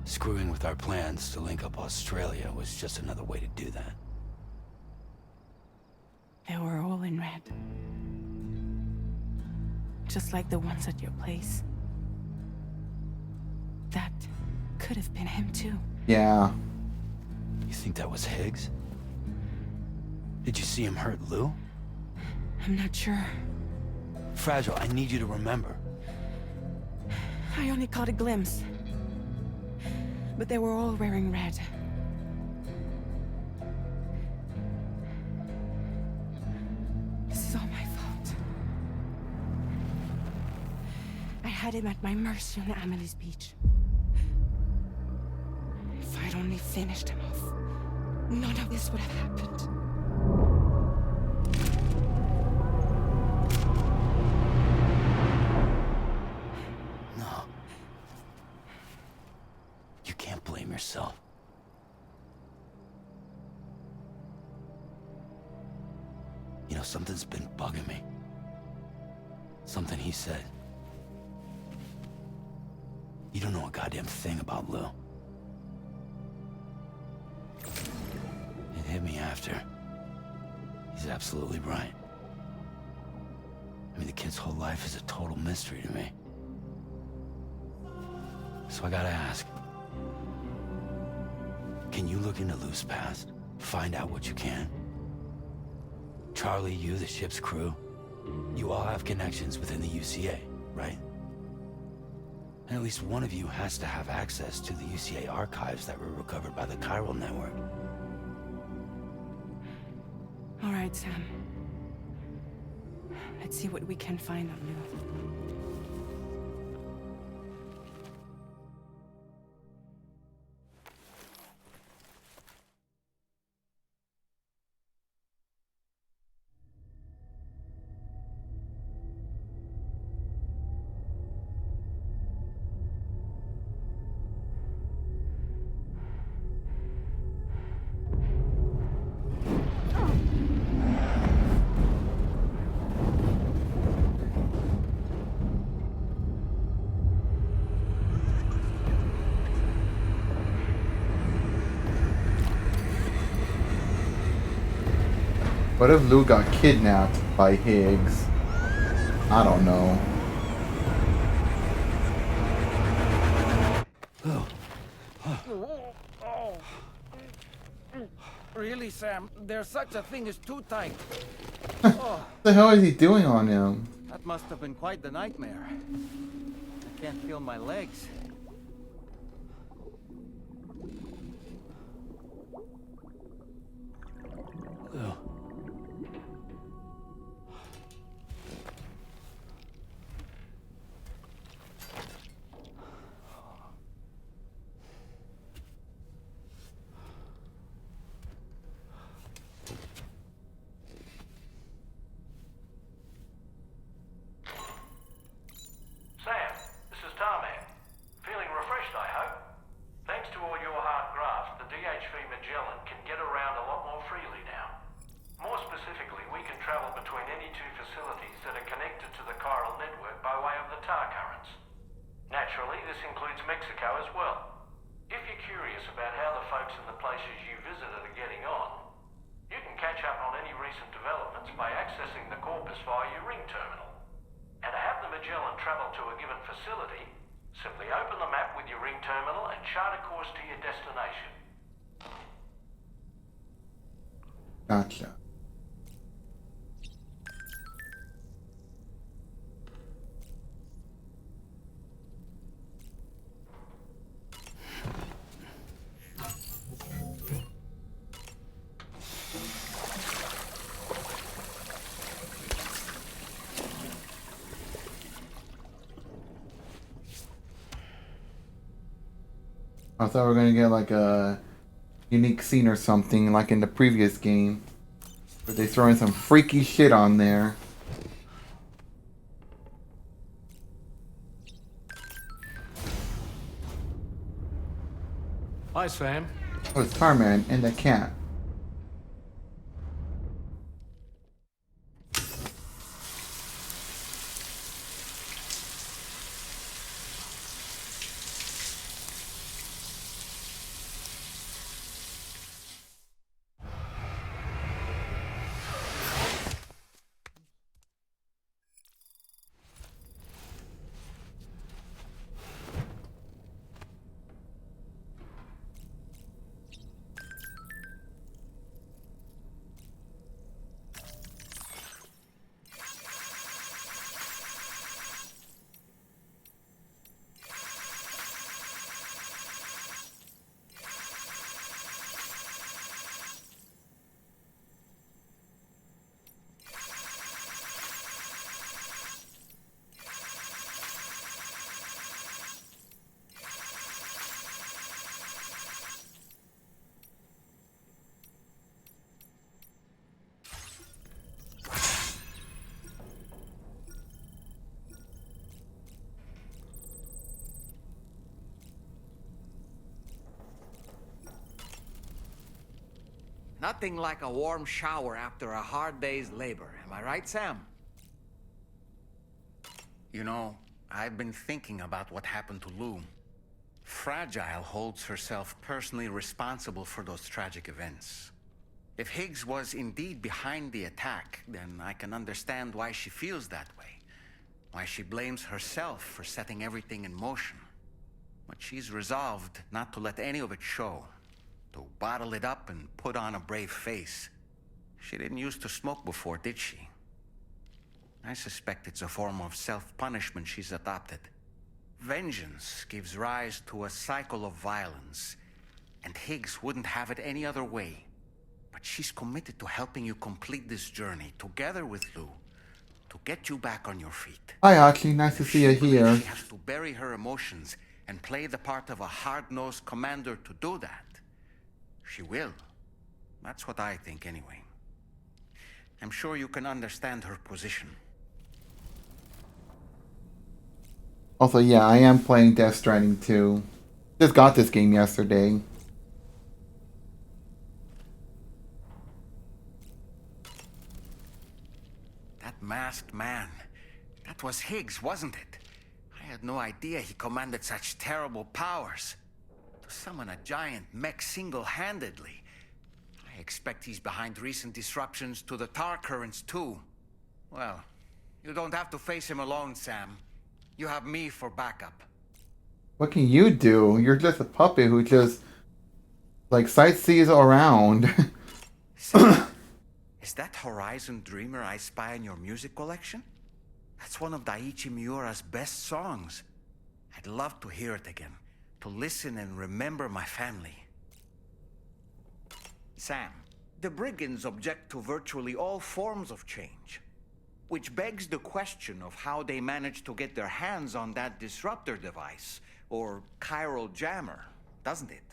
Screwing with our plans to link up Australia was just another way to do that. They were all in red. Just like the ones at your place. That could have been him too. Yeah. You think that was Higgs? Did you see him hurt Lou? I'm not sure. Fragile, I need you to remember. I only caught a glimpse. But they were all wearing red. This is all my fault. I had him at my mercy on Amelie's beach. If I'd only finished him off, none of this would have happened. No. You can't blame yourself. You know, something's been bugging me. Something he said. You don't know a goddamn thing about Lou. It hit me after. He's absolutely right. I mean, the kid's whole life is a total mystery to me. So I gotta ask. Can you look into Lou's past? Find out what you can? Charlie, you, the ship's crew, you all have connections within the UCA, right? And at least one of you has to have access to the UCA archives that were recovered by the Chiral Network. All right, Sam. Let's see what we can find on Lou. What if Lou got kidnapped by Higgs? I don't know. Really, Sam? There's such a thing as too tight. What the hell is he doing on him? That must have been quite the nightmare. I can't feel my legs. Lou. to a given facility, simply open the map with your ring terminal and chart a course to your destination. Gotcha. I thought we were gonna get like a unique scene or something like in the previous game. But they throwing some freaky shit on there. Hi, Sam. Oh, it's Tarman and the cat. Nothing like a warm shower after a hard day's labor. Am I right, Sam? You know, I've been thinking about what happened to Lou. Fragile holds herself personally responsible for those tragic events. If Higgs was indeed behind the attack, then I can understand why she feels that way. Why she blames herself for setting everything in motion. But she's resolved not to let any of it show. To bottle it up and put on a brave face. She didn't used to smoke before, did she? I suspect it's a form of self-punishment she's adopted. Vengeance gives rise to a cycle of violence, and Higgs wouldn't have it any other way. But she's committed to helping you complete this journey, together with Lou, to get you back on your feet. Hi, Archie. Nice to see you here. She has to bury her emotions and play the part of a hard-nosed commander to do that. She will. That's what I think, anyway. I'm sure you can understand her position. Also, yeah, I am playing Death Stranding 2. Just got this game yesterday. That masked man. That was Higgs, wasn't it? I had no idea he commanded such terrible powers. To summon a giant mech single-handedly. I expect he's behind recent disruptions to the tar currents too. Well, you don't have to face him alone, Sam. You have me for backup. What can you do? You're just a puppet who just, like, sightsees around. Sam, is that Horizon Dreamer I spy in your music collection? That's one of Daiichi Miura's best songs. I'd love to hear it again. To listen and remember my family. Sam, the brigands object to virtually all forms of change. Which begs the question of how they managed to get their hands on that disruptor device, or chiral jammer, doesn't it?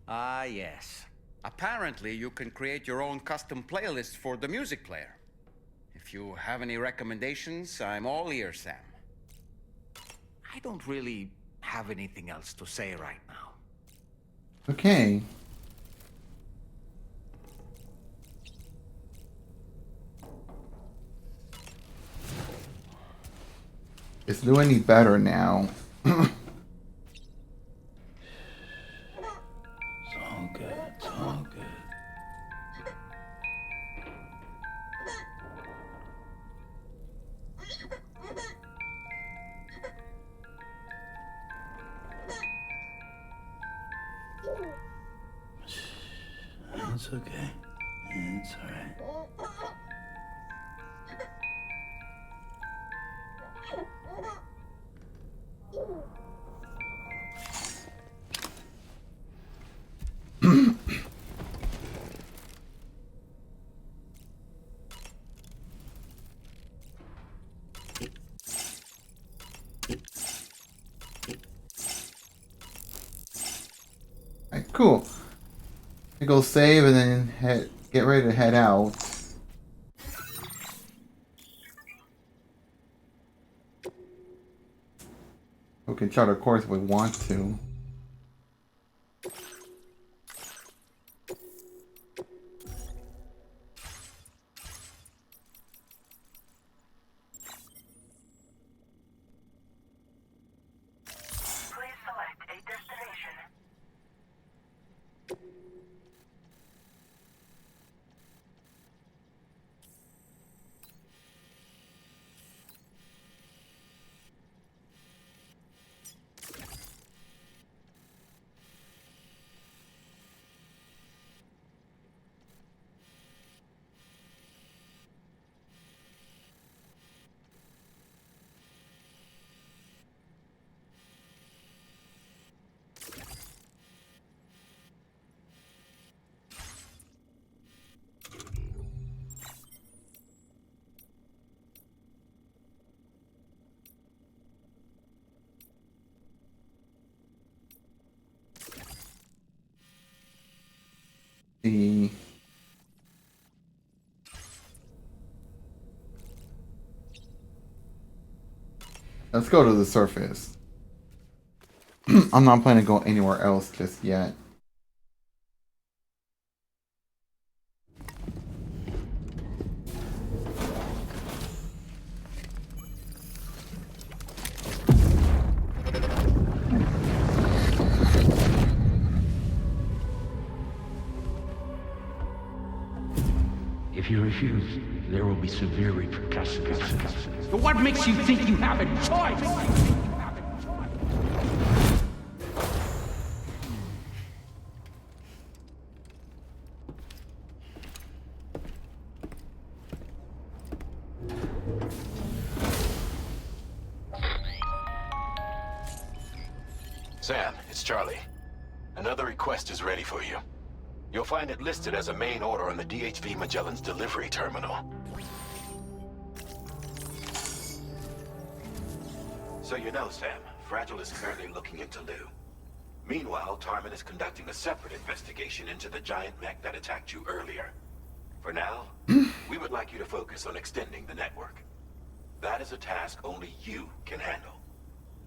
Ah, yes. Apparently you can create your own custom playlist for the music player. If you have any recommendations, I'm all ears, Sam. I don't really have anything else to say right now. Okay. Is Lou any better now? It's all good. It's all good. okay. It's alright. Alright, cool. We go save and then get ready to head out. We can chart our course if we want to. Please select a destination. The Let's go to the surface. I'm not planning to go anywhere else just yet. If you refuse, there will be severe repercussions. But what makes you think you have a choice? Sam, it's Charlie. Another request is ready for you. You'll find it listed as a main order on the DHV Magellan's delivery terminal. So you know, Sam, Fragile is currently looking into Lou. Meanwhile, Tarman is conducting a separate investigation into the giant mech that attacked you earlier. For now, we would like you to focus on extending the network. That is a task only you can handle.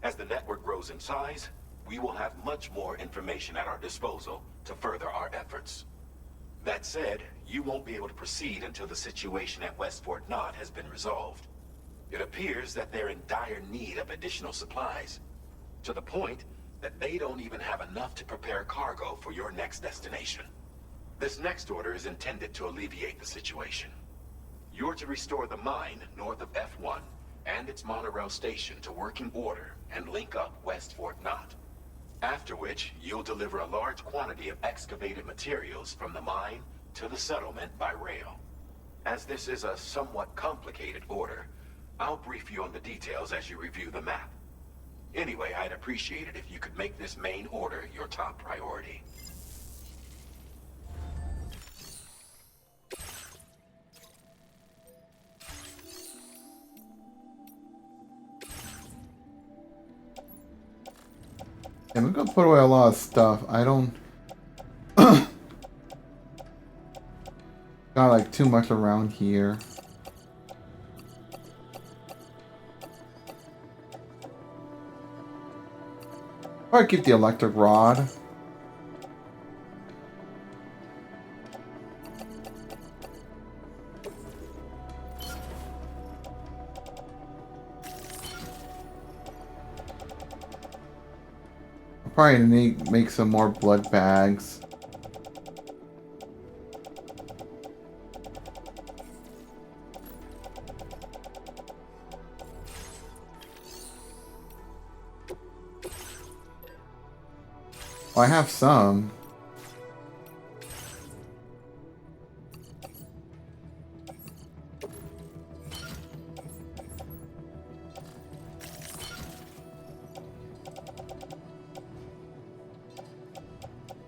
As the network grows in size, we will have much more information at our disposal to further our efforts. That said, you won't be able to proceed until the situation at West Fort Knot has been resolved. It appears that they're in dire need of additional supplies, to the point that they don't even have enough to prepare cargo for your next destination. This next order is intended to alleviate the situation. You're to restore the mine north of F1 and its monorail station to working order and link up West Fort Knot. After which, you'll deliver a large quantity of excavated materials from the mine to the settlement by rail. As this is a somewhat complicated order, I'll brief you on the details as you review the map. Anyway, I'd appreciate it if you could make this main order your top priority. Yeah, we're gonna put away a lot of stuff. I don't got like too much around here. Probably keep the electric rod. Probably need to make some more blood bags. Well, I have some.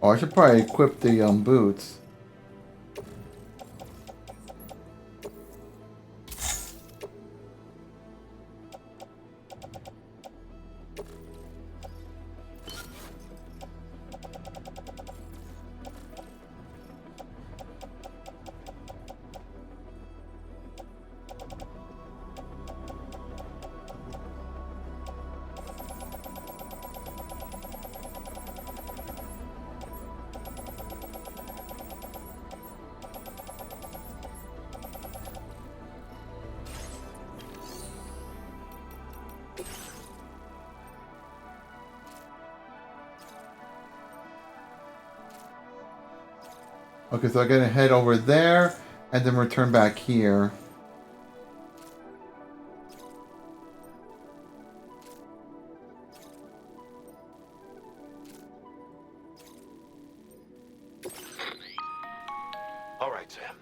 Oh, I should probably equip the boots. Okay, so I gotta head over there and then return back here. All right, Sam.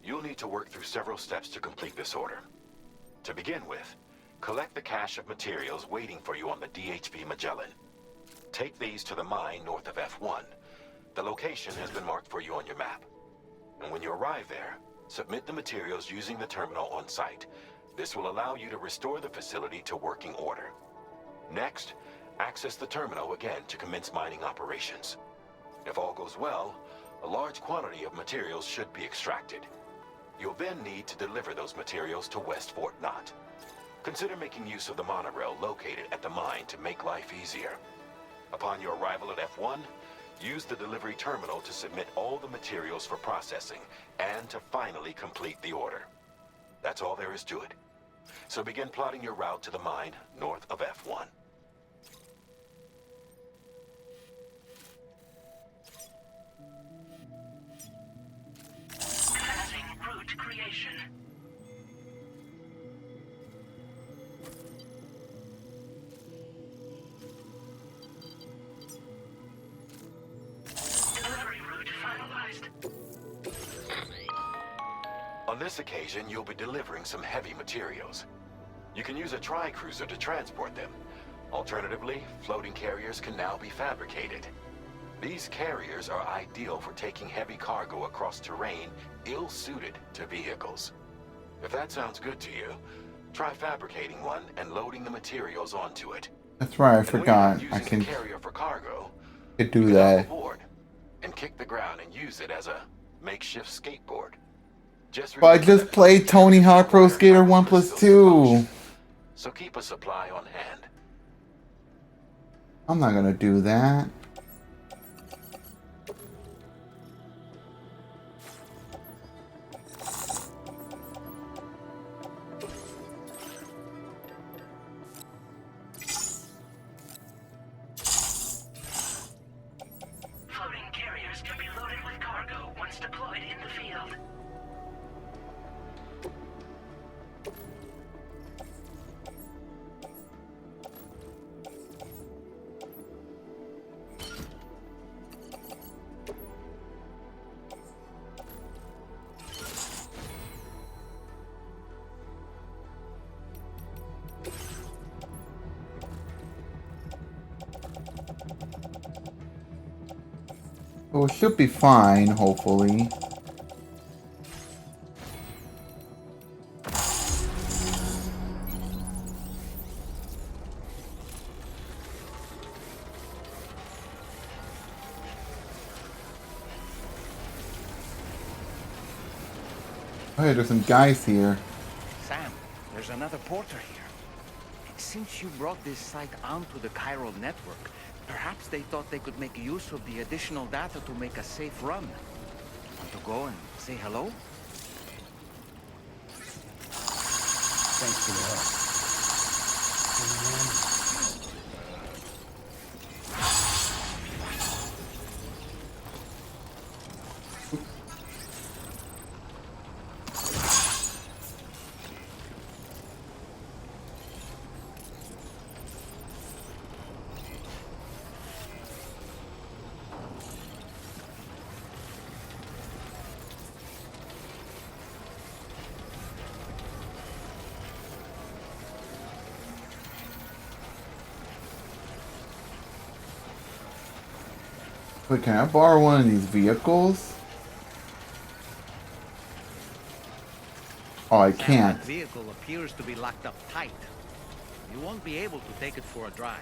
You'll need to work through several steps to complete this order. To begin with, collect the cache of materials waiting for you on the DHB Magellan. Take these to the mine north of F1. The location has been marked for you on your map. And when you arrive there, submit the materials using the terminal on site. This will allow you to restore the facility to working order. Next, access the terminal again to commence mining operations. If all goes well, a large quantity of materials should be extracted. You'll then need to deliver those materials to West Fort Knott. Consider making use of the monorail located at the mine to make life easier. Upon your arrival at F1, use the delivery terminal to submit all the materials for processing and to finally complete the order. That's all there is to it. So begin plotting your route to the mine north of F1. Commencing route creation. Delivery route finalized. On this occasion, you'll be delivering some heavy materials. You can use a tri-cruiser to transport them. Alternatively, floating carriers can now be fabricated. These carriers are ideal for taking heavy cargo across terrain ill-suited to vehicles. If that sounds good to you, try fabricating one and loading the materials onto it. That's right, I And forgot. when you're I using can the carrier for cargo, do you can hop that. aboard and kick the ground and use it as a makeshift skateboard. Just But I remember just that played Tony Hawk Pro require Skater tireless 1 plus pursuit of 2. motion, so keep a supply on hand. I'm not gonna do that. Floating carriers can be loaded with cargo once deployed in the field. Oh, it should be fine, hopefully. Oh, yeah, there's some guys here. Sam, there's another porter here. Since you brought this site onto the chiral network, perhaps they thought they could make use of the additional data to make a safe run. Want to go and say hello? Thanks for the help. Wait, can I borrow one of these vehicles? Oh, I Sam, can't. that vehicle appears to be locked up tight. You won't be able to take it for a drive.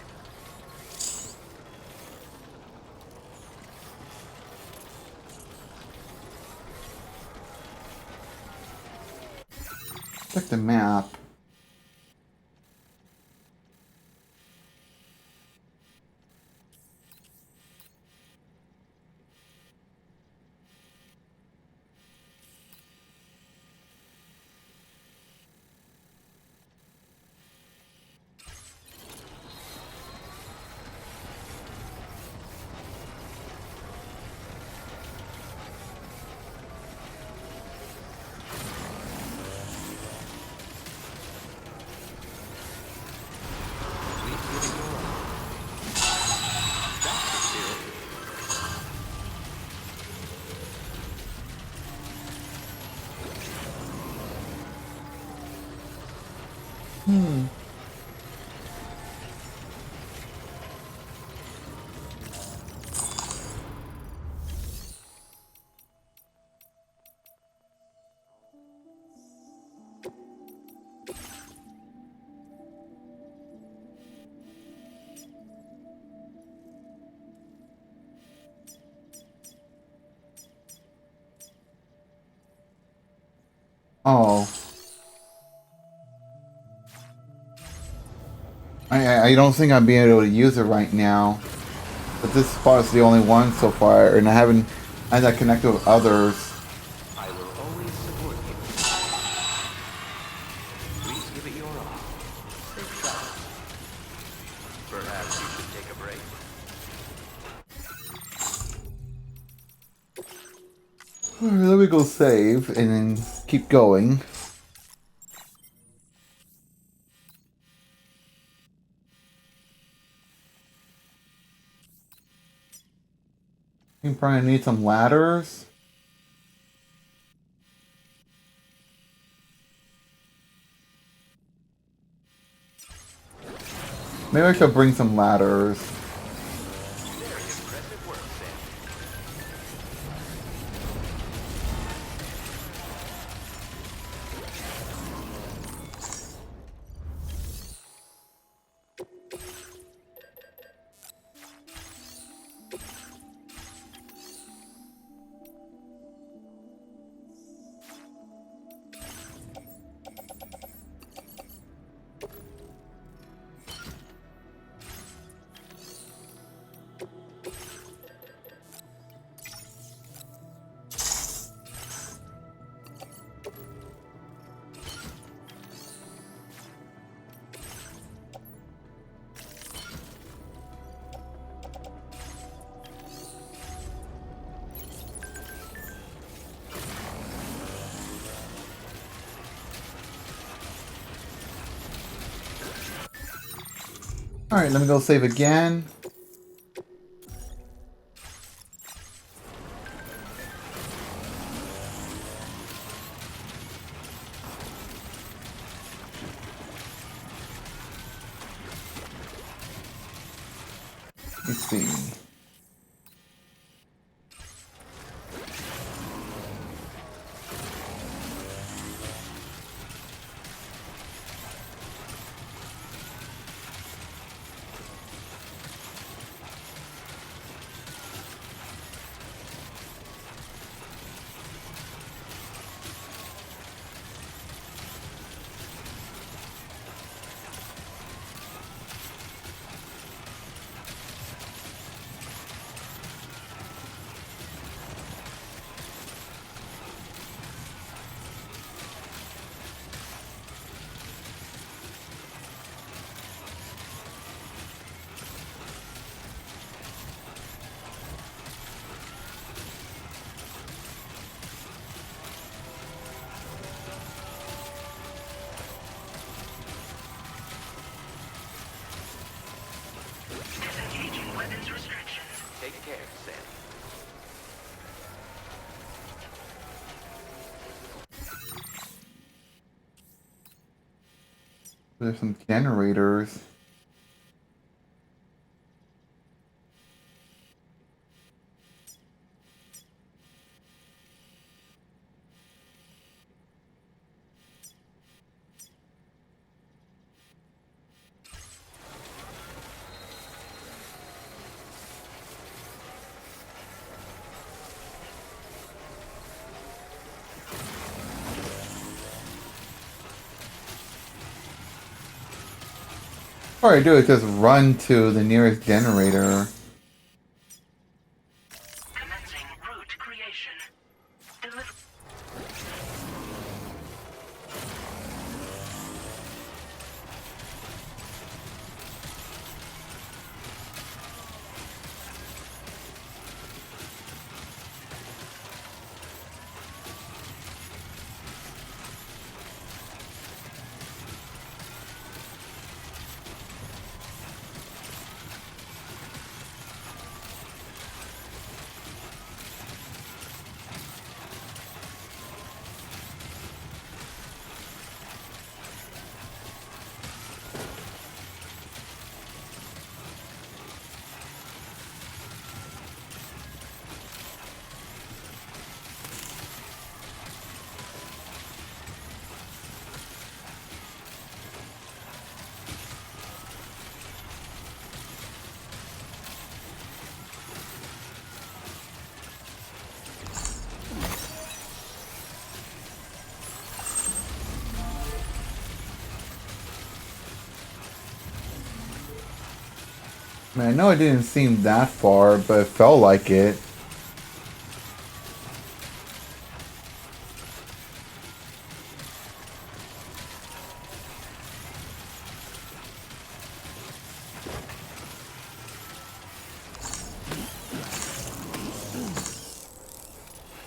Check the map. Oh. I don't think I'm being able to use it right now. But this spot is the only one so far, and I haven't had that connected with others. I will always support you. Please give it your all. Safe travels. Perhaps you should take a break. Alright, let me go save and then keep going. You probably need some ladders. Maybe I should bring some ladders. Very impressive work, Sam. Alright, let me go save again. Let's see. Disengaging weapons restrictions. Take care, Sam. There's some generators. All I do is just run to the nearest generator. Commencing route creation. I mean, I know it didn't seem that far, but it felt like it.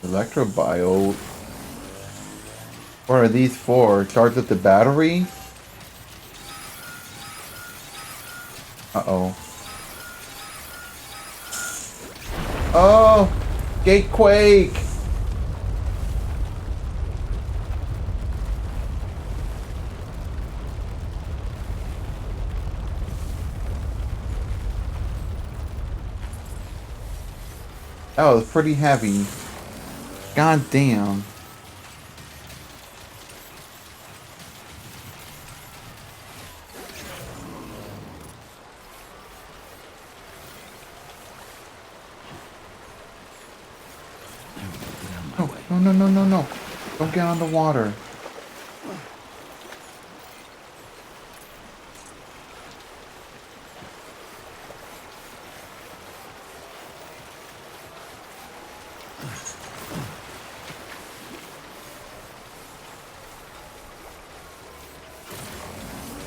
Electrobiode. What are these for? Charge up the battery? Uh-oh. Oh! Gatequake! That was pretty heavy. God damn. No, no, no, no, no. Don't get on the water.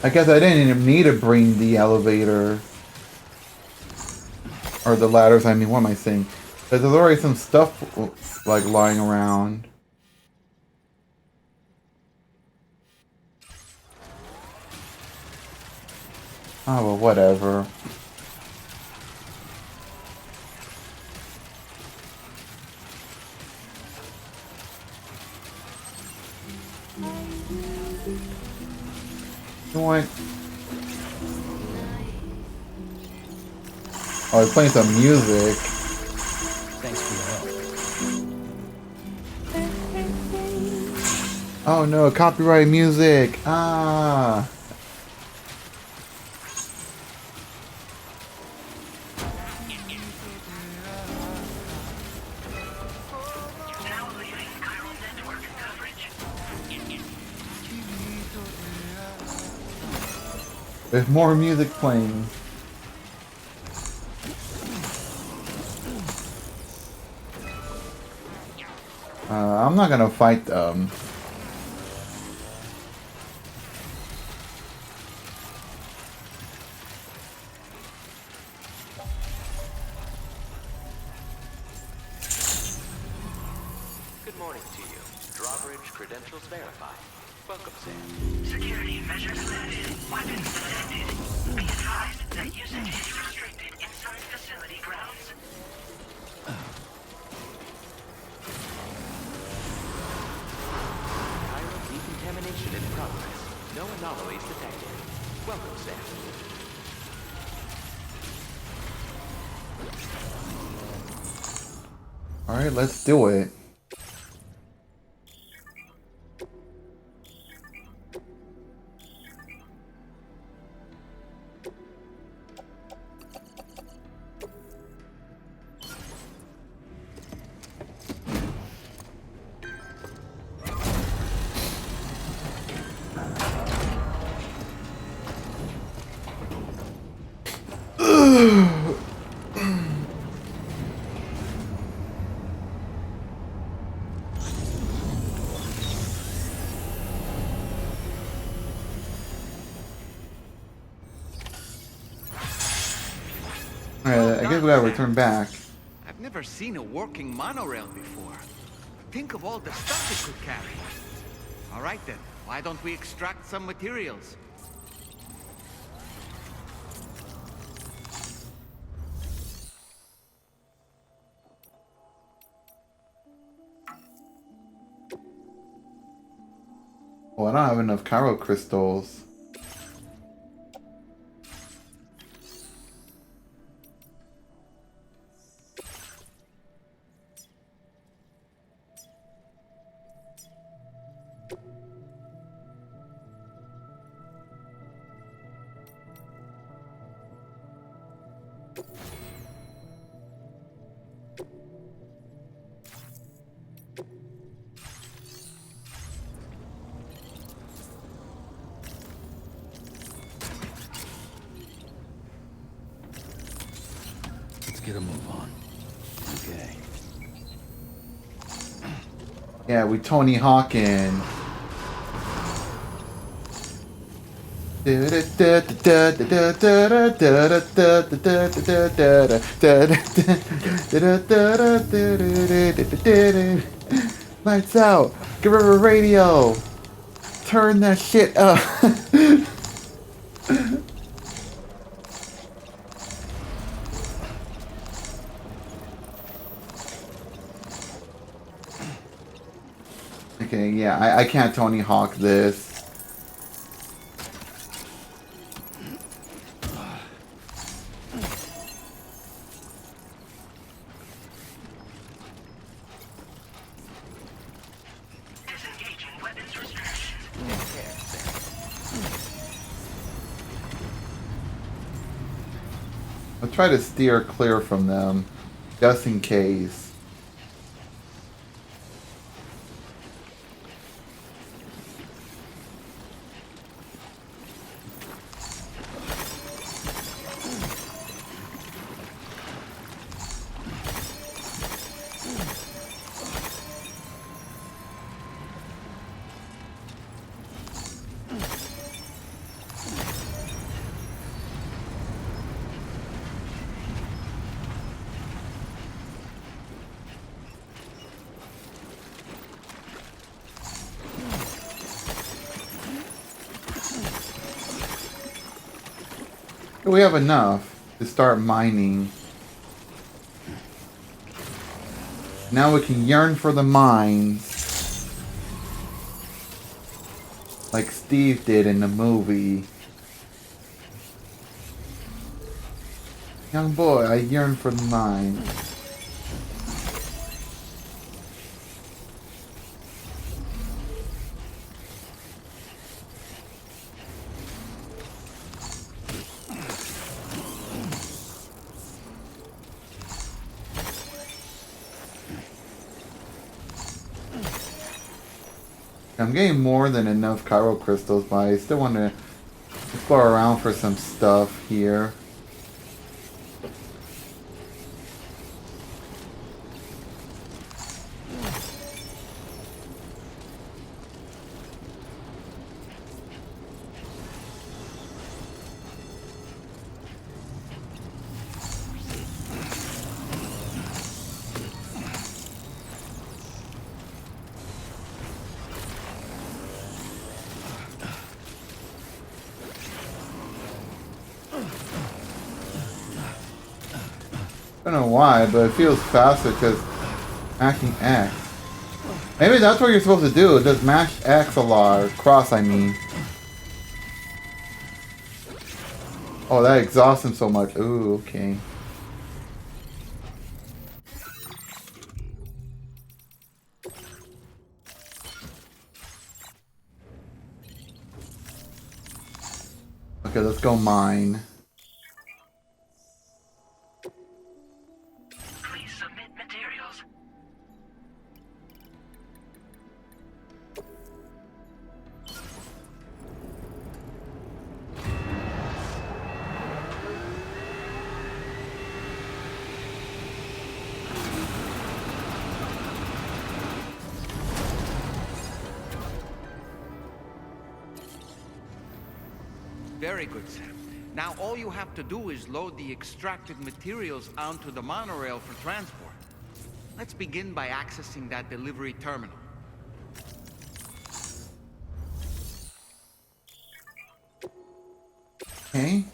I guess I didn't even need to bring the elevator. Or the ladders, I mean, what am I saying? Because there's already some stuff, like, lying around. Oh, well, whatever. You know what? Oh, he's playing some music. Thanks for your help. Oh no, copyright music. Ah. There's more music playing. I'm not gonna fight them. Good morning to you. Drawbridge credentials verified. Welcome, Sam. Security measures lifted. Weapons detected. Be advised that usage is restricted inside facility grounds. Chiral decontamination in progress. No anomalies detected. Welcome, Sam. Alright, let's do it. Alright, I guess we gotta return back. I've never seen a working monorail before. Think of all the stuff it could carry. All right then, why don't we extract some materials? Well, I don't have enough Cairo crystals. Let's get a move on. Okay. Yeah, we Tony Hawkin. Lights out. Give her a radio. Turn that shit up. Okay, yeah, I can't Tony Hawk this. I'll try to steer clear from them, just in case. We have enough to start mining. Now we can yearn for the mines. Like Steve did in the movie. Young boy, I yearn for the mines. I'm getting more than enough Cairo crystals, but I still want to explore around for some stuff here. I don't know why, but it feels faster because mashing X. Maybe that's what you're supposed to do. Just mash X a lot. Or cross, I mean. Oh, that exhausts him so much. Ooh, okay. Okay, let's go mine. Please submit materials. Very good, Sam. Now all you have to do is load the extracted materials onto the monorail for transport. Let's begin by accessing that delivery terminal. Okay.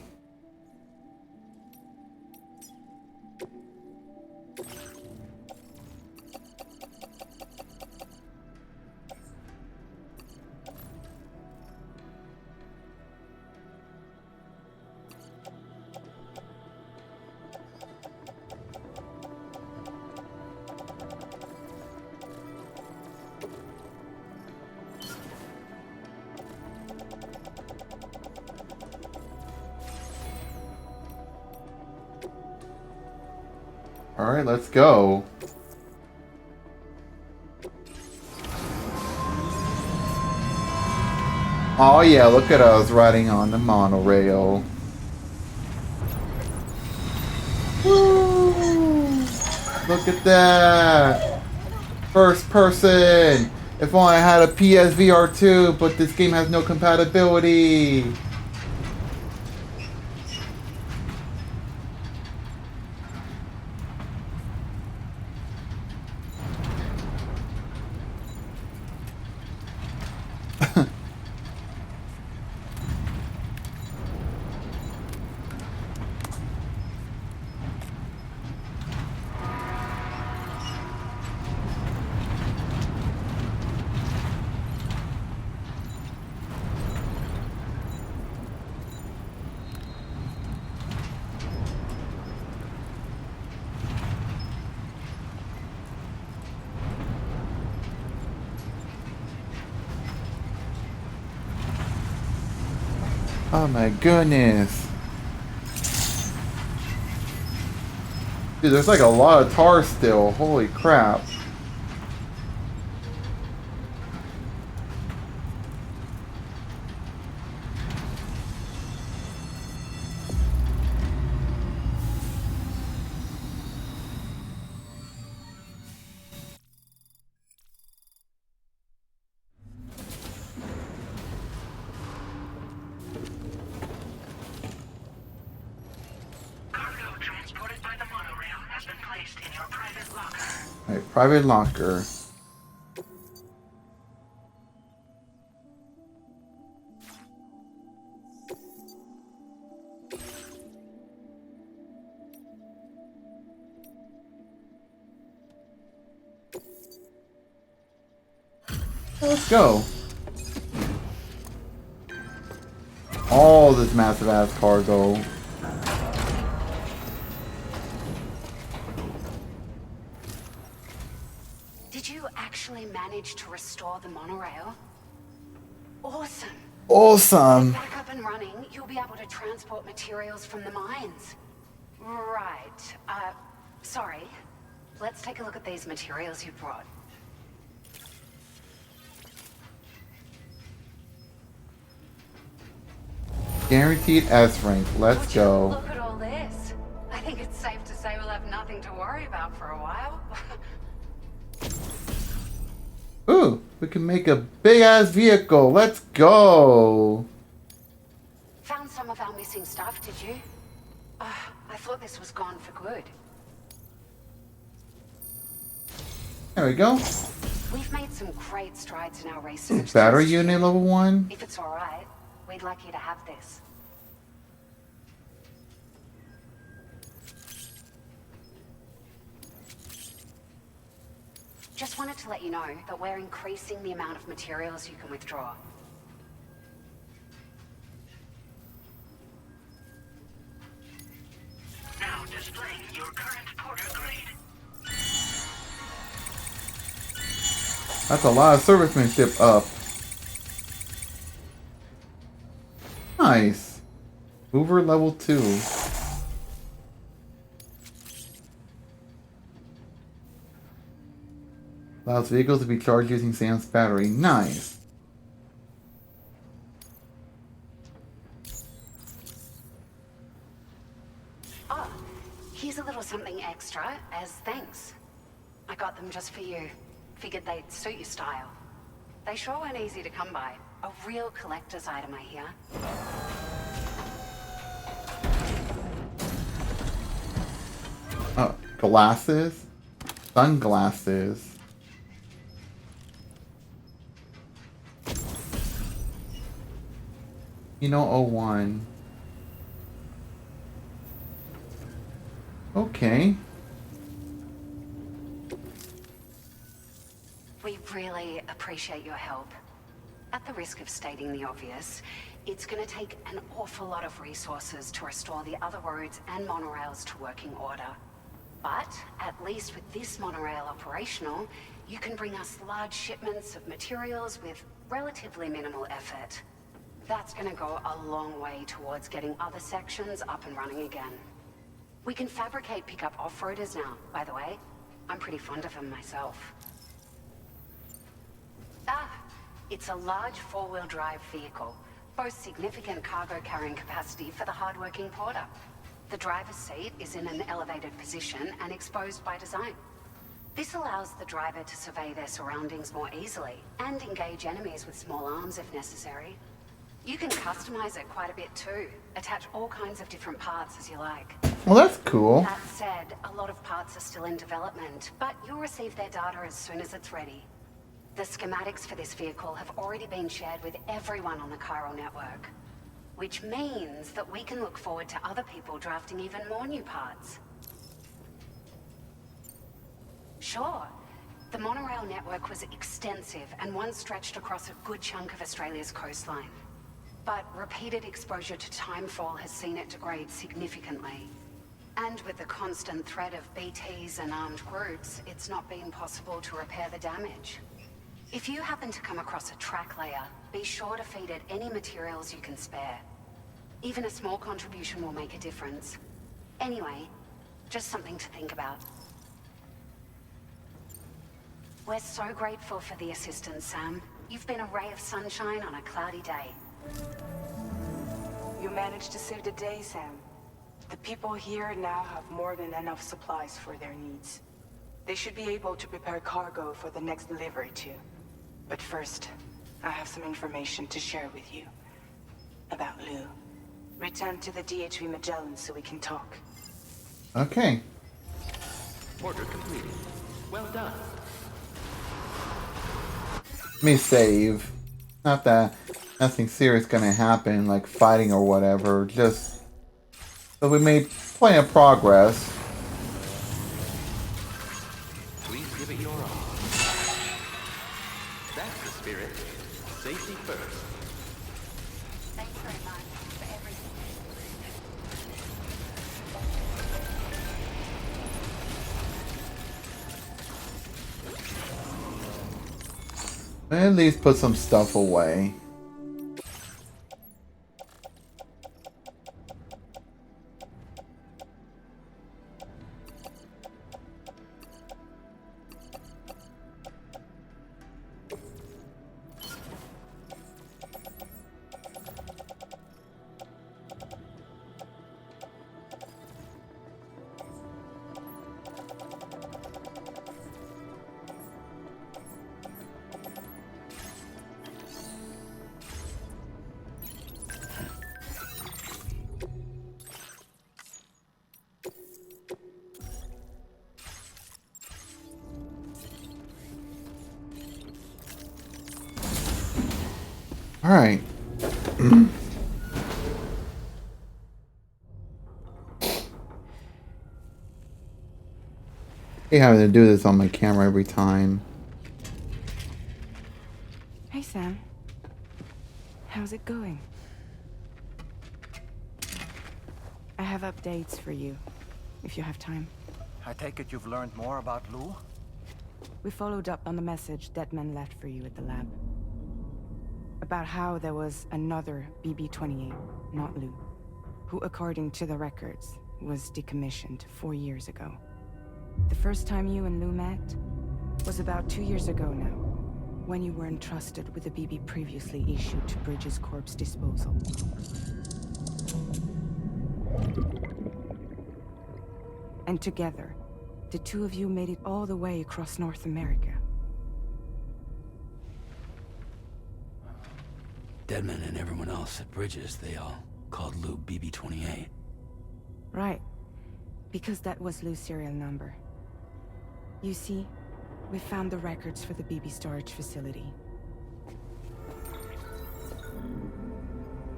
All right, let's go. Oh yeah, look at us riding on the monorail. Woo! Look at that! First person! If only I had a PSVR 2, but this game has no compatibility. Oh my goodness. Dude, there's like a lot of tar still. Holy crap. Cargo transported by the monorail has been placed in your private locker. Alright, private locker. Let's go. All this massive ass cargo. Did you actually manage to restore the monorail? Awesome. Awesome. Back up and running, you'll be able to transport materials from the mines. Right. Sorry. Let's take a look at these materials you brought. Guaranteed S rank. Let's Would you go. look at all this? I think it's safe to say we'll have nothing to worry about for a while. Ooh, we can make a big ass vehicle. Let's go. Found some of our missing stuff, did you? I thought this was gone for good. There we go. We've made some great strides in our research. Battery unit level 1. If it's alright, we'd like you to have this. Just wanted to let you know that we're increasing the amount of materials you can withdraw. Now displaying your current porter grade. That's a lot of servicemanship up. Nice. Mover level 2. Allows vehicles to be charged using Sam's battery. Nice. Oh, here's a little something extra as thanks. I got them just for you. Figured they'd suit your style. They sure weren't easy to come by. A real collector's item, I hear. Glasses? Sunglasses. You know, 01. Okay. We really appreciate your help. At the risk of stating the obvious, it's going to take an awful lot of resources to restore the other roads and monorails to working order. But at least with this monorail operational, you can bring us large shipments of materials with relatively minimal effort. That's going to go a long way towards getting other sections up and running again. We can fabricate pickup off-roaders now, by the way. I'm pretty fond of them myself. It's a large four-wheel drive vehicle, boasts significant cargo carrying capacity for the hard-working porter. The driver's seat is in an elevated position and exposed by design. This allows the driver to survey their surroundings more easily and engage enemies with small arms if necessary. You can customize it quite a bit too. Attach all kinds of different parts as you like. Well, that's cool. That said, a lot of parts are still in development, but you'll receive their data as soon as it's ready. The schematics for this vehicle have already been shared with everyone on the chiral network, which means that we can look forward to other people drafting even more new parts. Sure, the monorail network was extensive and once stretched across a good chunk of Australia's coastline. But repeated exposure to timefall has seen it degrade significantly. And with the constant threat of BTs and armed groups, it's not been possible to repair the damage. If you happen to come across a track layer, be sure to feed it any materials you can spare. Even a small contribution will make a difference. Anyway, just something to think about. We're so grateful for the assistance, Sam. You've been a ray of sunshine on a cloudy day. You managed to save the day, Sam. The people here now have more than enough supplies for their needs. They should be able to prepare cargo for the next delivery too. But first, I have some information to share with you. About Lou. Return to the DHV Magellan so we can talk. Okay. Order completed. Well done. Let me save. Not that nothing serious gonna happen, like fighting or whatever. Just so we made plenty of progress. Please give it your all. That's the spirit. Safety first. Thanks very much for everything. At least put some stuff away. All right. I hate having to do this on my camera every time. Hey, Sam. How's it going? I have updates for you, if you have time. I take it you've learned more about Lou? We followed up on the message Deadman left for you at the lab. About how there was another BB-28, not Lou, who, according to the records, was decommissioned 4 years ago. The first time you and Lou met was about 2 years ago now, when you were entrusted with the BB previously issued to Bridges Corp's disposal. And together, the two of you made it all the way across North America. Deadman and everyone else at Bridges, they all called Lou BB-28. Right. Because that was Lou's serial number. You see, we found the records for the BB storage facility.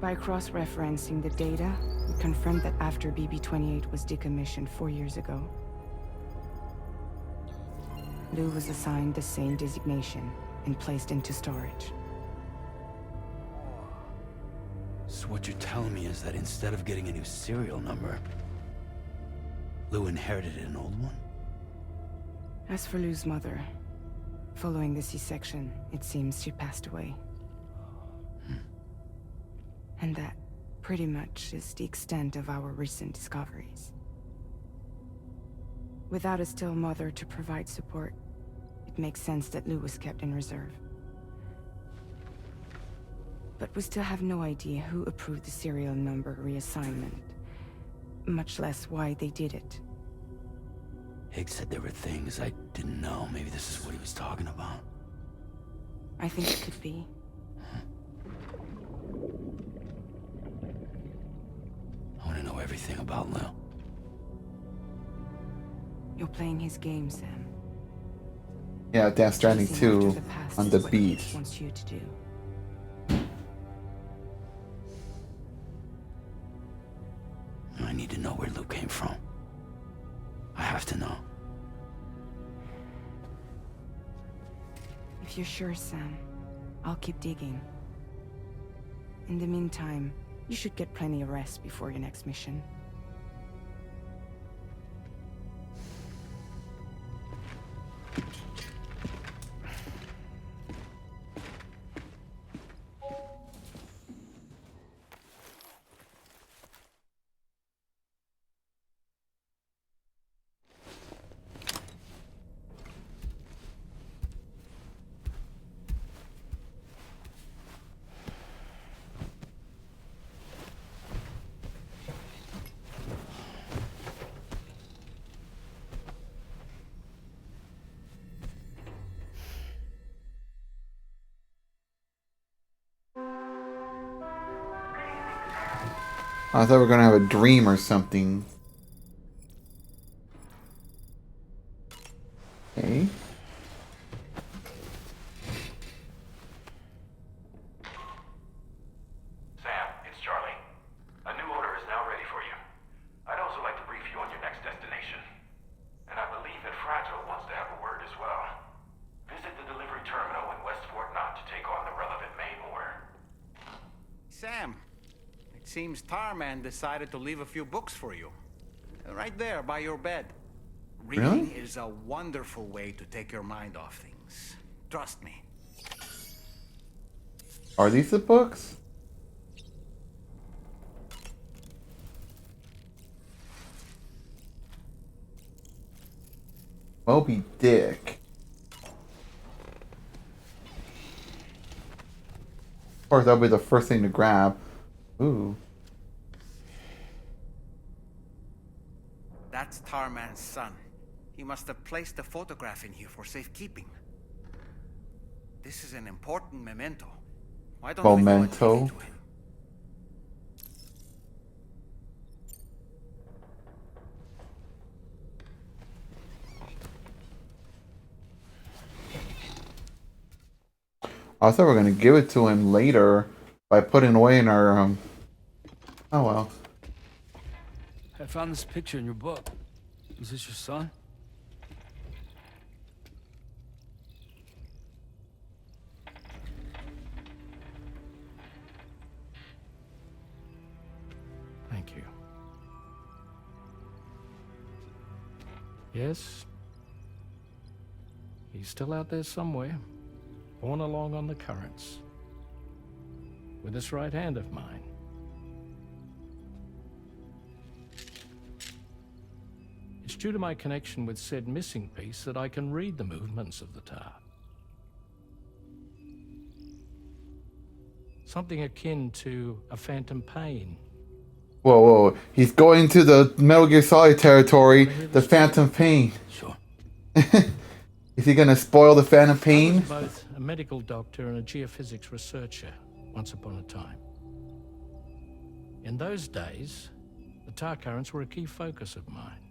By cross-referencing the data, we confirmed that after BB-28 was decommissioned 4 years ago, Lou was assigned the same designation and placed into storage. So what you're telling me is that instead of getting a new serial number, Lou inherited an old one? As for Lou's mother, following the C-section, it seems she passed away. And that, pretty much, is the extent of our recent discoveries. Without a still mother to provide support, it makes sense that Lou was kept in reserve. But we still have no idea who approved the serial number reassignment, much less why they did it. Higgs said there were things I didn't know. Maybe this is what he was talking about. I think it could be. I want to know everything about Lou. You're playing his game, Sam. Yeah, Death Stranding 2 on the beach. Wants you to do. I need to know where Lou came from. I have to know. If you're sure, Sam, I'll keep digging. In the meantime, you should get plenty of rest before your next mission. I thought we were gonna have a dream or something. Okay. Sam, it's Charlie. A new order is now ready for you. I'd also like to brief you on your next destination. And I believe that Fragile wants to have a word as well. Visit the delivery terminal in West Fort Knott to take on the relevant main order. Sam, it seems Tarman decided to leave a few books for you. Right there by your bed. Reading is a wonderful way to take your mind off things. Trust me. Are these the books? Moby Dick. Of course, that'll be the first thing to grab. Ooh. That's Tarman's son. He must have placed a photograph in here for safekeeping. This is an important memento. Why don't we go and take it to him? I thought we were gonna give it to him later by putting it away in our Oh well. I found this picture in your book. Is this your son? Thank you. Yes. He's still out there somewhere, borne along on the currents, with this right hand of mine. It's due to my connection with said missing piece that I can read the movements of the tar. Something akin to a phantom pain. Whoa, whoa. He's going to the Metal Gear Solid territory, the Phantom Pain. Sure. Is he gonna spoil the Phantom Pain? I was both a medical doctor and a geophysics researcher once upon a time. In those days, the tar currents were a key focus of mine.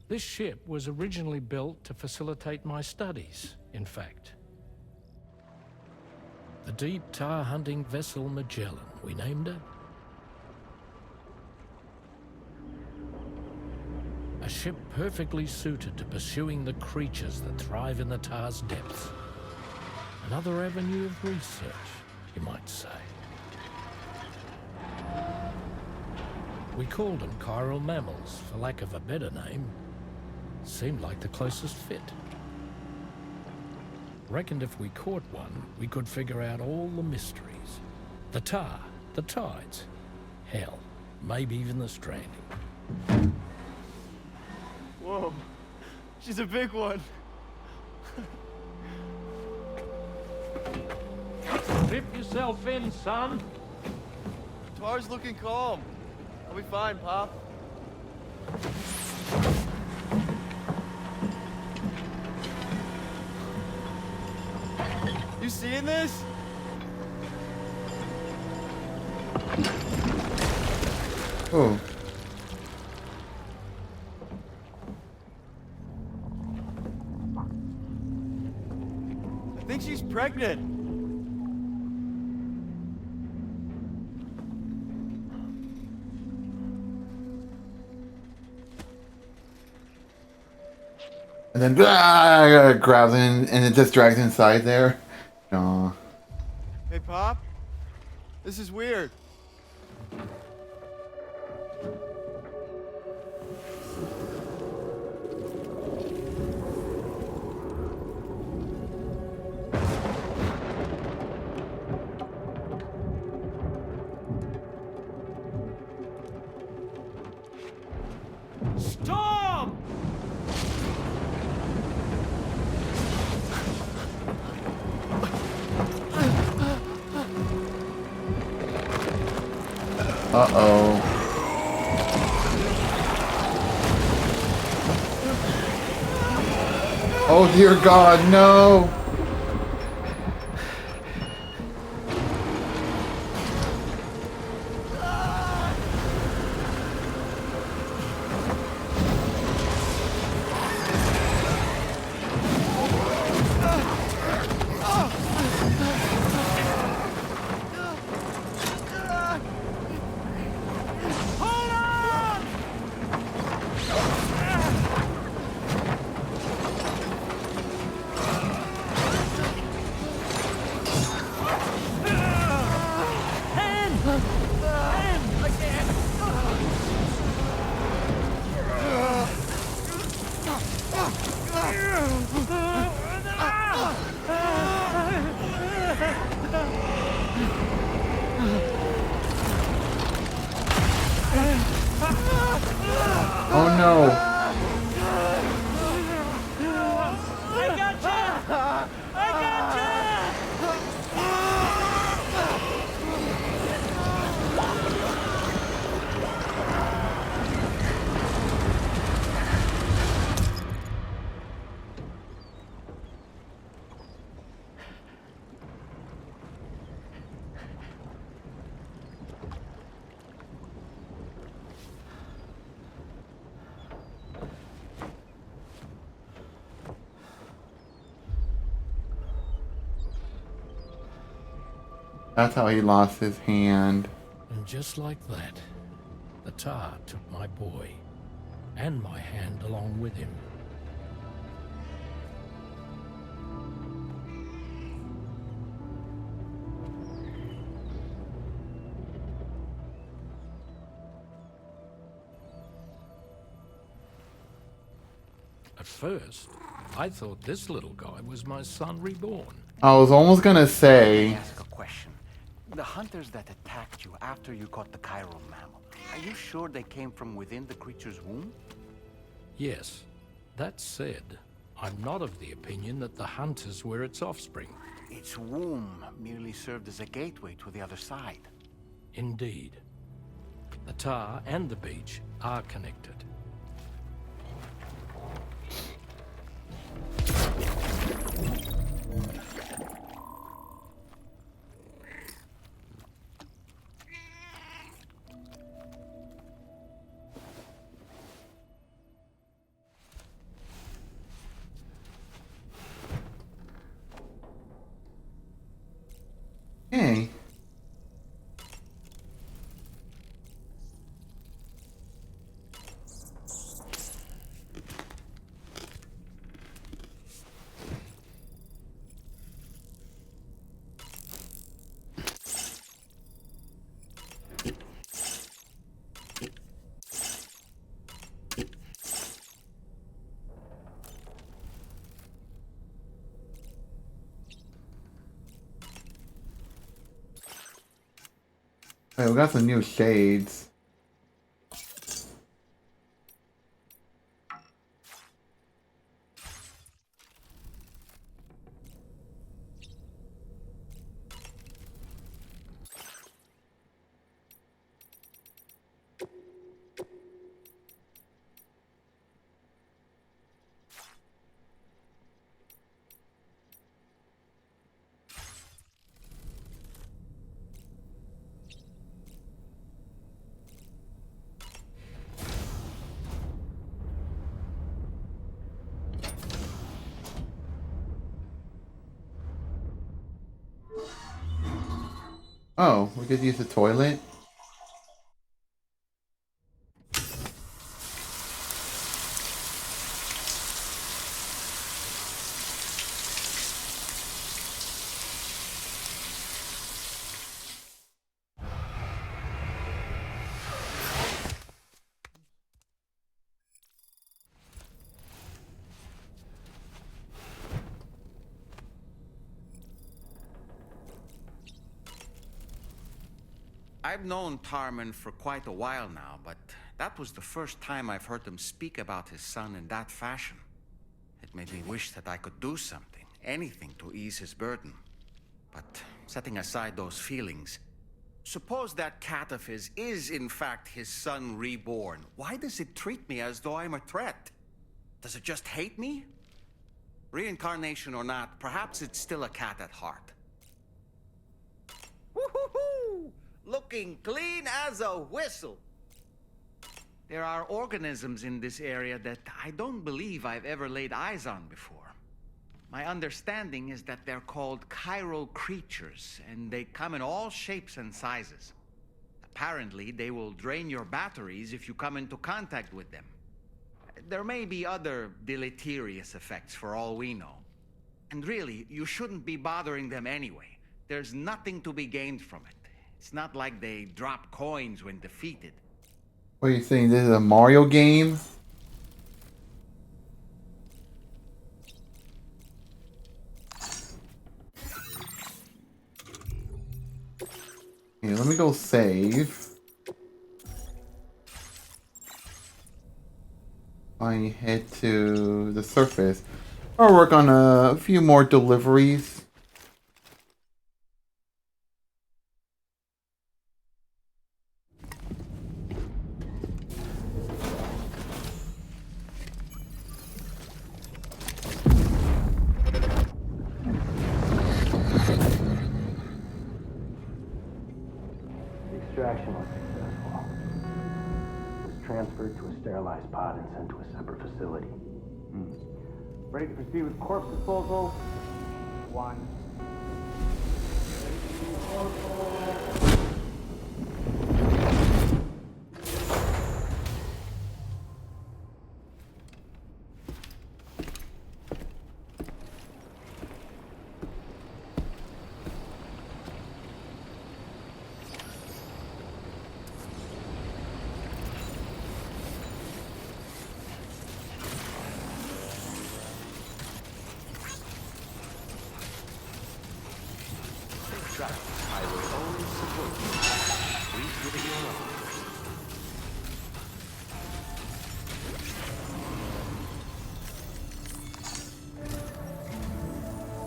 This ship was originally built to facilitate my studies, in fact. The deep tar hunting vessel Magellan, we named her. A ship perfectly suited to pursuing the creatures that thrive in the tar's depths. Another avenue of research, you might say. We called them chiral mammals, for lack of a better name. Seemed like the closest fit. Reckoned if we caught one, we could figure out all the mysteries. The tar, the tides, hell, maybe even the stranding. Whoa, she's a big one. Strip yourself in, son. Tar's looking calm. I'll be fine, Pop. You seeing this? Oh. I think she's pregnant. And then grabs in and it just drags inside there. Aw. Hey, Pop. This is weird. Storm! Uh-oh. Oh dear God, no! Oh no! I gotcha! I gotcha! That's how he lost his hand. And just like that, the tar took my boy, and my hand along with him. At first, I thought this little guy was my son reborn. I was almost gonna Let say, me ask a question. The hunters that attacked you after you caught the chiral mammal, are you sure they came from within the creature's womb? Yes. That said, I'm not of the opinion that the hunters were its offspring. Its womb merely served as a gateway to the other side. Indeed. The tar and the beach are connected. Okay. Hey, we got some new shades. Oh, we could use the toilet? I've known Tarman for quite a while now, but that was the first time I've heard him speak about his son in that fashion. It made me wish that I could do something, anything to ease his burden. But setting aside those feelings, suppose that cat of his is in fact his son reborn. Why does it treat me as though I'm a threat? Does it just hate me? Reincarnation or not, perhaps it's still a cat at heart. Woo-hoo-hoo! Looking clean as a whistle. There are organisms in this area that I don't believe I've ever laid eyes on before. My understanding is that they're called chiral creatures, and they come in all shapes and sizes. Apparently, they will drain your batteries if you come into contact with them. There may be other deleterious effects for all we know. And really, you shouldn't be bothering them anyway. There's nothing to be gained from it. It's not like they drop coins when defeated. What are you saying? This is a Mario game? Okay, let me go save. I head to the surface. I'll work on a few more deliveries. Extraction was successful. It was transferred to a sterilized pod and sent to a separate facility. Ready to proceed with corpse disposal? 1. I will always support you. Please give it your all.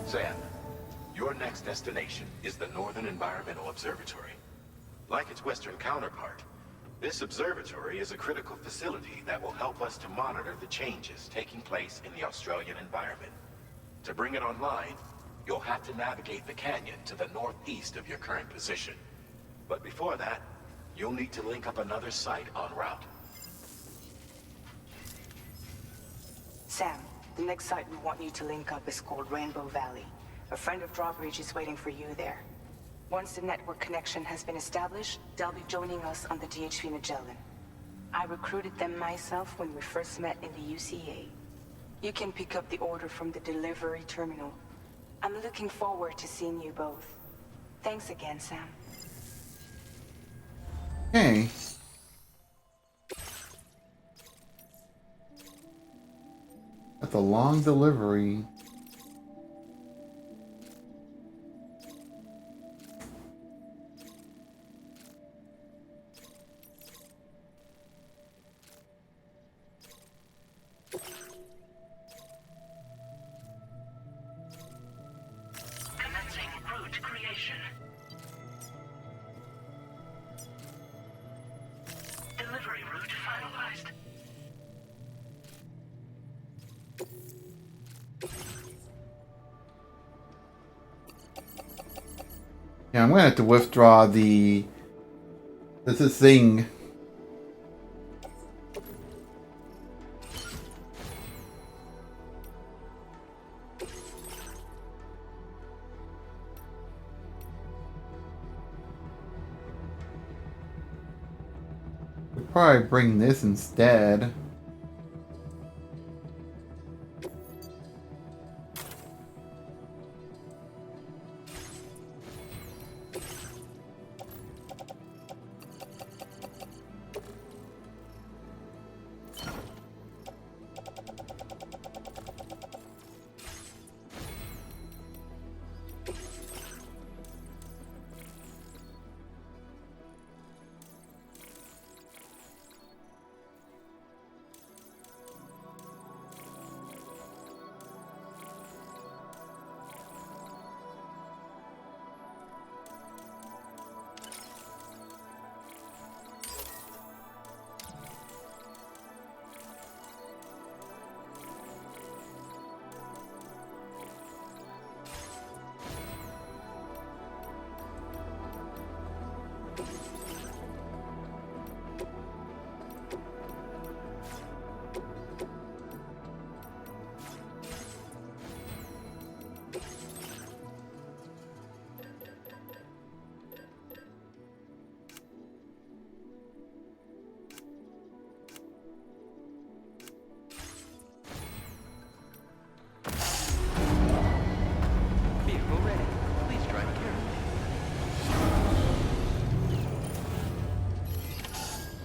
Sam, your next destination is the Northern Environmental Observatory. Like its Western counterpart, this observatory is a critical facility that will help us to monitor the changes taking place in the Australian environment. To bring it online, you'll have to navigate the canyon to the northeast of your current position. But before that, you'll need to link up another site en route. Sam, the next site we want you to link up is called Rainbow Valley. A friend of Drawbridge is waiting for you there. Once the network connection has been established, they'll be joining us on the DHV Magellan. I recruited them myself when we first met in the UCA. You can pick up the order from the delivery terminal. I'm looking forward to seeing you both. Thanks again, Sam. Hey. That's a long delivery. Commencing route creation. Delivery route finalized. Yeah, I'm gonna have to withdraw the this thing. We'll probably bring this instead. Vehicle ready. Please drive carefully.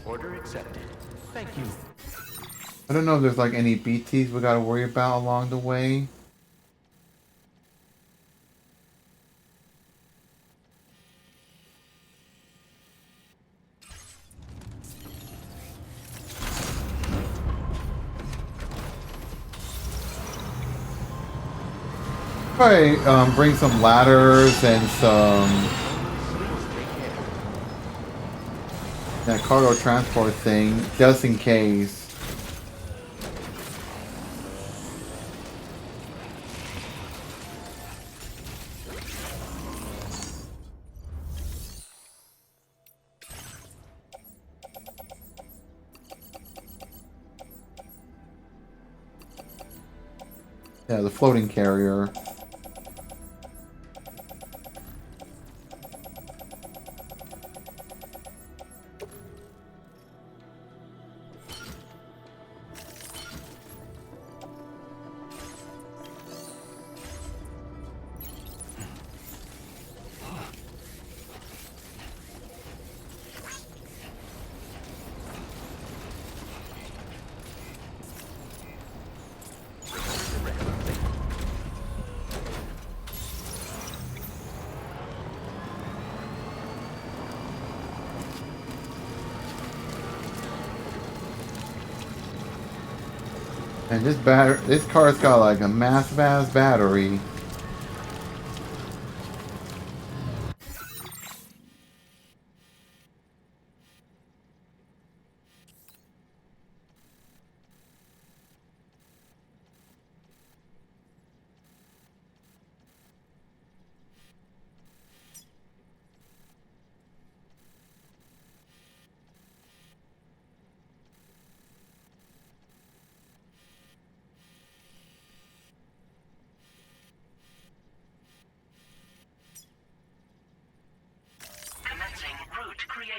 Order accepted. Thank you. I don't know if there's like any BTs we gotta worry about along the way. Probably bring some ladders and some that cargo transport thing just in case. Yeah, the floating carrier. And this car's got like a massive ass battery.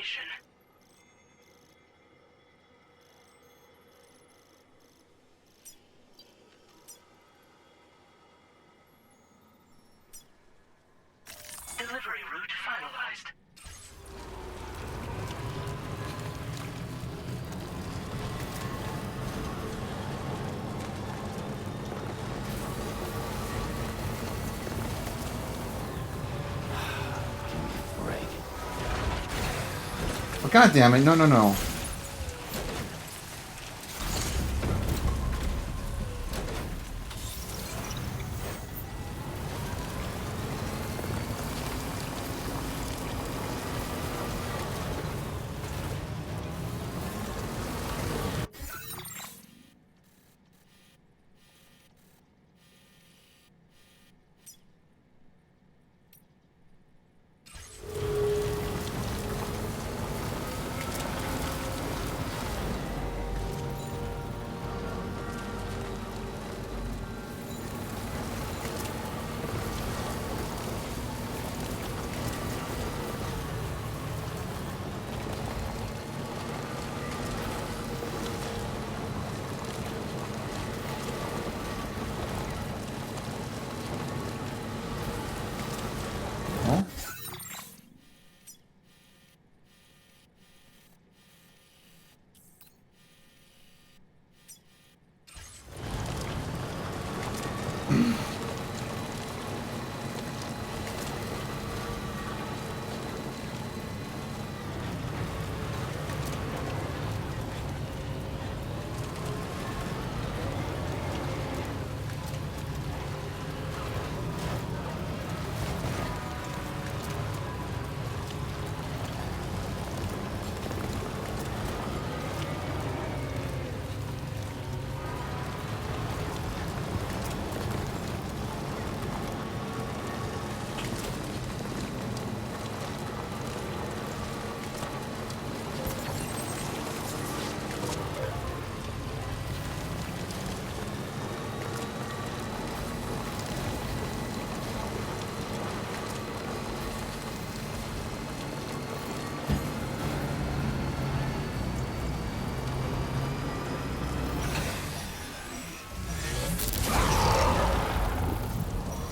position. Delivery route finalized. Oh, God damn it. No, no, no.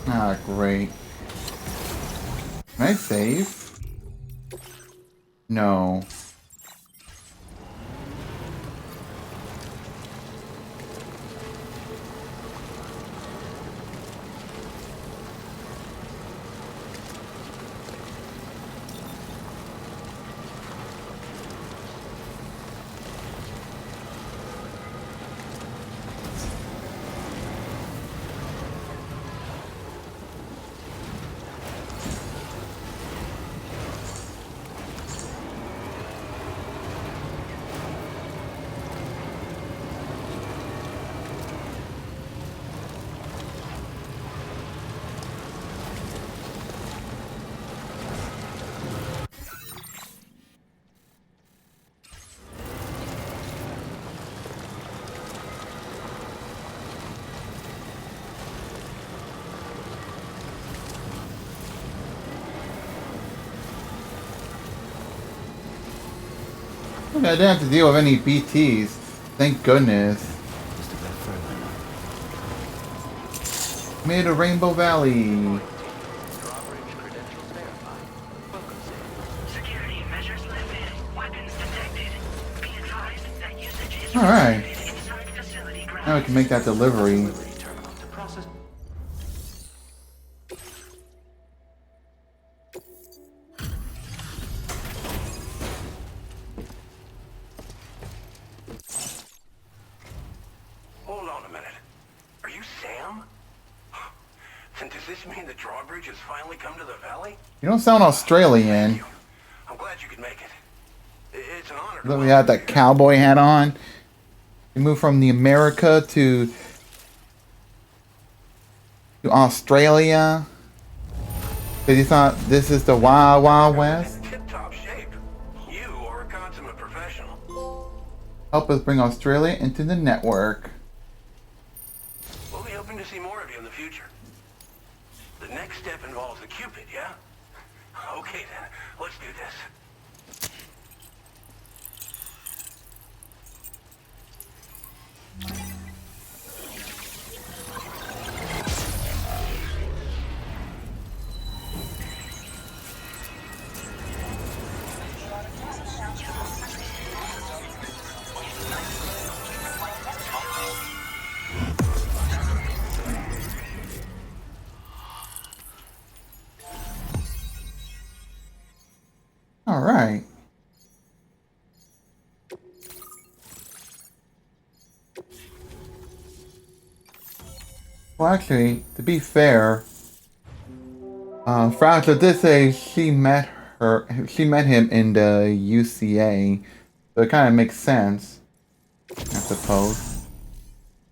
Ah, great. Can I save? No. I didn't have to deal with any BTs. Thank goodness. Made a Rainbow Valley. Security measures lifted. Weapons detected. Be advised that usage is Alright. restricted inside facility grounds. Now we can make that delivery. Hold on a minute. Are you Sam? And does this mean the drawbridge has finally come to the valley? You don't sound Australian. I'm glad you could make it. It's an honor. Look, we had that cowboy hat on. We moved from the America to Australia. Because you thought this is the Wild Wild West. Tip-top shape. You are a consummate professional. Help us bring Australia into the network. We'll be hoping to see more of you in the future. The next step involves the Cupid, yeah? Okay then, let's do this. All right. Well, actually, to be fair, Fragile did say she met him in the UCA, so it kind of makes sense, I suppose.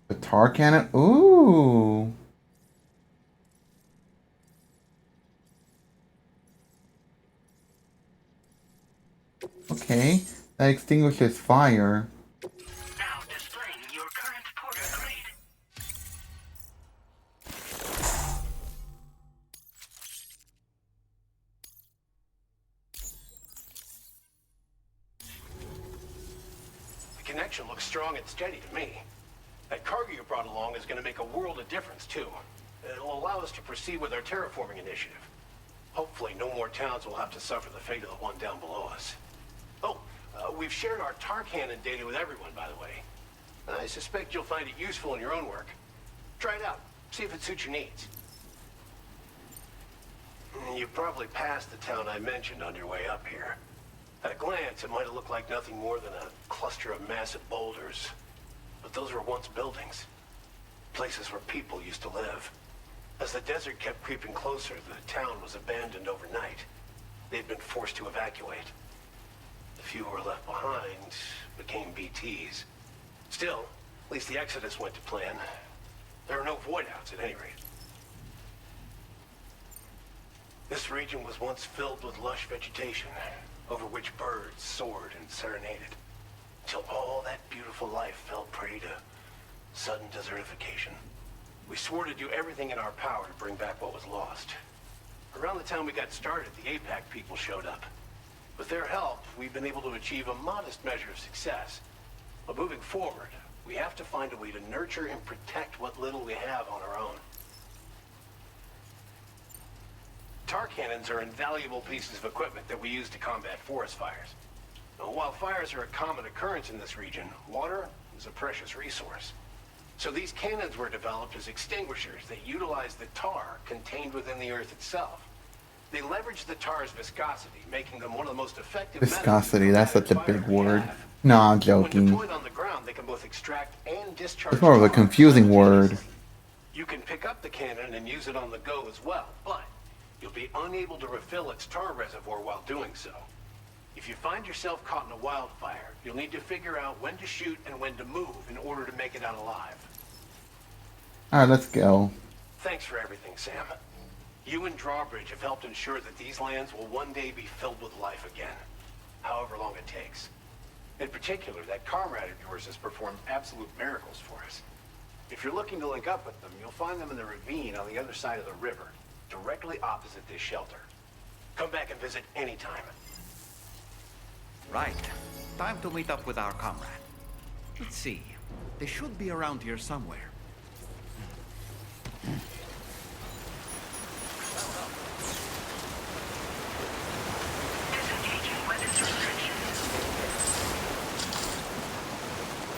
The tar cannon. Ooh. Okay, that extinguishes fire. Now displaying your current porter grade. The connection looks strong and steady to me. That cargo you brought along is going to make a world of difference, too. It'll allow us to proceed with our terraforming initiative. Hopefully, no more towns will have to suffer the fate of the one down below us. Oh, we've shared our tar cannon data with everyone, by the way. I suspect you'll find it useful in your own work. Try it out. See if it suits your needs. You probably passed the town I mentioned on your way up here. At a glance, it might have looked like nothing more than a cluster of massive boulders. But those were once buildings. Places where people used to live. As the desert kept creeping closer, the town was abandoned overnight. They'd been forced to evacuate. The few who were left behind became BTs. Still, at least the exodus went to plan. There are no void-outs at any rate. This region was once filled with lush vegetation, over which birds soared and serenaded, till all that beautiful life fell prey to sudden desertification. We swore to do everything in our power to bring back what was lost. Around the time we got started, the APAC people showed up. With their help, we've been able to achieve a modest measure of success. But moving forward, we have to find a way to nurture and protect what little we have on our own. Tar cannons are invaluable pieces of equipment that we use to combat forest fires. While fires are a common occurrence in this region, water is a precious resource. So these cannons were developed as extinguishers that utilize the tar contained within the earth itself. They leverage the tar's viscosity, making them one of the most effective Viscosity, that's such a big word. No, I'm When joking. deployed on the ground, they can both extract and discharge It's more of a tar confusing word. You can pick up the cannon and use it on the go as well, but you'll be unable to refill its tar reservoir while doing so. If you find yourself caught in a wildfire, you'll need to figure out when to shoot and when to move in order to make it out alive. Alright, let's go. Thanks for everything, Sam. You and Drawbridge have helped ensure that these lands will one day be filled with life again, however long it takes. In particular, that comrade of yours has performed absolute miracles for us. If you're looking to link up with them, you'll find them in the ravine on the other side of the river, directly opposite this shelter. Come back and visit anytime. Right. Time to meet up with our comrade. Let's see. They should be around here somewhere. Disengaging weapons restrictions.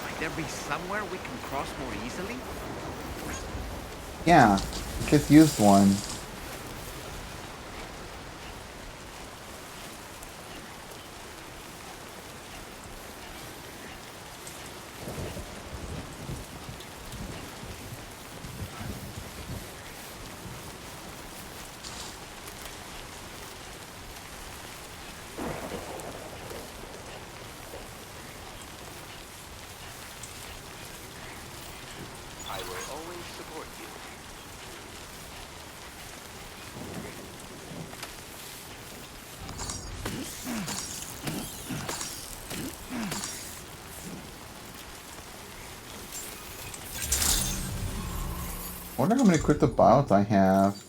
Might there be somewhere we can cross more easily? Yeah, just used one. I will always support you. I wonder how many crypto bottles I have.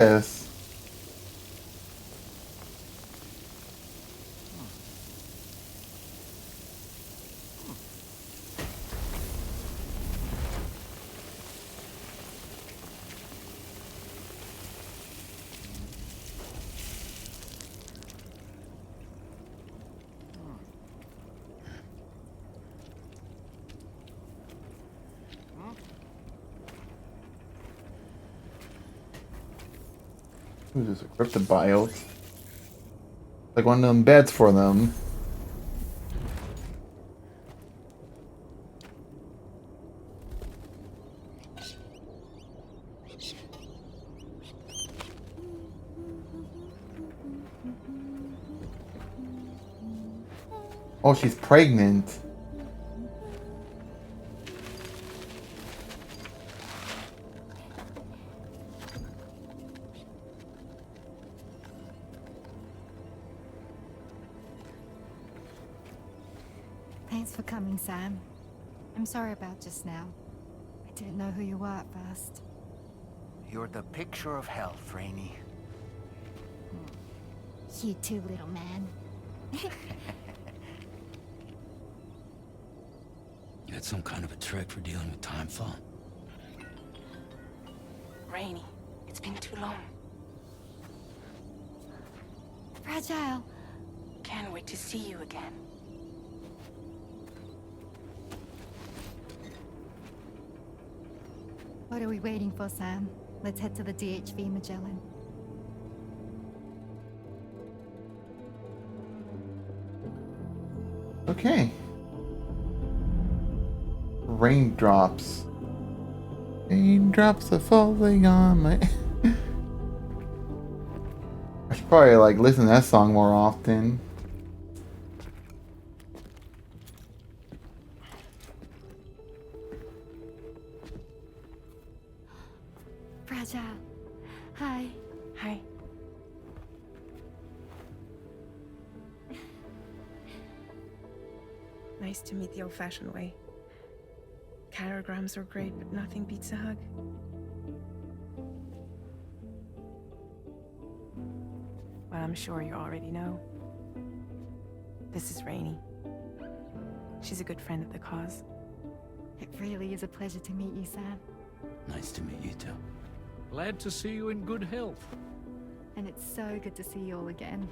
Yes. Who's this? A cryptobiote? Like one of them beds for them. Oh, she's pregnant. Thanks for coming, Sam. I'm sorry about just now. I didn't know who you were at first. You're the picture of health, Rainey. You too, little man. You had some kind of a trick for dealing with time fall? Rainey, it's been too long. Fragile. Can't wait to see you again. What are we waiting for, Sam? Let's head to the DHV Magellan. Okay. Raindrops. Raindrops are falling on my... I should probably like listen to that song more often. Fragile. Hi. Hi. Nice to meet the old-fashioned way. Carograms are great, but nothing beats a hug. Well, I'm sure you already know. This is Rainey. She's a good friend of the cause. It really is a pleasure to meet you, Sam. Nice to meet you too. Glad to see you in good health. And it's so good to see you all again.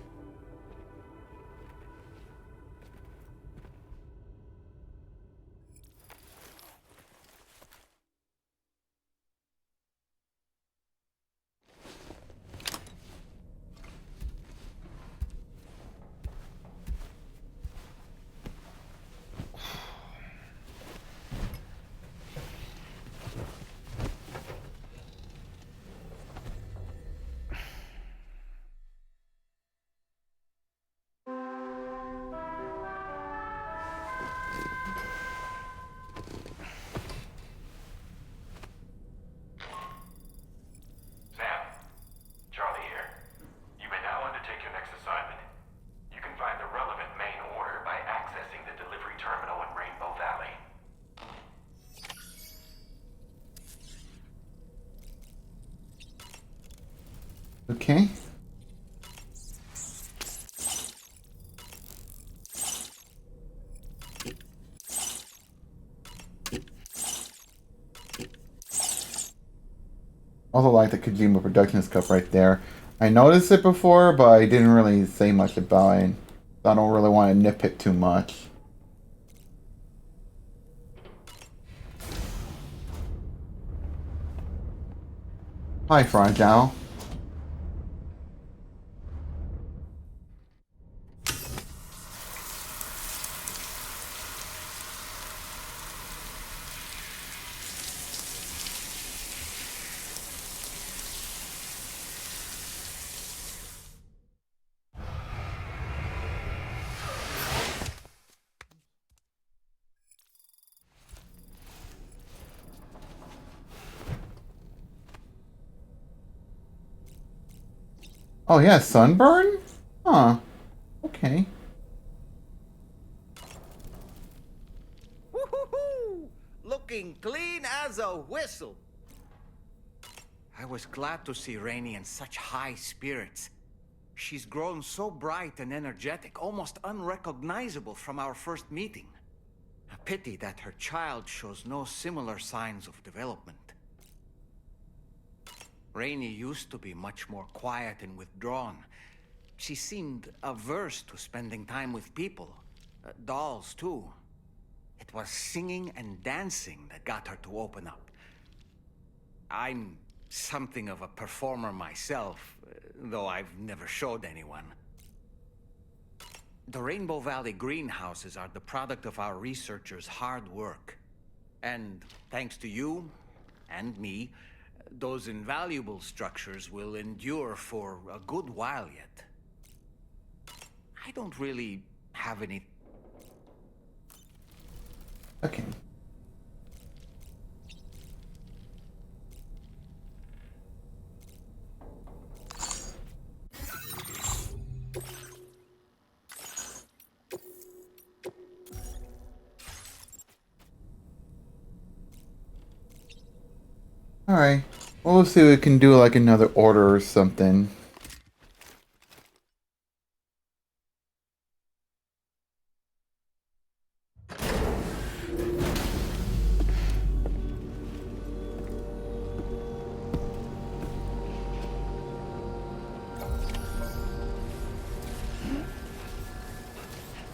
Sam, Charlie here. You may now undertake your next assignment. You can find the relevant main order by accessing the delivery terminal in Rainbow Valley. Okay. Also like the Kojima Productions cup right there. I noticed it before, but I didn't really say much about it. I don't really want to nitpick too much. Hi, Fragile. Oh yeah, sunburn? Huh. Okay. Woo-hoo-hoo! Looking clean as a whistle. I was glad to see Rainey in such high spirits. She's grown so bright and energetic, almost unrecognizable from our first meeting. A pity that her child shows no similar signs of development. Rainey used to be much more quiet and withdrawn. She seemed averse to spending time with people. Dolls, too. It was singing and dancing that got her to open up. I'm something of a performer myself, though I've never showed anyone. The Rainbow Valley greenhouses are the product of our researchers' hard work. And thanks to you and me, those invaluable structures will endure for a good while yet. I don't really have any... Okay. Alright. Well, we'll see if we can do like another order or something.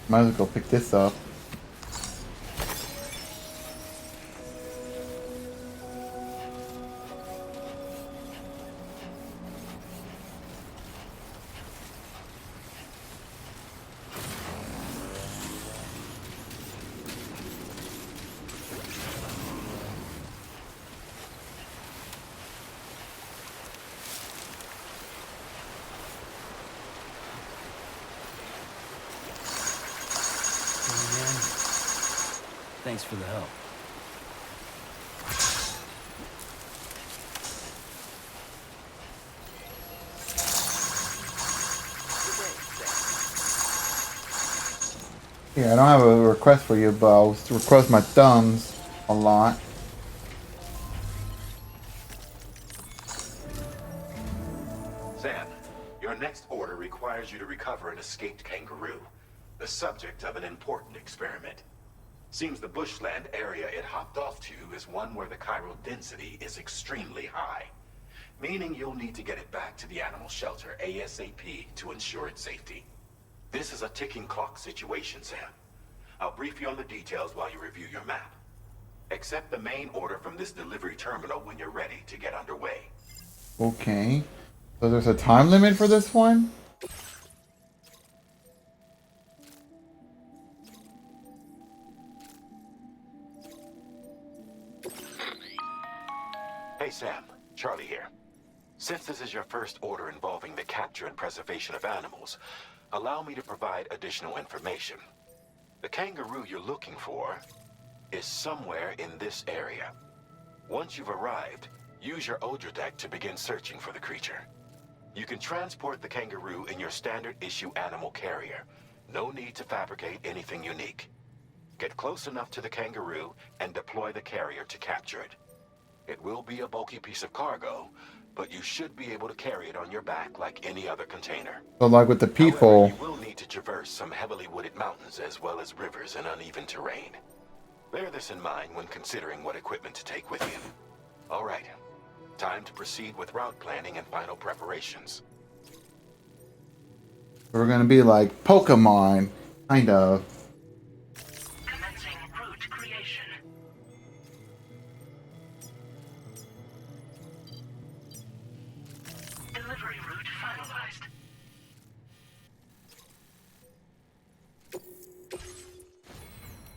Might as well go pick this up. Thanks for the help. Yeah, I don't have a request for you, but I'll request my thumbs a lot. Sam, your next order requires you to recover an escaped kangaroo, the subject of an important experiment. Seems the bushland area it hopped off to is one where the chiral density is extremely high, meaning you'll need to get it back to the animal shelter ASAP to ensure its safety. This is a ticking clock situation, Sam. I'll brief you on the details while you review your map. Accept the main order from this delivery terminal when you're ready to get underway. Okay. So there's a time limit for this one? Hey Sam, Charlie here. Since this is your first order involving the capture and preservation of animals, allow me to provide additional information. The kangaroo you're looking for is somewhere in this area. Once you've arrived, use your Odradek to begin searching for the creature. You can transport the kangaroo in your standard issue animal carrier. No need to fabricate anything unique. Get close enough to the kangaroo and deploy the carrier to capture it. It will be a bulky piece of cargo, but you should be able to carry it on your back like any other container. So like with the people... However, you will need to traverse some heavily wooded mountains as well as rivers and uneven terrain. Bear this in mind when considering what equipment to take with you. All right, time to proceed with route planning and final preparations. We're gonna be like Pokemon, kind of. Commencing route creation. Delivery route finalized.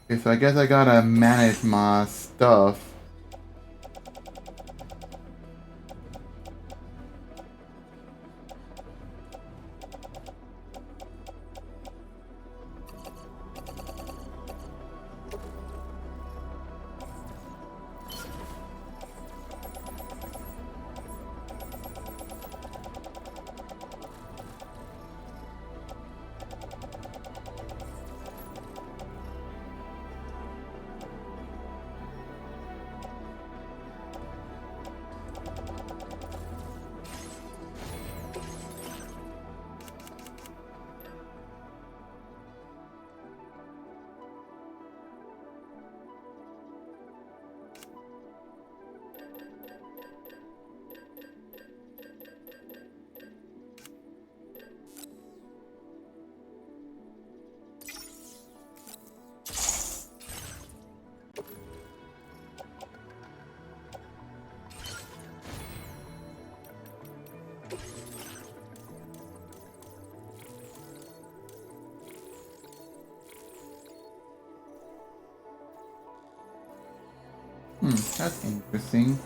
Okay, so I guess I gotta manage my stuff. That's interesting.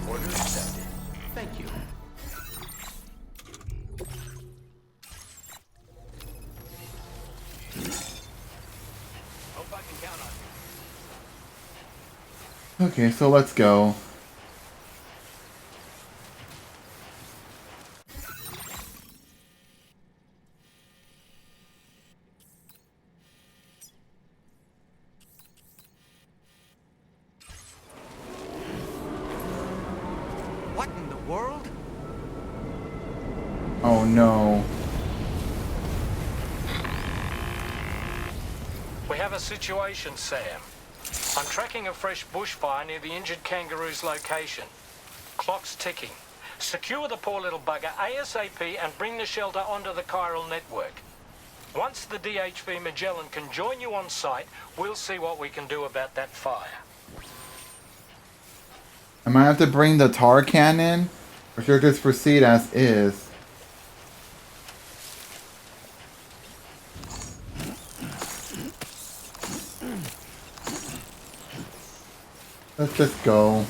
Order accepted. Thank you. Hope I can count on you. Okay, so let's go. What in the world? Oh no. We have a situation, Sam. I'm tracking a fresh bushfire near the injured kangaroo's location. Clock's ticking. Secure the poor little bugger ASAP and bring the shelter onto the chiral network. Once the DHV Magellan can join you on site, we'll see what we can do about that fire. Am I gonna have to bring the tar cannon? Or should I just proceed as is? Let's just go.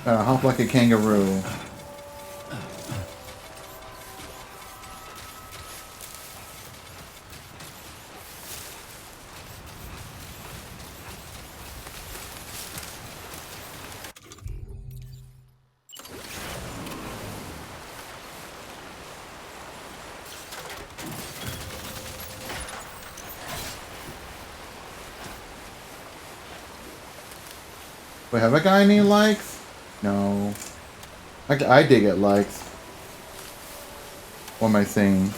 Hop like a kangaroo. Wait, have I got any likes? No. I did get likes. What am I saying?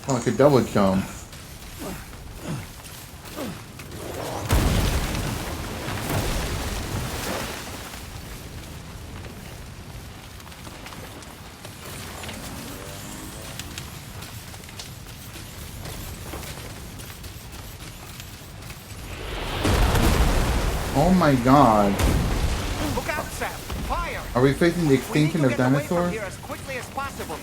Oh, I could double jump. Oh my god. Look out, Sam! Fire! Are we facing the extinction of dinosaurs? Here as quickly as possible.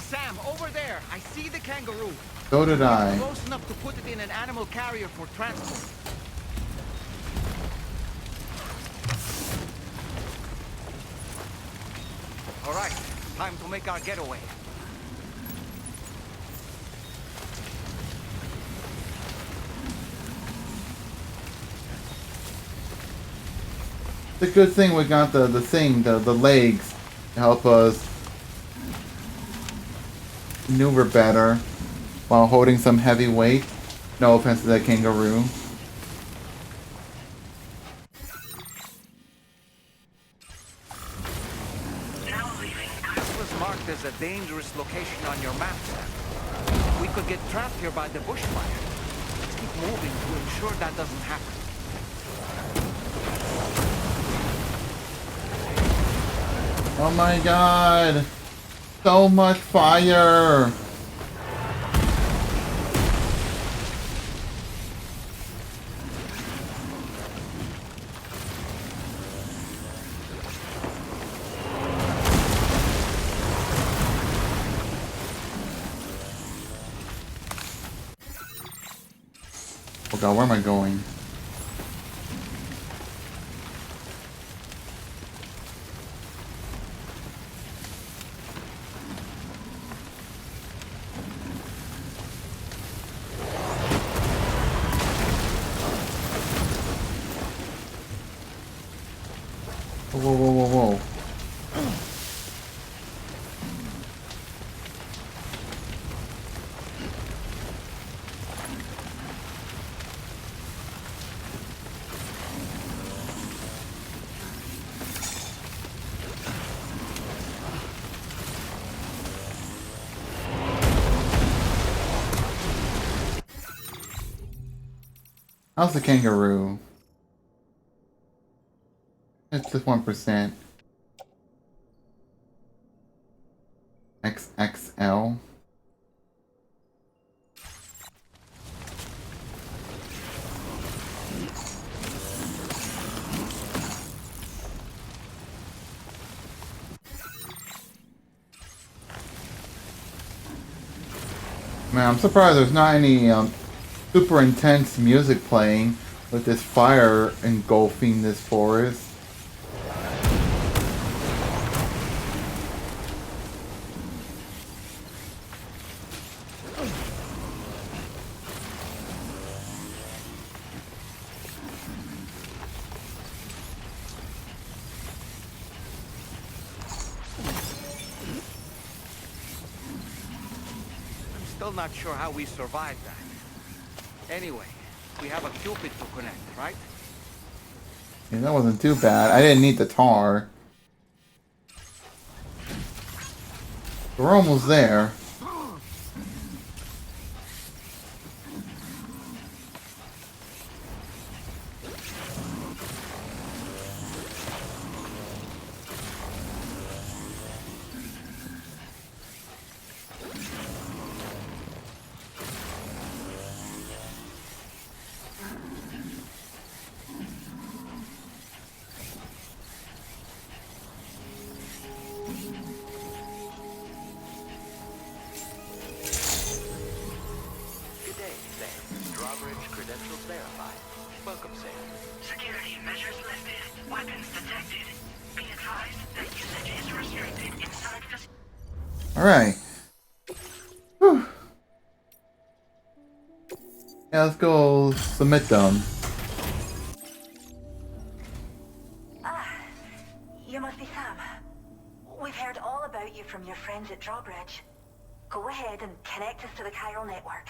Sam, over there. I see the kangaroo. So did I. Close enough to put it in an animal carrier for transport. All right, time to make our getaway. It's a good thing we got the legs to help us maneuver better while holding some heavy weight. No offense to that kangaroo. This was marked as a dangerous location on your map, Sam. We could get trapped here by the bushfire. Let's keep moving to ensure that doesn't happen. Oh my god! So much fire! god, where am I going? Whoa, whoa, whoa, whoa, whoa. How's the kangaroo? It's just 1%. XXL. Man, I'm surprised there's not any super intense music playing with this fire engulfing this forest. Still not sure how we survived that. Anyway, we have a Cupid to connect, right? Yeah, that wasn't too bad. I didn't need the tar. We're almost there. Security measures lifted. Weapons detected. Be advised that usage is restricted inside the... Alright. Yeah, let's go submit them. You must be Sam. We've heard all about you from your friends at Drawbridge. Go ahead and connect us to the chiral network.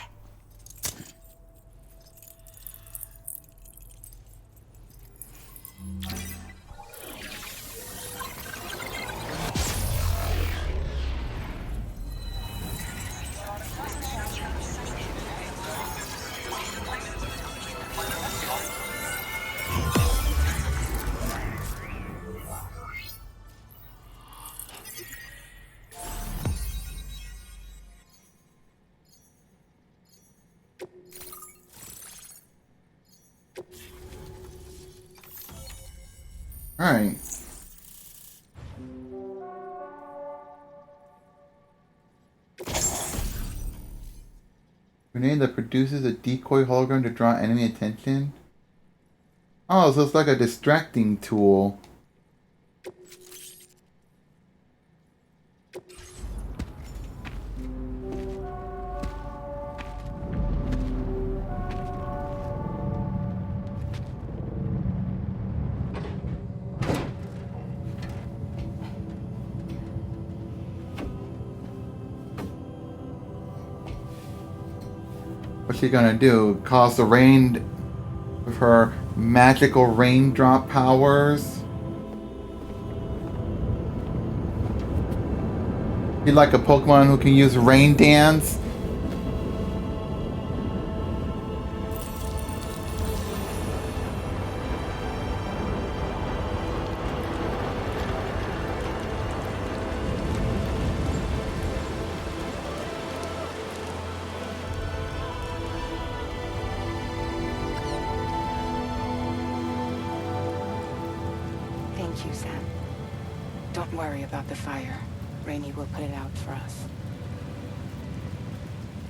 Alright. Grenade that produces a decoy hologram to draw enemy attention. Oh, so it's like a distracting tool. What's she gonna do? Cause the rain with her magical raindrop powers? Be like a Pokemon who can use rain dance? Thank you, Sam. Don't worry about the fire. Rainey will put it out for us.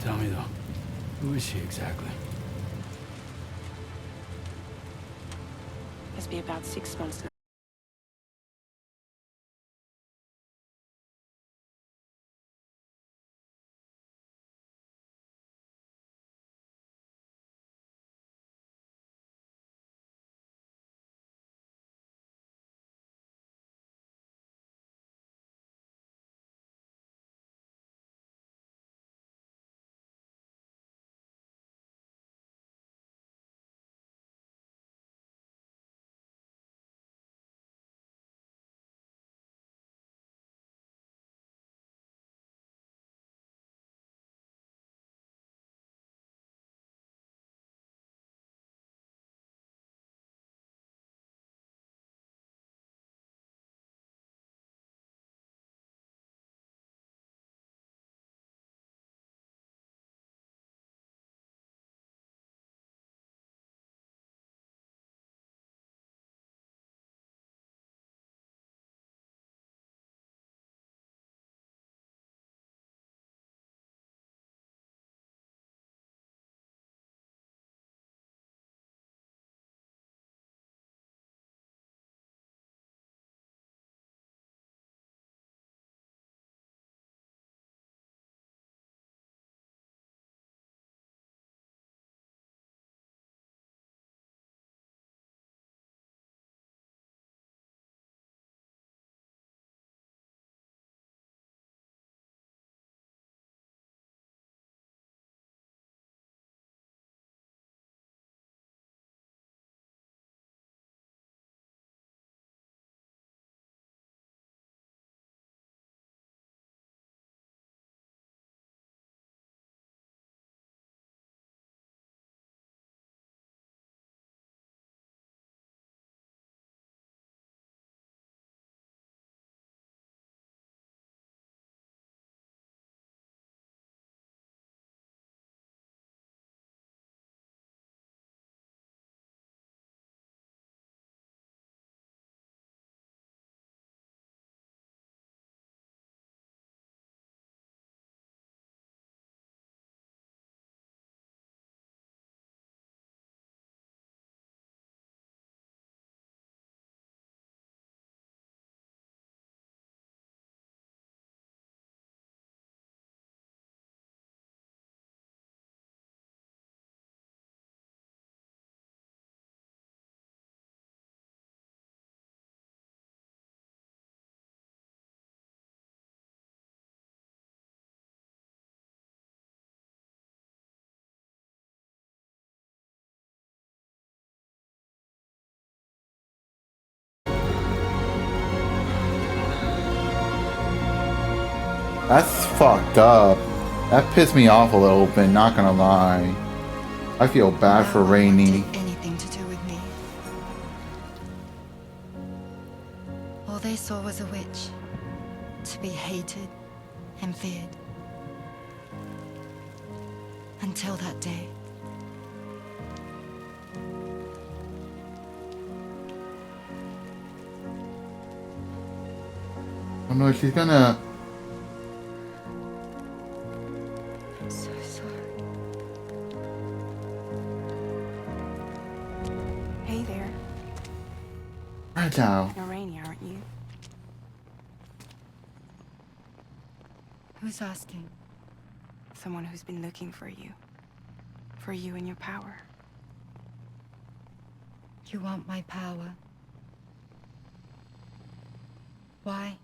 Tell me though, who is she exactly? Must be about 6 months. That's fucked up. That pissed me off a little bit, not gonna lie. I feel bad for Rainey. Anything to do with me. All they saw was a witch. To be hated and feared. Until that day. Oh no, she's gonna... I'm so sorry. Hey there. Fragile. You're Rainey, aren't you? Who's asking? Someone who's been looking for you. For you and your power. You want my power? Why?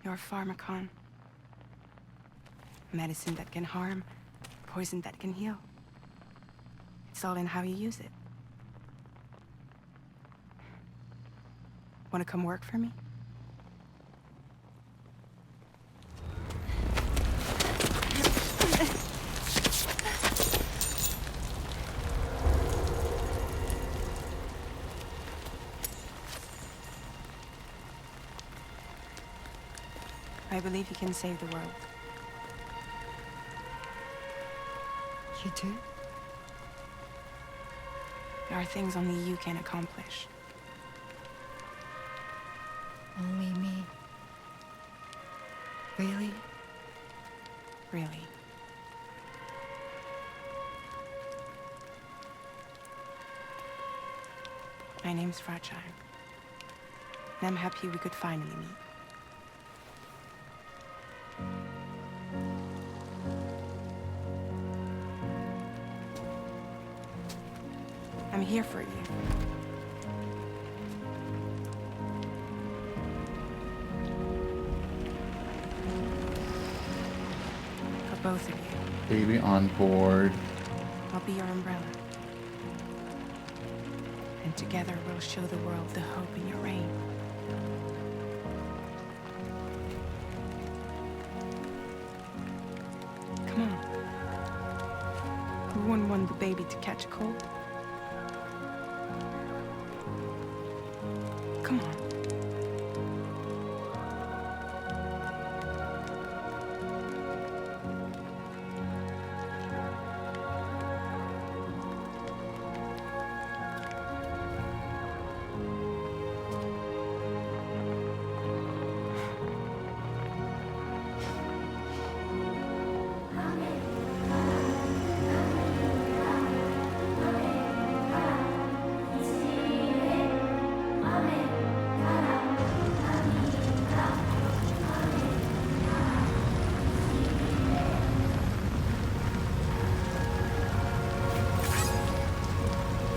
You're a pharmacon. Medicine that can harm, poison that can heal. It's all in how you use it. Want to come work for me? I believe you can save the world. You do? There are things only you can accomplish. Only me. Really? Really. My name's Fragile. And I'm happy we could finally meet. I'm here for you. For both of you. Baby on board. I'll be your umbrella. And together we'll show the world the hope in your reign. Come on. Who wouldn't want the baby to catch a cold? Come on.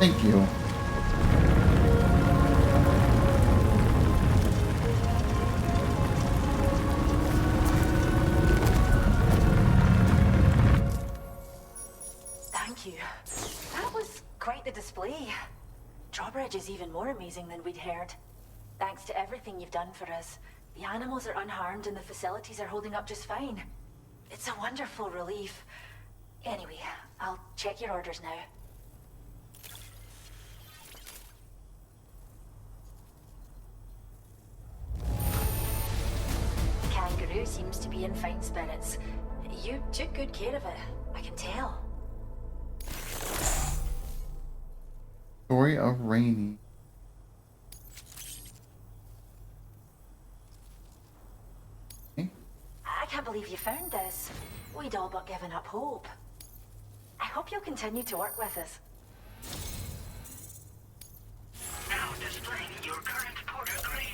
Thank you. Thank you. That was quite the display. Drawbridge is even more amazing than we'd heard. Thanks to everything you've done for us, the animals are unharmed and the facilities are holding up just fine. It's a wonderful relief. Anyway, I'll check your orders now. The kangaroo seems to be in fine spirits. You took good care of it, I can tell. Story of Rainy. I can't believe you found this. We'd all but given up hope. I hope you'll continue to work with us. Now displaying your current porter grade.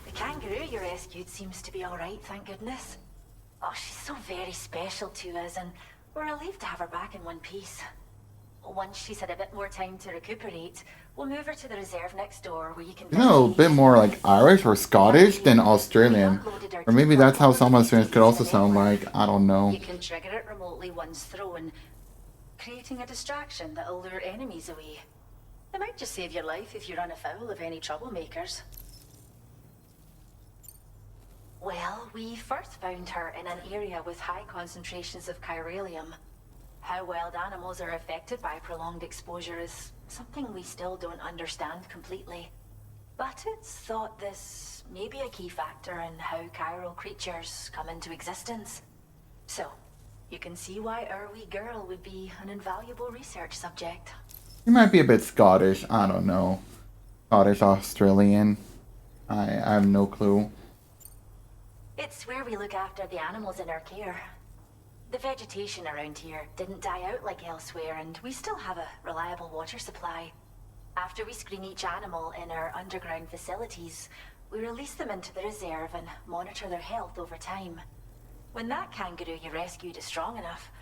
The kangaroo you rescued seems to be alright, thank goodness. Oh, she's so very special to us, and we're relieved to have her back in one piece. Once she's had a bit more time to recuperate, we'll move her to the reserve next door where you can... You know, a bit more like Irish or Scottish than Australian. Or maybe that's how some Australians could also sound like. I don't know. You can trigger it remotely once thrown, creating a distraction that'll lure enemies away. It might just save your life if you run afoul of any troublemakers. Well, we first found her in an area with high concentrations of chiralium. How wild animals are affected by prolonged exposure is something we still don't understand completely. But it's thought this may be a key factor in how chiral creatures come into existence. So, you can see why our wee girl would be an invaluable research subject. You might be a bit Scottish. I don't know. Scottish, Australian. I have no clue. It's where we look after the animals in our care. The vegetation around here didn't die out like elsewhere, and we still have a reliable water supply. After we screen each animal in our underground facilities, we release them into the reserve and monitor their health over time. When that kangaroo you rescued is strong enough,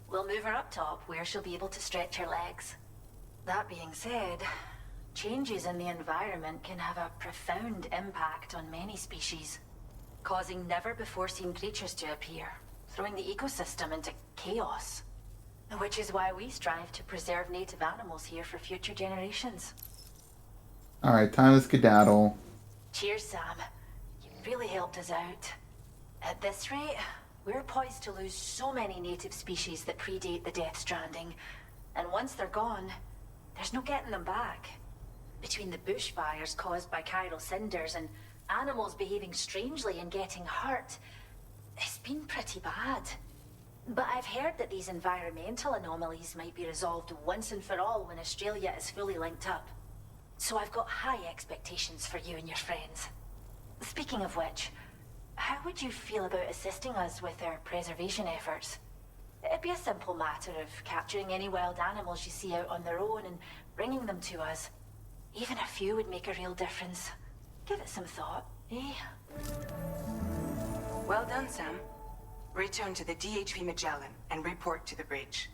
we'll move her up top where she'll be able to stretch her legs. That being said, changes in the environment can have a profound impact on many species, causing never-before-seen creatures to appear, throwing the ecosystem into chaos. Which is why we strive to preserve native animals here for future generations. Alright, time to skedaddle. Cheers, Sam. You really helped us out. At this rate, we're poised to lose so many native species that predate the Death Stranding. And once they're gone, there's no getting them back. Between the bushfires caused by chiral cinders and animals behaving strangely and getting hurt, it's been pretty bad. But I've heard that these environmental anomalies might be resolved once and for all when Australia is fully linked up. So I've got high expectations for you and your friends. Speaking of which, how would you feel about assisting us with our preservation efforts? It'd be a simple matter of capturing any wild animals you see out on their own and bringing them to us. Even a few would make a real difference. Give it some thought, eh? Well done, Sam. Return to the DHV Magellan and report to the bridge.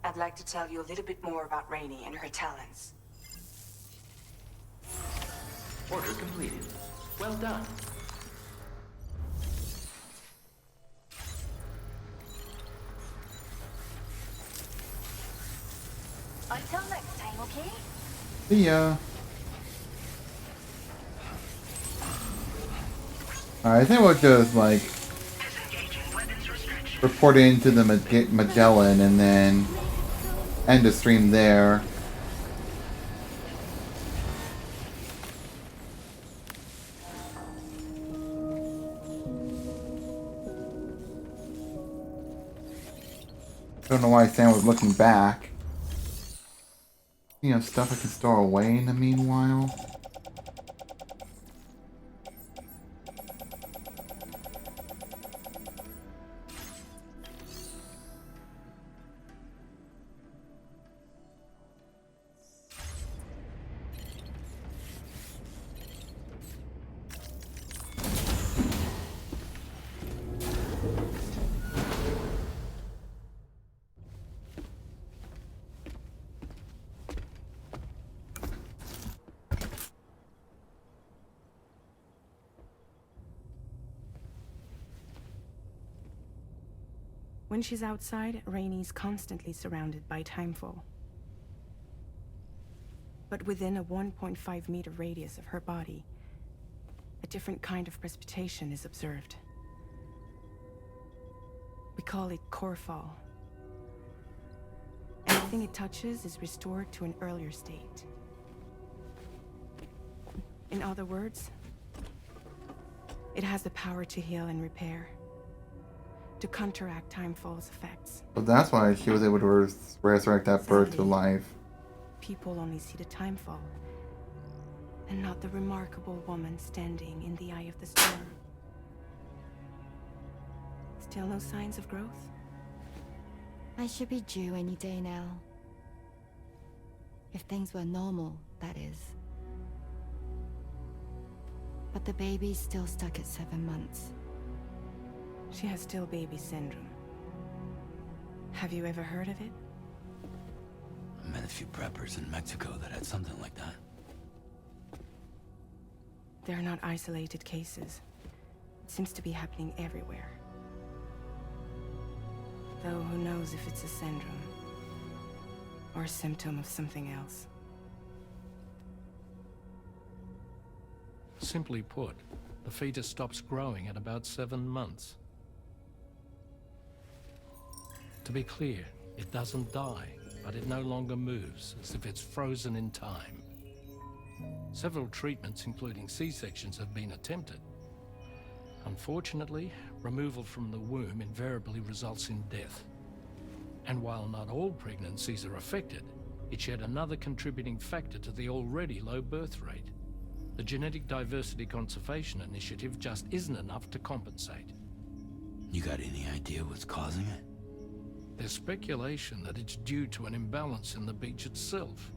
I'd like to tell you a little bit more about Rainey and her talents. Order completed. Well done. Until next time, okay? See ya. Alright, I think we'll just, like, report into the Magellan and then end the stream there. Don't know why Sam was looking back. You know, stuff I can store away in the meanwhile. When she's outside, Rainey's constantly surrounded by timefall. But within a 1.5-meter radius of her body, a different kind of precipitation is observed. We call it core fall. Anything it touches is restored to an earlier state. In other words, it has the power to heal and repair, to counteract timefall's effects. But that's why she was able to resurrect that bird to life. People only see the timefall, and not the remarkable woman standing in the eye of the storm. Still no signs of growth? I should be due any day now. If things were normal, that is. But the baby's still stuck at 7 months. She has still baby syndrome. Have you ever heard of it? I met a few preppers in Mexico that had something like that. They're not isolated cases. It seems to be happening everywhere. Though who knows if it's a syndrome or a symptom of something else. Simply put, the fetus stops growing at about 7 months. To be clear, it doesn't die, but it no longer moves, as if it's frozen in time. Several treatments, including C-sections, have been attempted. Unfortunately, removal from the womb invariably results in death. And while not all pregnancies are affected, it's yet another contributing factor to the already low birth rate. The Genetic Diversity Conservation Initiative just isn't enough to compensate. You got any idea what's causing it? There's speculation that it's due to an imbalance in the beach itself.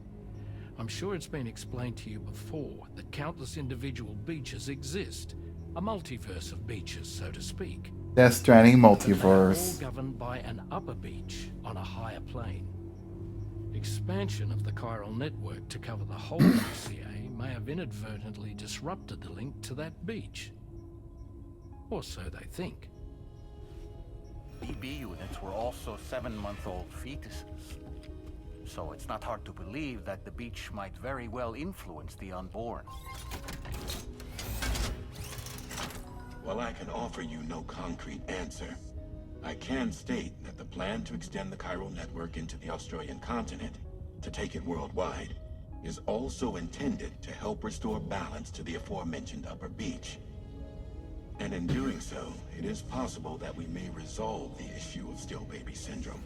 I'm sure it's been explained to you before that countless individual beaches exist. A multiverse of beaches, so to speak. Death Stranding All multiverse. governed by an upper beach on a higher plane. Expansion of the chiral network to cover the whole UCA may have inadvertently disrupted the link to that beach. Or so they think. BB units were also 7-month-old fetuses. So it's not hard to believe that the beach might very well influence the unborn. While I can offer you no concrete answer, I can state that the plan to extend the chiral network into the Australian continent, to take it worldwide, is also intended to help restore balance to the aforementioned upper beach. And in doing so, it is possible that we may resolve the issue of still baby syndrome.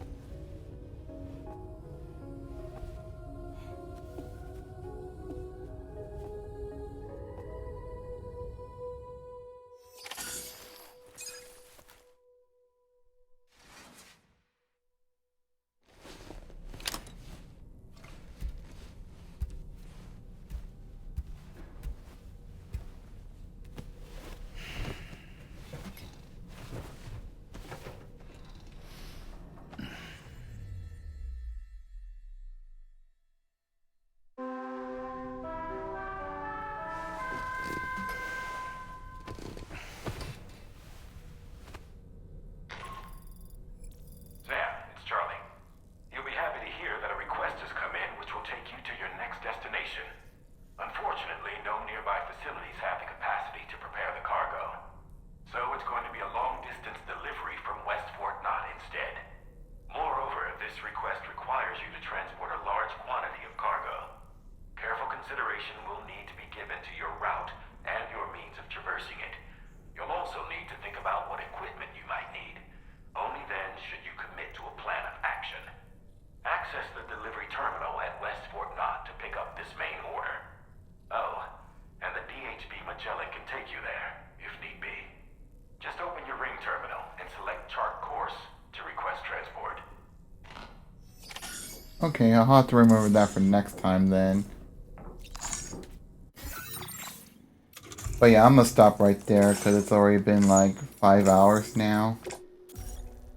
Okay, I'll have to remember that for next time then. But yeah, I'm gonna stop right there because it's already been like 5 hours now.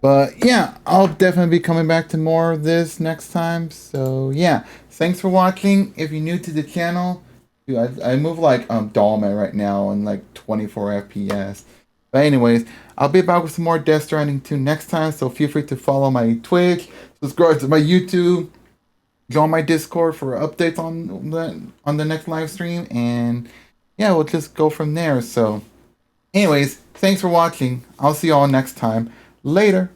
But yeah, I'll definitely be coming back to more of this next time. So yeah, thanks for watching. If you're new to the channel, dude, I move like Dollman right now on like 24 FPS. But anyways, I'll be back with some more Death Stranding 2 next time. So feel free to follow my Twitch, subscribe to my YouTube, join my Discord for updates on the next live stream, and yeah, we'll just go from there. So anyways, thanks for watching. I'll see you all next time. Later.